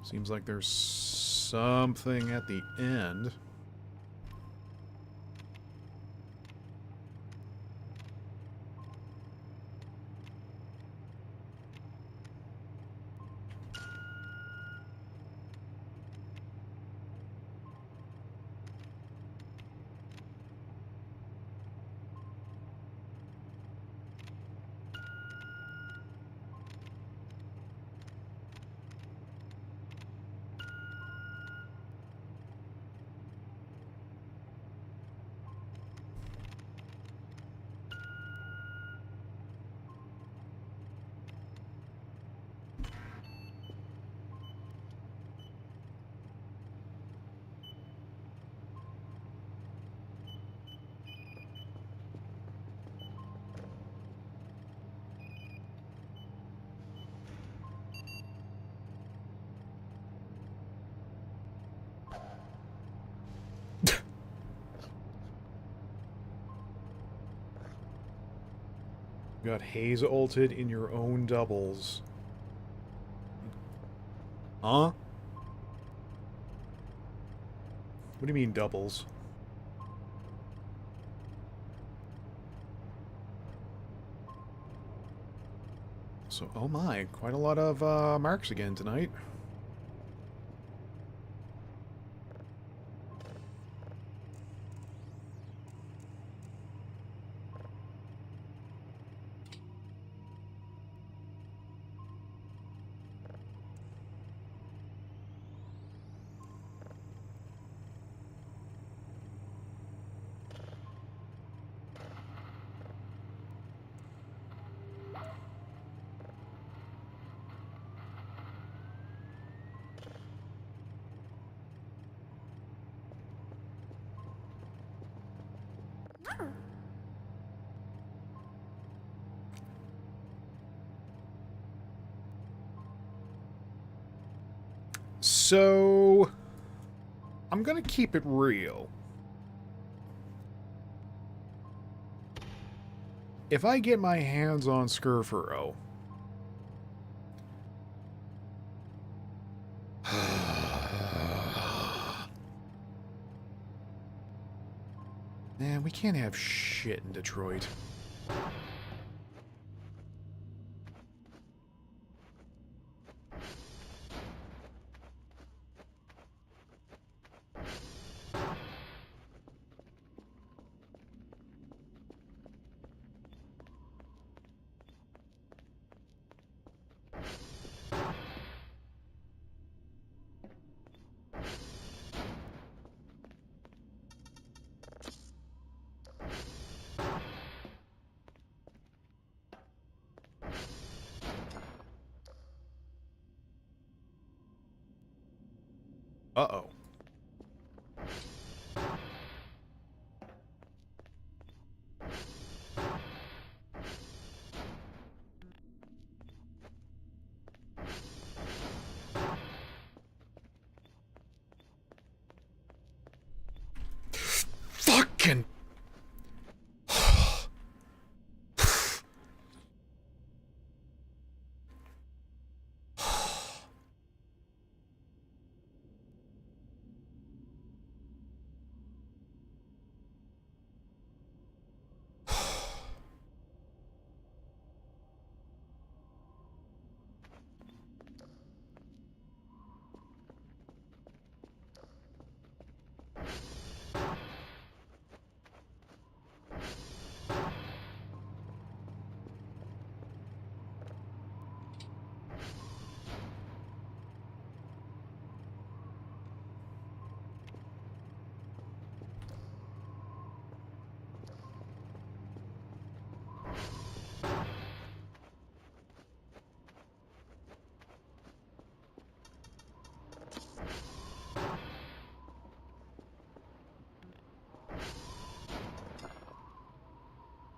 Seems like there's something at the end. You got Haze ulted in your own doubles. Huh? What do you mean doubles? So, oh my, quite a lot of marks again tonight. So, I'm gonna keep it real. If I get my hands on Skurfuro, man, we can't have shit in Detroit. Uh-oh. fucking...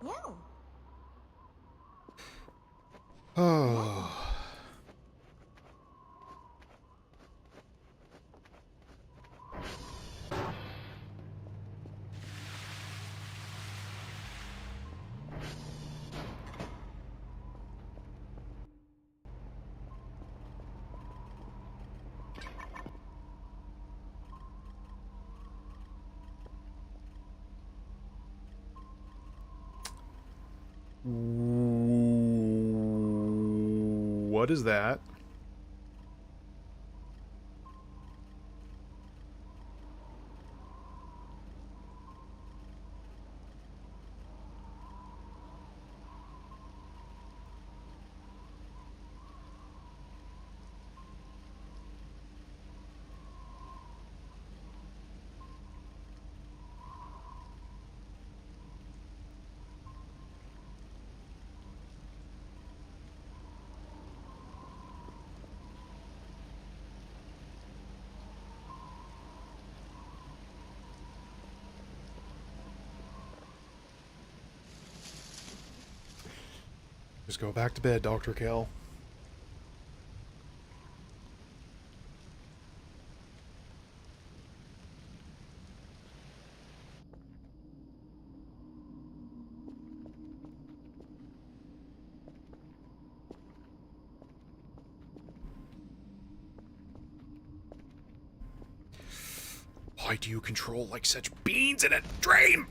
Yeah.
Oh. What is that? Just go back to bed, Dr. Kell. Why do you control like such beans in a dream?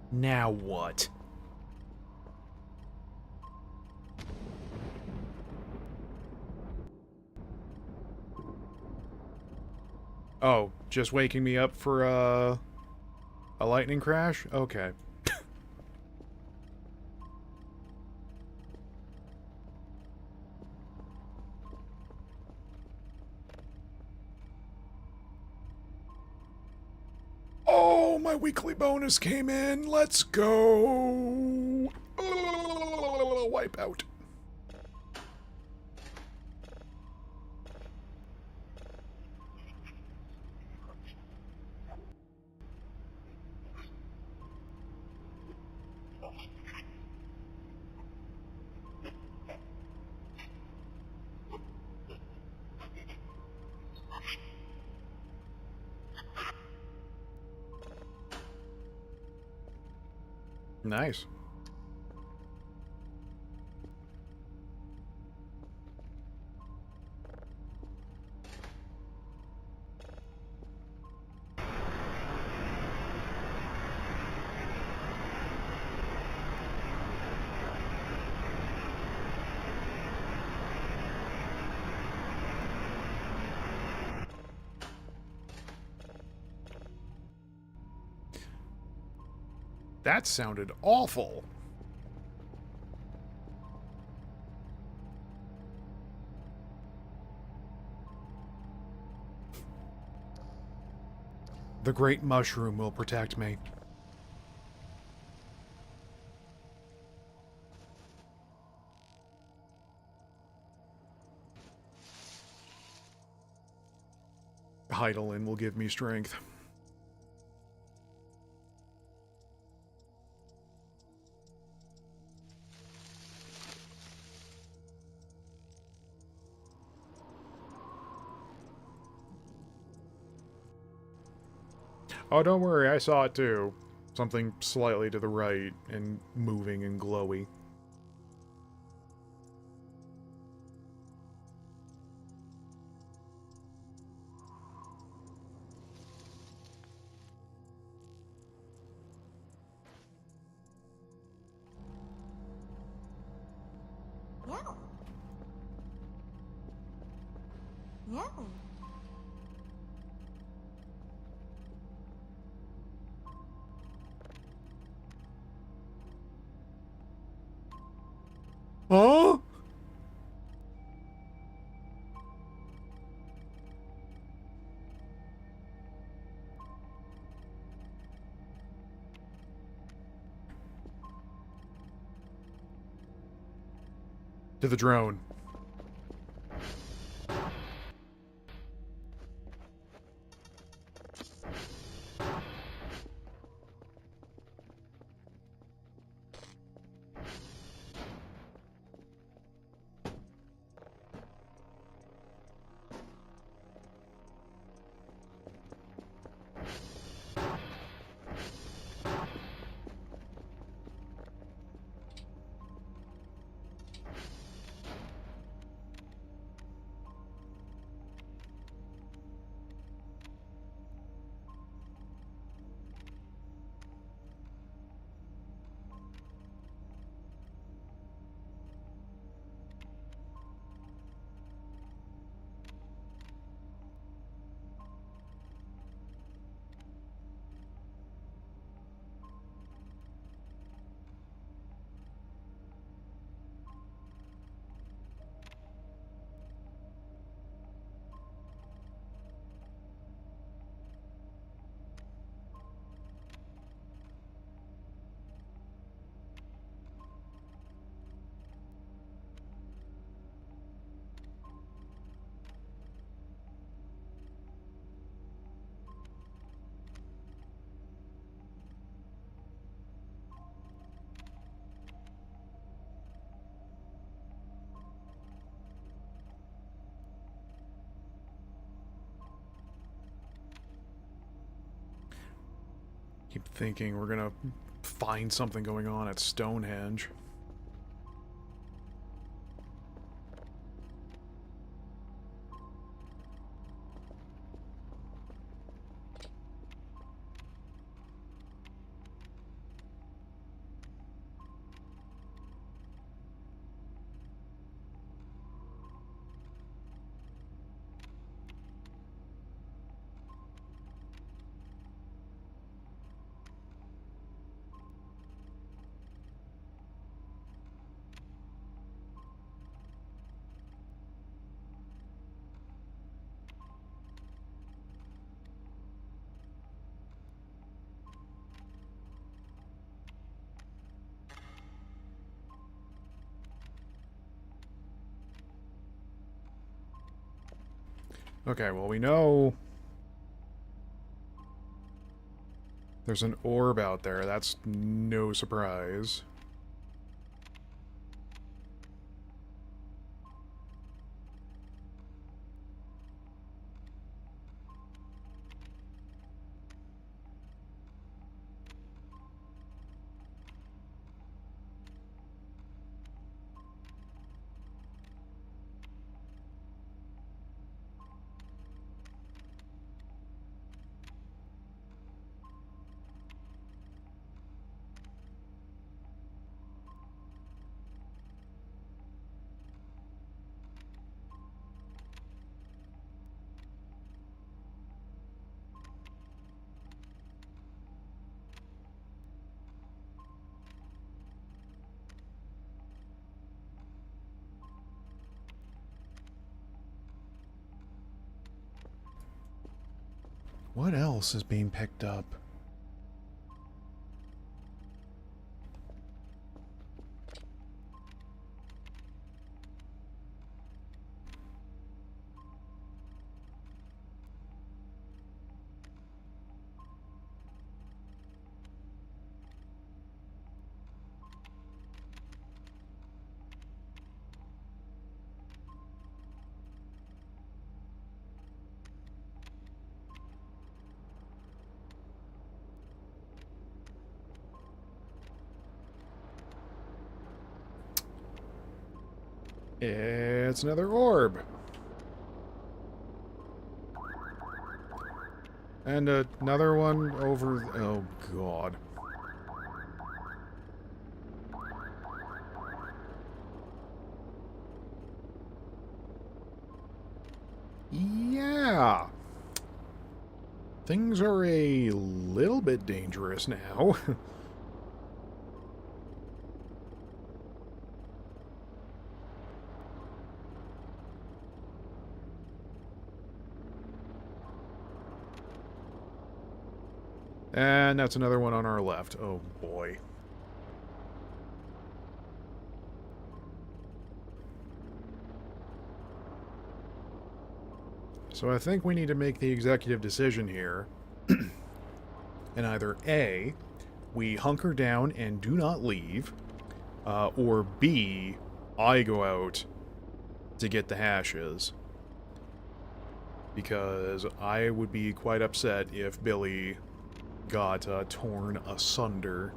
Now what? Oh, just waking me up for a lightning crash? Okay. Oh, my weekly bonus came in. Let's go. Wipe out. Nice. That sounded awful. The Great Mushroom will protect me. Heidelin will give me strength. Oh, don't worry, I saw it too. Something slightly to the right and moving and glowy.
Meow. Meow.
Huh? To the drone. Keep thinking we're gonna find something going on at Stonehenge. Okay, well, we know there's an orb out there. That's no surprise. What else is being picked up? It's another orb. And another one over... Oh, God. Yeah. Things are a little bit dangerous now. And that's another one on our left. Oh, boy. So I think we need to make the executive decision here. And either A, we hunker down and do not leave, or B, I go out to get the hashes. Because I would be quite upset if Billy got torn asunder.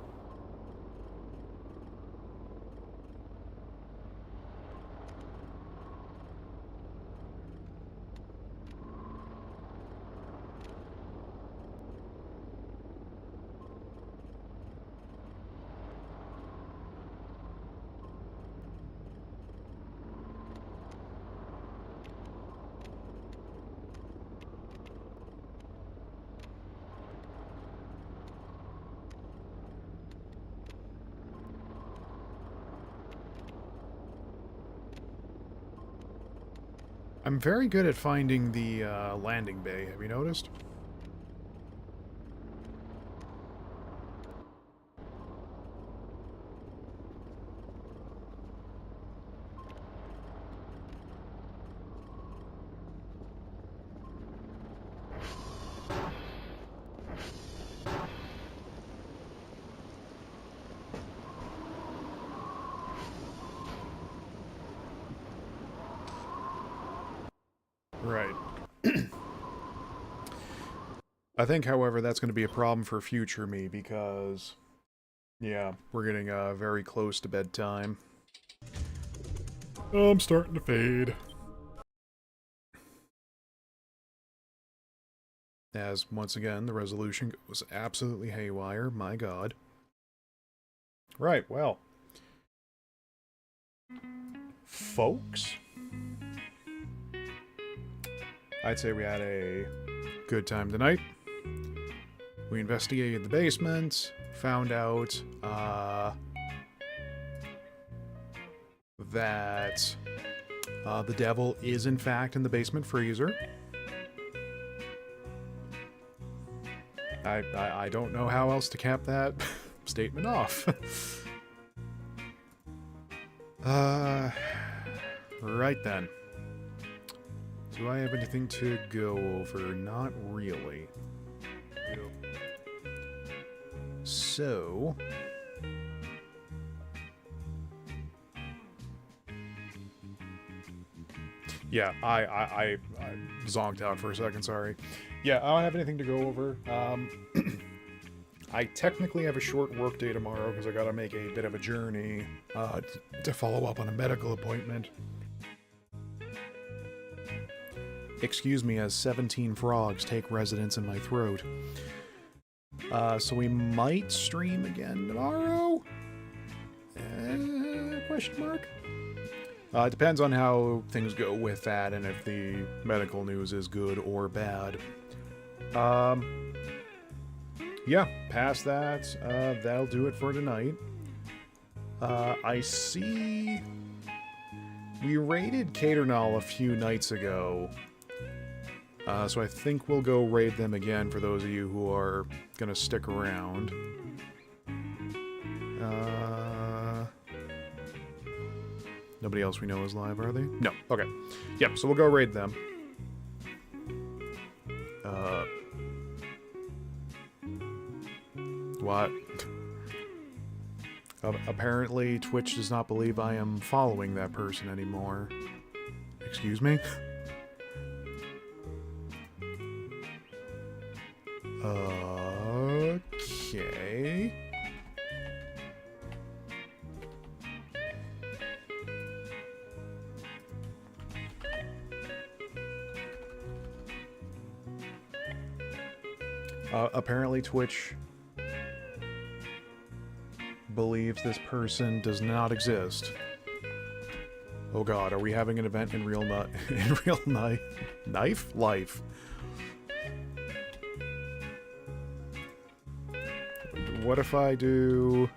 I'm very good at finding the landing bay, have you noticed? Right. I think, however, that's going to be a problem for future me because, yeah, we're getting very close to bedtime. I'm starting to fade. As, once again, the resolution goes absolutely haywire. My god. Right, well. Folks? I'd say we had a good time tonight. We investigated the basement, found out that the devil is in fact in the basement freezer. I don't know how else to cap that statement off. Right then. Do I have anything to go over? Not really. So... yeah, I zonked out for a second, sorry. Yeah, I don't have anything to go over. I technically have a short work day tomorrow because I gotta make a bit of a journey to follow up on a medical appointment. Excuse me as 17 frogs take residence in my throat. So we might stream again tomorrow? Question mark? It depends on how things go with that and if the medical news is good or bad. Yeah, past that, that'll do it for tonight. I see... we raided Caternal a few nights ago. So I think we'll go raid them again for those of you who are gonna stick around. Nobody else we know is live, are they? No. Okay. Yep, so we'll go raid them. What? Apparently, Twitch does not believe I am following that person anymore. Excuse me? Okay. Apparently Twitch believes this person does not exist. Oh god, are we having an event in real life? What if I do...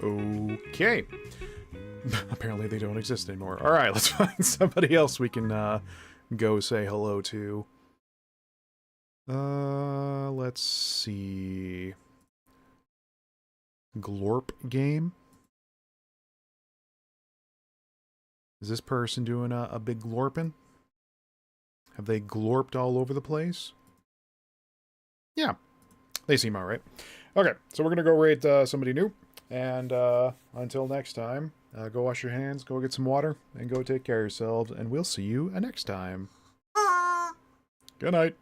Okay. Apparently they don't exist anymore. Alright, let's find somebody else we can go say hello to. Let's see. Glorp game? Is this person doing a big glorping? Have they glorped all over the place? Yeah, they seem alright. Okay, so we're gonna go rate somebody new. And until next time, go wash your hands, go get some water, and go take care of yourselves. And we'll see you next time. Good night.